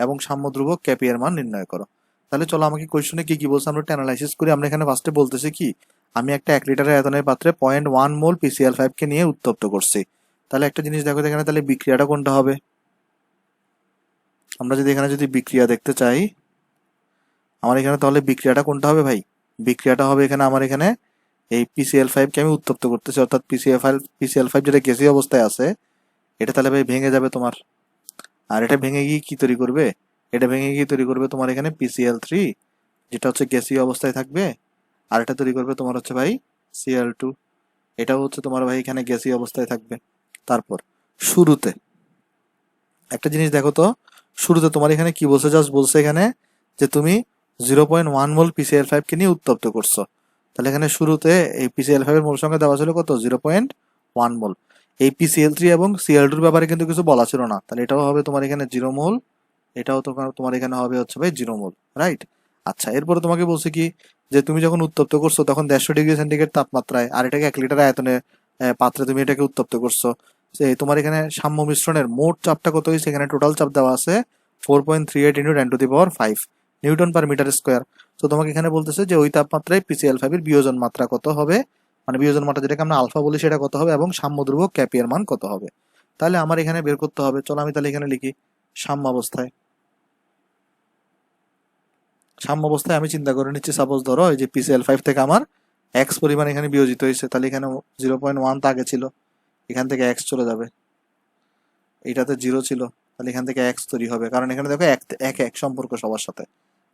এবং সাম্য ধ্রুবক Kp এর মান নির্ণয় করো। তাহলে চলো আমাকে কোয়েশ্চনে কি কি বলছে আমরা একটু অ্যানালাইসিস করি। আমরা এখানে ফার্স্টে বলতেছি কি, আমি একটা 1 লিটারের আয়তনের পাত্রে 0.1 মোল PCl5 কে নিয়ে উত্তপ্ত করছি। তাহলে একটা জিনিস দেখো এখানে, তাহলে বিক্রিয়াটা কোনটা হবে? আমরা যদি এখানে যদি বিক্রিয়া দেখতে চাই, আমার এখানে তাহলে বিক্রিয়াটা কোনটা হবে ভাই? বিক্রিয়াটা হবে এখানে আমার এখানে এই PCl5 কে আমি উত্তপ্ত করতেছি, অর্থাৎ PCl5 যেটা গ্যাসীয় অবস্থায় আছে, এটা তাহলে ভাই ভেঙে যাবে তোমার। আর এটা ভেঙে গিয়ে কি তৈরি করবে? এটা ভেঙে গিয়ে তৈরি করবে তোমার এখানে PCl3, যেটা হচ্ছে গ্যাসীয় অবস্থায় থাকবে। আর এটা তৈরি করবে তোমার হচ্ছে ভাই Cl2, এটাও হচ্ছে তোমার ভাই এখানে গ্যাসীয় অবস্থায় থাকবে। তারপর শুরুতে একটা জিনিস দেখো তো, শুরুতে তোমার এখানে কি বলছে, জাস্ট বলছে এখানে যে তুমি 0.1 মোল PCl5 কে নিয়ে উত্তপ্ত করছো। তাহলে এখানে শুরুতে এই PCl5 এর মোল সংখ্যা দেওয়া ছিল কত? 0.1 মোল। এই PCl3 এবং Cl2 এর ব্যাপারে কিন্তু কিছু বলা ছিল না, তাহলে এটাও হবে তোমার এখানে 0 মোল, এটাও তোমার এখানে হবে হচ্ছে ভাই 0 মোল, রাইট? আচ্ছা, এরপরে তোমাকে বলছে কি, যে তুমি যখন উত্তপ্ত করছো তখন 150 ডিগ্রি সেন্টিগ্রেড তাপমাত্রায়, আর এটাকে 1 লিটার আয়তনে পাত্রে তুমি এটাকে উত্তপ্ত করছো। তোমার এখানে সাম্য মিশ্রণের মোট চাপটা কত হয়েছে? এখানে টোটাল চাপ দেওয়া আছে 4.38 × 10⁵ নিউটন পার মিটার স্কোয়ার। তো তোমাকে এখানে বলতেছে যে ওই তাপমাত্রায় PCl5 এর বিয়োজন মাত্রা কত হবে, মানে বিয়োজন মাত্রা যেটাকে আমরা আলফা বলি সেটা কত হবে, এবং সাম্য ধ্রুবক Kp এর মান কত হবে। তাহলে আমার এখানে বের করতে হবে। চলো আমি তাহলে এখানে লিখি সাম্য অবস্থায়। সাম্য অবস্থায় আমি চিন্তা করে নিচ্ছি, সাপোজ ধরো এই যে PCl5 থেকে আমার এক্স পরিমাণ এখানে বিয়োজিত হয়েছে, তাহলে এখানে 0.1 তো আগে ছিল, এখান থেকে এক্স চলে যাবে, এইটাতে 0 ছিল, তাহলে এখান থেকে এক্স তৈরি হবে, কারণ এখানে দেখো এক এক এক সম্পর্ক সবার সাথে,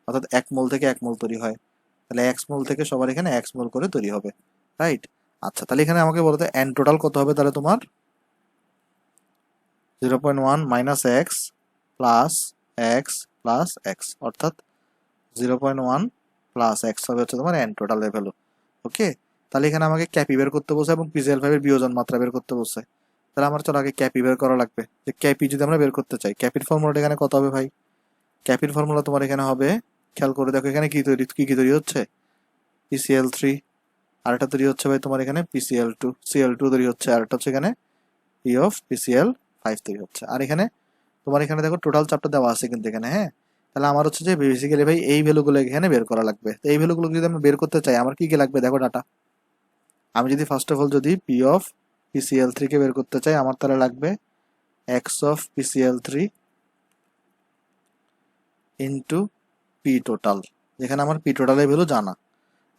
অর্থাৎ 1 মোল থেকে 1 মোল তৈরি হয়, তাহলে 1 মোল থেকে সবার এখানে 1 মোল করে তৈরি হবে, রাইট? আচ্ছা, তাহলে এখানে আমাকে বলতে এন টোটাল কত হবে, তাহলে তোমার 0.1 minus x plus x plus x, অর্থাৎ 0.1 প্লাস এক্স হবে হচ্ছে তোমার এন টোটাল ভ্যালু। ওকে, তাহলে এখানে আমাকে ক্যাপি বের করতে বলছে এবং PCl5 এর বিয়োজন মাত্রা বের করতে বলছে। তাহলে আমার চলো আগে ক্যাপি বের করা লাগবে। যে ক্যাপি যদি আমরা বের করতে চাই, ক্যাপির ফর্মুলাটা এখানে কত হবে ভাই? ক্যাপির ফর্মুলা তোমার এখানে হবে, খেয়াল করে দেখো এখানে কি তৈরি হচ্ছে, PCl3, আর এটা তৈরি হচ্ছে ভাই তোমার এখানে PCl2, Cl2 তৈরি হচ্ছে, আর এটা হচ্ছে এখানে P অফ PCl5 তৈরি হচ্ছে। আর এখানে তোমার এখানে দেখো টোটাল চাপটা দেওয়া আছে কিন্তু এখানে, হ্যাঁ। তাহলে আমার হচ্ছে যে বেসিক্যালি ভাই এই ভ্যালুগুলো এখানে বের করা লাগবে। তো এই ভ্যালুগুলো যদি আমি বের করতে চাই, আমার কি কি লাগবে দেখো ডাটা। আমি যদি ফার্স্ট অফ অল যদি P অফ PCl3 কে বের করতে চাই, আমার তাহলে লাগবে x of PCl3 into P total, যেখানে আমার P টোটালের ভ্যালু জানা।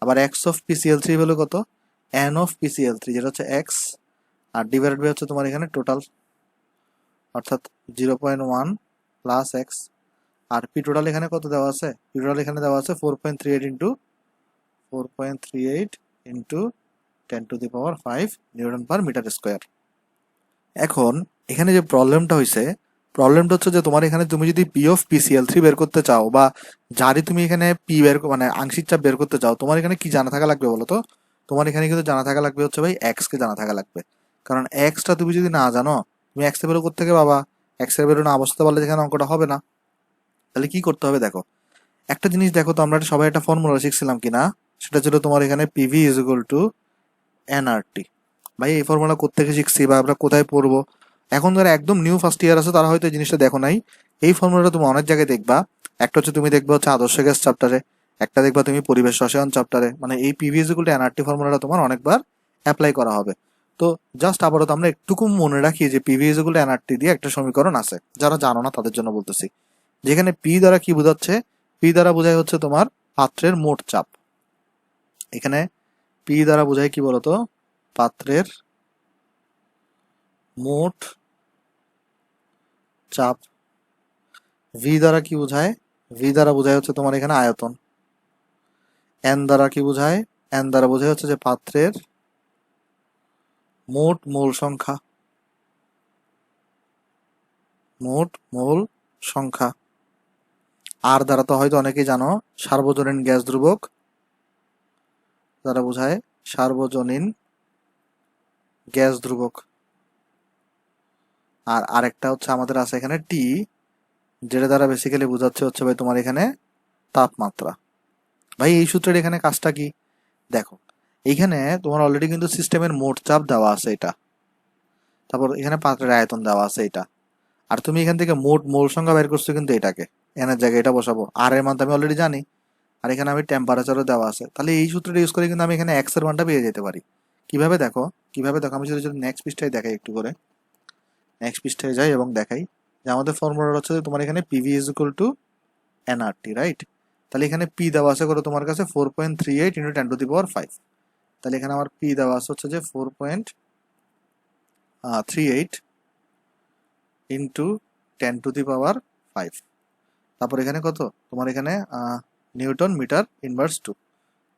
আবার x অফ PCl3 ভ্যালু কত? n অফ PCl3, যেটা হচ্ছে x, আর ডিভাইডেড বাই হচ্ছে তোমার এখানে টোটাল, অর্থাৎ 0.1 প্লাস এক্স। আর পি টোটাল এখানে কত দেওয়া আছে? পি টোটাল এখানে দেওয়া আছে 4.38 into 10⁵ newton per metre square. এখন এখানে যে প্রবলেমটা হয়েছে, প্রবলেমটা হচ্ছে যে তোমার এখানে তুমি যদি পি অফ PCl3 বের করতে চাও, বা যারই তুমি এখানে পি বের মানে আংশিক চাপ বের করতে চাও, তোমার এখানে কি জানা থাকা লাগবে বলো তো? তোমার এখানে কিন্তু জানা থাকা লাগবে হচ্ছে ভাই এক্স কে জানা থাকা লাগবে। কারণ এক্সটা তুমি যদি না জানো, তুমি এক্স এর বেরো করতে থেকে বাবা, এক্স এর বেরো না বসাতে পারলে যেখানে অঙ্কটা হবে না। তাহলে কি করতে হবে দেখো, একটা জিনিস দেখো তো, আমরা সবাই একটা ফর্মুলা শিখছিলাম কিনা, সেটা ছিল তোমার এখানে PV is equal two nRT. ভাই এই ফর্মুলা কোত্থেকে শিখছি বা আমরা কোথায় পড়বো? এখন যারা একদম নিউ ফার্স্ট ইয়ার আছে তারা হয়তো এই জিনিসটা দেখো নাই। এই ফর্মুলাটা তুমি অনেক জায়গায় দেখবা। একটা হচ্ছে তুমি দেখবে হচ্ছে আদর্শ গ্যাস চ্যাপ্টারে, একটা দেখবা তুমি পরিবেশ রসায়ন চ্যাপ্টারে, মানে এই PV is equal two nRT ফর্মুলাটা তোমার অনেকবার অ্যাপ্লাই করা হবে। তো জাস্ট আপাতত আমরা একটুকু মনে রাখি যে PV is equal two nRT দিয়ে একটা সমীকরণ আছে, যারা জানো না তাদের জন্য বলতেছি। যেখানে পি দ্বারা কি বোঝাচ্ছে? পি দ্বারা বোঝায় হচ্ছে তোমার পাত্রের মোট চাপ। এখানে পি দ্বারা বোঝায় কি বলতো? পাত্রের মোট চাপ। ভি দ্বারা কি বোঝায়? ভি দ্বারা বোঝায় হচ্ছে তোমার এখানে আয়তন। এন দ্বারা কি বোঝায়? এন দ্বারা বোঝায় হচ্ছে যে পাত্রের মোট মোল সংখ্যা, মোট মোল সংখ্যা। আর দ্বারা তো হয়তো অনেকেই জানো সার্বজনীন গ্যাস ধ্রুবক, দ্বারা বোঝায় সার্বজনীন গ্যাস ধ্রুবক। আর আরেকটা হচ্ছে আমাদের আছে এখানে টি, যেটা দ্বারা বেসিক্যালি বোঝাচ্ছে হচ্ছে ভাই তোমার এখানে তাপমাত্রা। ভাই এই সূত্রের এখানে কাজটা কি দেখো, এইখানে তোমার অলরেডি কিন্তু সিস্টেমের মোট চাপ দেওয়া আছে এটা, তারপর এখানে পাত্রের আয়তন দেওয়া আছে এটা, আর তুমি এখান থেকে মোট মোল সংখ্যা বের করছো কিন্তু এটাকে, এনের জায়গায় এটা বসাবো, আর এর মানটা আমি অলরেডি জানি, আর এখানে আমি টেম্পারেচারও দেওয়া আছে, তাহলে এই সূত্রটা ইউজ করে কিন্তু আমি এখানে এক্স এর মানটা পেয়ে যেতে পারি। কিভাবে দেখো, আমি যদি নেক্সট পৃষ্ঠায় দেখাই একটু করে, নেক্সট পৃষ্ঠায় যাই এবং দেখাই যে আমাদের ফর্মুলা হচ্ছে যে তোমার এখানে PV is equal two nRT, right? তাহলে এখানে পি দেওয়া আছে করে তোমার কাছে 4.38 ইন্টু 10⁵। তাহলে এখানে আমার পি দেওয়া আছে হচ্ছে যে 4.38 ইন্টু 10⁵। তারপর এখানে কত তোমার এখানে newton metre inverse 2,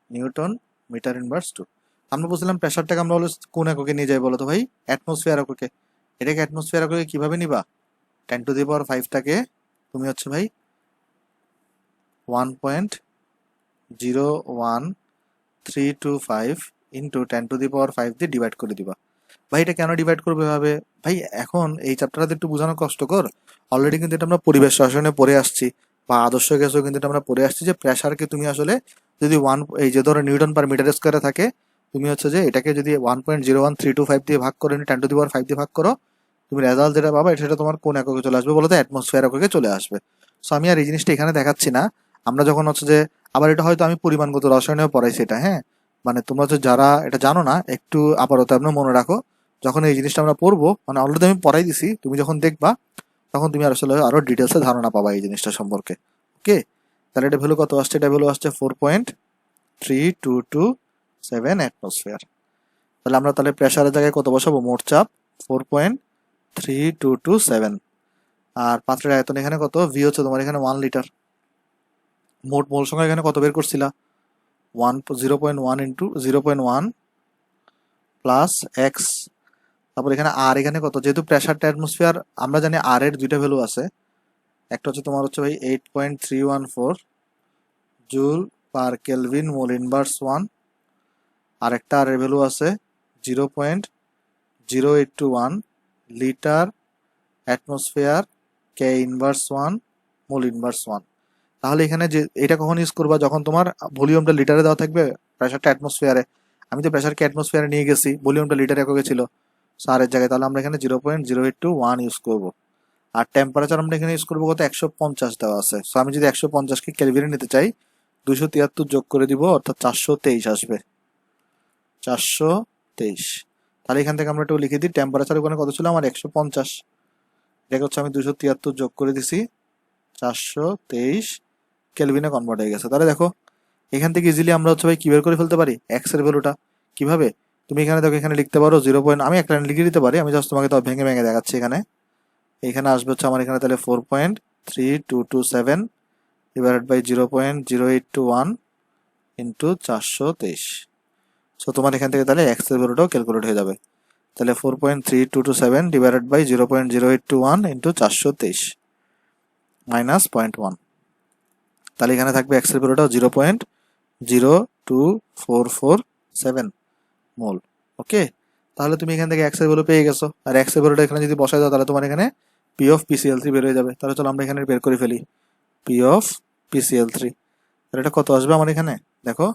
newton metre inverse 2। আমরা বলছিলাম প্রেশারটাকে আমরা কোন এককে নিয়ে যাই বলো তো ভাই? অ্যাটমসফিয়ার এককে। এটাকে অ্যাটমসফিয়ার এককে কিভাবে নিবা? 10⁵টাকে তুমি হচ্ছে ভাই 1.01325 ইন্টু 10⁵ দিয়ে ডিভাইড করে দিবা। ভাই এটা কেন ডিভাইড করবে ভাবে ভাই? এখন এই চ্যাপ্টারটা একটু বোঝানো কষ্টকর, অলরেডি কিন্তু এটা আমরা পরিবেশ রসায়নে পড়ে আসছি, বা আদর্শ গ্যাসও কিন্তু এটা আমরা পড়ে আসছি যে প্রেসারকে তুমি আসলে যদি এই যে ধরো নিউটন পার মিটার স্কোয়ারে থাকে, তুমি হচ্ছে যে এটাকে যদি 1.01325 দিয়ে ভাগ করে 10⁵ দিয়ে ভাগ করো, তুমি রেজাল্ট যেটা পাবা সেটা তোমার কোন এককে চলে আসবে বলো তো? অ্যাটমসফিয়ার এককে চলে আসবে। সো আমি আর এই জিনিসটা এখানে দেখাচ্ছি না। আমরা যখন হচ্ছে যে আবার এটা হয়তো আমি পরিমাণগত রসায়নেও পড়াইছি এটা, হ্যাঁ, মানে তোমরা হচ্ছে যারা এটা জানো না একটু আপাতত আপনার মনে রাখো, যখন এই জিনিসটা আমরা পড়বো, মানে অলরেডি আমি পড়াই দিছি, তুমি যখন দেখবা তখন তুমি আসলে আরো ডিটেলসে ধারণা পাবা এই জিনিসটা সম্পর্কে। ওকে, তাহলে এটা ভ্যালু কত আসছে? এটা ভ্যালু আসছে 4.3227 অ্যাটমসফিয়ার। তাহলে আমরা তাহলে প্রেসারের জায়গায় কত বসাবো? মোট চাপ 4.3227। আর পাত্রের আয়তন এখানে কত? ভি হচ্ছে তোমার এখানে 1 লিটার। মোট মোল সংখ্যা এখানে কত বের করছিলা? 0.1 ইন্টু 0.1 প্লাস এক্স। তারপর এখানে আর এখানে কত? যেহেতু প্রেসারটা অ্যাটমসফিয়ার, আমরা জানি আর এর দুইটা ভ্যালু আছে, একটা হচ্ছে তোমার হচ্ছে ভাই 8.314 joule per kelvin mole inverse 1, আর একটা আর এর ভ্যালু আছে 0.0821 litre atmosphere K inverse 1 mole inverse 1। তাহলে এখানে যে এটা কখন ইউজ করবা? যখন তোমার ভলিউমটা লিটারে দেওয়া থাকবে, প্রেসারটা অ্যাটমসফিয়ারে। আমি তো প্রেসারকে অ্যাটমসফিয়ারে নিয়ে গেছি, ভলিউমটা লিটারে এককে ছিল সারের জায়গায়, তাহলে আমরা এখানে 0.0821 ইউজ করব। আর টেম্পারেচার আমরা এখানে ইউজ করবো কত? 150 দেওয়া আছে। সো আমি যদি 150কে কেলভিনে নিতে চাই, 273 যোগ করে দিব, অর্থাৎ 423 আসবে, 423। তাহলে এখান থেকে আমরা একটু লিখে দিই, টেম্পারেচার ওখানে কত ছিল আমার? 150, এটা হচ্ছে আমি 273 যোগ করে দিছি, 423 কেলভিনে কনভার্ট হয়ে গেছে। তাহলে দেখো এখান থেকে ইজিলি আমরা হচ্ছে ভাই কি বের করে ফেলতে পারি এক্স এর ভ্যালুটা। কিভাবে? তুমি এখানে দেখো, এখানে লিখতে পারো 0. আমি একটা লাইন লিখে দিতে পারি, আমি জাস্ট তোমাকে তো ভেঙে ভেঙে দেখাচ্ছি। এখানে আসবে হচ্ছে আমার এখানে তাহলে 4.3227 ডিভাইডেড বাই 0.0821 ইন্টু 423। সো তোমার এখান থেকে তাহলে এক্স এর ভ্যালুটাও ক্যালকুলেট হয়ে যাবে। তাহলে 4.3227 ডিভাইডেড বাই 0.0821 ইন্টু 423 মাইনাস 0.1। তাহলে এখানে থাকবে এক্স এর ভ্যালুটাও 0.02447 মোল। ওকে, তাহলে তুমি এখান থেকে এক্স এর ভ্যালু পেয়ে গেছো, আর এক্স এর ভ্যালুটা এখানে যদি বসাই দাও তাহলে তোমার এখানে পি অফ পিসিএল3 বের হয়ে যাবে। তাহলে চলো আমরা এখানে বের করে ফেলি পি অফ পিসিএল3। তাহলে এটা কত আসবে আমার এখানে? দেখো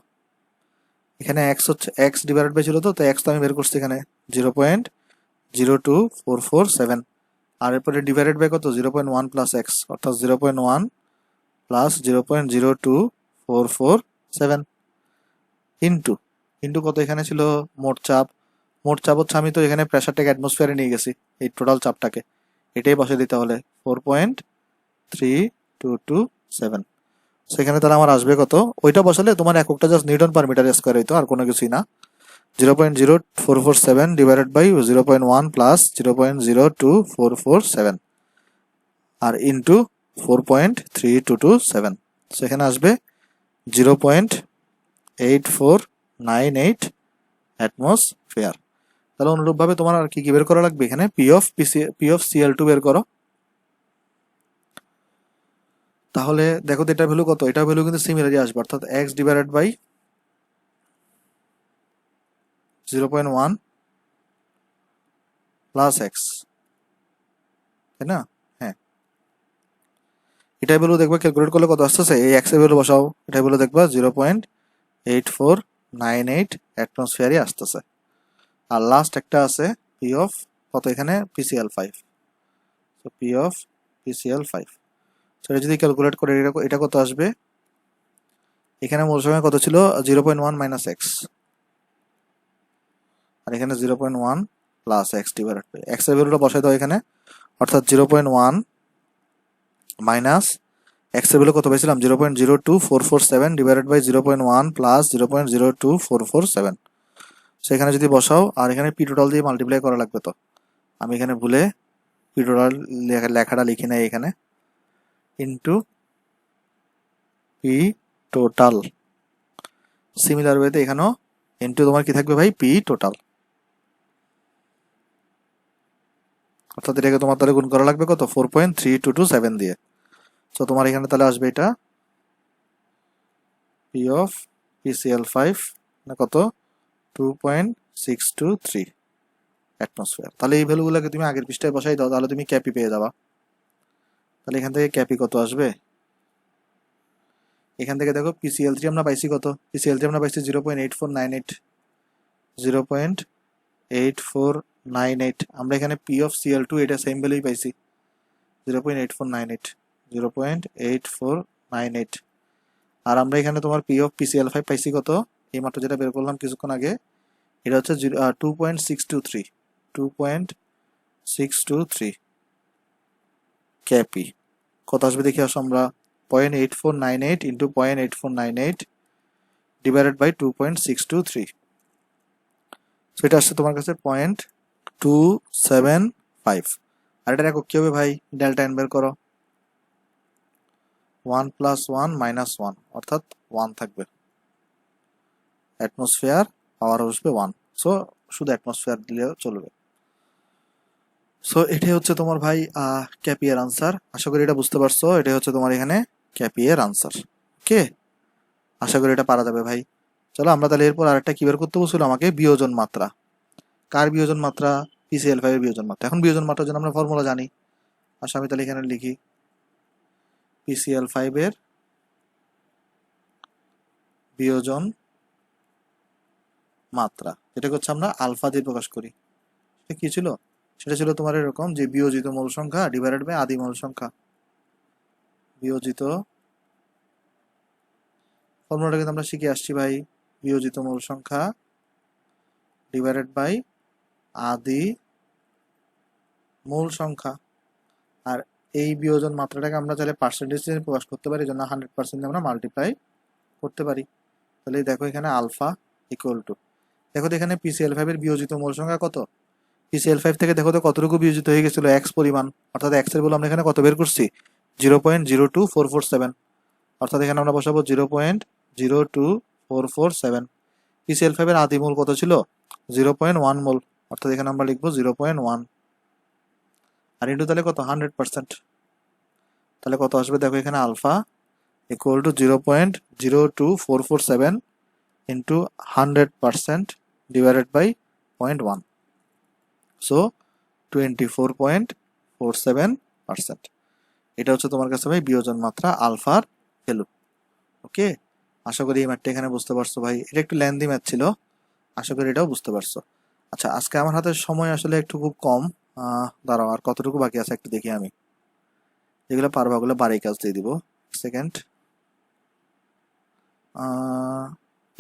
এখানে এক্স হচ্ছে এক্স ডিভাইডেড বাই ছিল, তো এক্স তো আমি বের করছি এখানে 0.02447, আর এরপরে ডিভাইডেড বাই কত? 0.1 প্লাস এক্স, অর্থাৎ 0.1 প্লাস 0.02447 ইন্টু ইন্টু কত এখানে ছিল? মোট চাপ। মোট চাপ হচ্ছে, আমি তো এখানে প্রেসারটাকে অ্যাটমসফিয়ারে নিয়ে গেছি, এই টোটাল চাপটাকে এটাই বসে দিতে হলে 4.3227। সেখানে তাহলে আমার আসবে কত? ওইটা বসালে তোমার এককটা just newton per metre square হইতো, আর কোনো কিছুই না। 0.0447 ডিভাইডেড বাই 0.1 প্লাস 0.02447 আর ইন্টু 4.3227। সেখানে আসবে 0.8498 অ্যাটমসফিয়ার। তাহলে অনুরূপভাবে তোমার আর কি কি বের করা লাগবে এখানে পি অফ Cl2 বের করো। তাহলে দেখো তো এটার ভ্যালু কত, এটার ভ্যালু কিন্তু সিমিলারই আসবে, অর্থাৎ x divided by 0.1 plus x, তাই না? হ্যাঁ, এটাই ভ্যালু দেখবা ক্যালকুলেট করলে কত আসতেছে, এই এক্স এর ভ্যালু বসাও, এটাই ভ্যালু দেখবা 0.8498 অ্যাটমসফিয়ারই আসতেছে। আর লাস্ট একটা আছে পি অফ কত এখানে PCl5, তো পি অফ PCl5, সেটা যদি ক্যালকুলেট করে এটা কত আসবে, এখানে মূল সংখ্যা কত ছিল 0.1 মাইনাস এক্স, আর এখানে 0.1 plus x divided by x এর ভ্যালুটা বসাই দাও এখানে, অর্থাৎ 0.1 মাইনাস এক্স এর ভ্যালু কত পেয়েছিলাম 0.02447 ডিভাইডেড বাই 0.1 প্লাস 0.02447, সেখানে যদি বসাও, আর এখানে পি টোটাল দিয়ে মাল্টিপ্লাই করা লাগবে। তো আমি এখানে ভুলে পি টোটাল লেখাটা লিখি নাই এখানে, ইন্টু পি টোটাল, সিমিলার ওয়েতে এখানেও ইন্টু তোমার কি থাকবে ভাই পি টোটাল, অর্থাৎ এটাকে তোমার তাহলে গুণ করা লাগবে কত 4.3227 দিয়ে। তো তোমার এখানে তাহলে আসবে এটা পি অফ PCl5 না কত 2.623 অ্যাটমসফিয়ার। তাহলে এই ভ্যালুগুলোকে তুমি আগের পৃষ্ঠায় বসাই দাও, তাহলে তুমি ক্যাপি পেয়ে যাবা। তাহলে এখান থেকে ক্যাপি কত আসবে, এখান থেকে দেখো PCl3 আমরা পাইছি কত, PCl3 আমরা পাইছি 0.8498, 0.8498, আমরা এখানে পি অফ Cl2 এটা সেম ভ্যালুই পাইছি 0.8498, 0.8498, আর আমরা এখানে তোমার পি অফ PCl5 পাইছি কত, এই মাত্র যেটা বের করলাম কিছুক্ষণ আগে, এটা হচ্ছে 2.623, 2.623 ক্যাপি কত আসবে দেখি আসো আমরা, 0.8498 ইন্টু 0.8498 ডিভাইডেড বাই 2.623, সেটা আসছে তোমার কাছে 0.275। আর এটা দেখো কি হবে ভাই, ডেল্টা এন বের করো, 1 প্লাস 1 মাইনাস 1, অর্থাৎ 1 থাকবে, অ্যাটমসফিয়ার পাওয়ার আসবে 1, সো শুধু অ্যাটমসফিয়ার দিলেও চলবে। সো এটাই হচ্ছে তোমার ভাই ক্যাপি এর আনসার। আশা করি এটা বুঝতে পারছো, এটাই হচ্ছে তোমার এখানে ক্যাপি এর আনসার। ওকে, আশা করি এটা পারা যাবে ভাই। চলো আমরা তাহলে এরপর আরেকটা কি বের করতে বলছিল আমাকে, বিয়োজন মাত্রা। কার বিয়োজন মাত্রা, PCl5 এর বিয়োজন মাত্রা। এখন বিয়োজন মাত্রার জন্য আমরা ফর্মুলা জানি, আচ্ছা আমি তাহলে এখানে লিখি PCl5 এর বিয়োজন মাত্রা, যেটাকে হচ্ছে আমরা আলফা দিয়ে প্রকাশ করি। সেটা কি ছিল, সেটা ছিল তোমার এরকম যে বিয়োজিত মূল সংখ্যা ডিভাইডেড বাই আদি মূল সংখ্যা, বিয়োজিত, ফর্মুলাটা কিন্তু আমরা শিখে আসছি ভাই, বিয়োজিত মূল সংখ্যা ডিভাইডেড বাই আদি মূল সংখ্যা। আর এই বিয়োজন মাত্রাটাকে আমরা চাইলে পার্সেন্টেজ দিয়ে প্রকাশ করতে পারি, জন্য 100% আমরা মাল্টিপ্লাই করতে পারি। তাহলে দেখো এখানে আলফা ইকুয়াল টু, দেখো তো এখানে PCl5 এর বিয়োজিত মূল সংখ্যা কত, PCl5 থেকে দেখো তো কতটুকু বিয়োজিত হয়ে গেছিল, এক্স পরিমাণ, অর্থাৎ এক্স এর বলে আমরা এখানে কত বের করছি 0.02447, অর্থাৎ এখানে আমরা বসাবো 0.02447। PCl5 এর আদি মূল কত ছিল 0.1 মোল, অর্থাৎ এখানে আমরা লিখবো 0.1, আর ইন্টু তাহলে কত 100%, তাহলে কত আসবে দেখো এখানে alpha equal to 0.02447 into 100% divided by 0.1, so 24.47%। এটা হচ্ছে তোমার কাছে ভাই বিয়োজন মাত্রা আলফার ভ্যালু। ওকে, আশা করি এই ম্যাথটা এখানে বুঝতে পারছো ভাই, এটা একটু লেন্দি ম্যাথ ছিল, আশা করি এটাও বুঝতে পারছো। আচ্ছা আজকে আমার হাতে সময় আসলে একটু খুব কম, দাঁড়াও আর কতটুকু বাকি আছে একটু দেখি, আমি যেগুলো পারবো ওগুলো বাড়ি কাজ দিয়ে দিব। সেকেন্ড,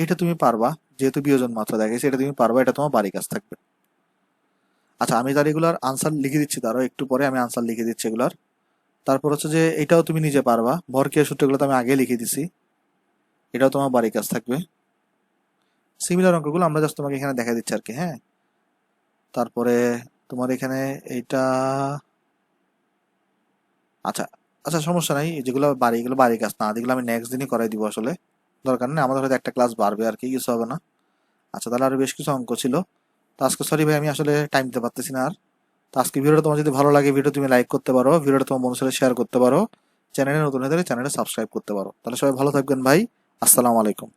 এটা তুমি পারবা, যেহেতু বিয়োজন মাত্রা দেখেছি এটা তুমি পারবা, এটা তোমার বাড়ি কাজ থাকবে। আচ্ছা আমি তার এগুলার আনসার লিখে দিচ্ছি, তারও একটু পরে আমি আনসার লিখে দিচ্ছি এগুলার। তারপর হচ্ছে যে এটাও তুমি নিজে পারবা, ভরক্রিয়া সূত্রগুলো তো আমি আগে লিখে দিছি, এটাও তোমার বাড়ি কাজ থাকবে। সিমিলার অঙ্কগুলো আমরা জাস্ট তোমাকে এখানে দেখা দিচ্ছি আর কি। হ্যাঁ, তারপরে তোমার এখানে এইটা, আচ্ছা আচ্ছা সমস্যা নাই, যেগুলো এগুলো বাড়ি কাজ না, যেগুলো আমি নেক্সট দিনই করাই দিব, আসলে দরকার নেই, আমাদের হয়তো একটা ক্লাস বাড়বে আর কি, কিছু হবে না। আচ্ছা তাহলে আরো বেশ কিছু অঙ্ক ছিল, তো আজকে সরি ভাই, আমি আসলে টাইম দিতে পারতেছি না আর। তো আজকে ভিডিওটা তোমার যদি ভালো লাগে, ভিডিও তুমি লাইক করতে পারো, ভিডিওটা তোমার বন্ধুর সাথে শেয়ার করতে পারো, চ্যানেলে নতুন হয়ে থাকলে চ্যানেলটা সাবস্ক্রাইব করতে পারো। তাহলে সবাই ভালো থাকবেন ভাই। আসসালামু আলাইকুম।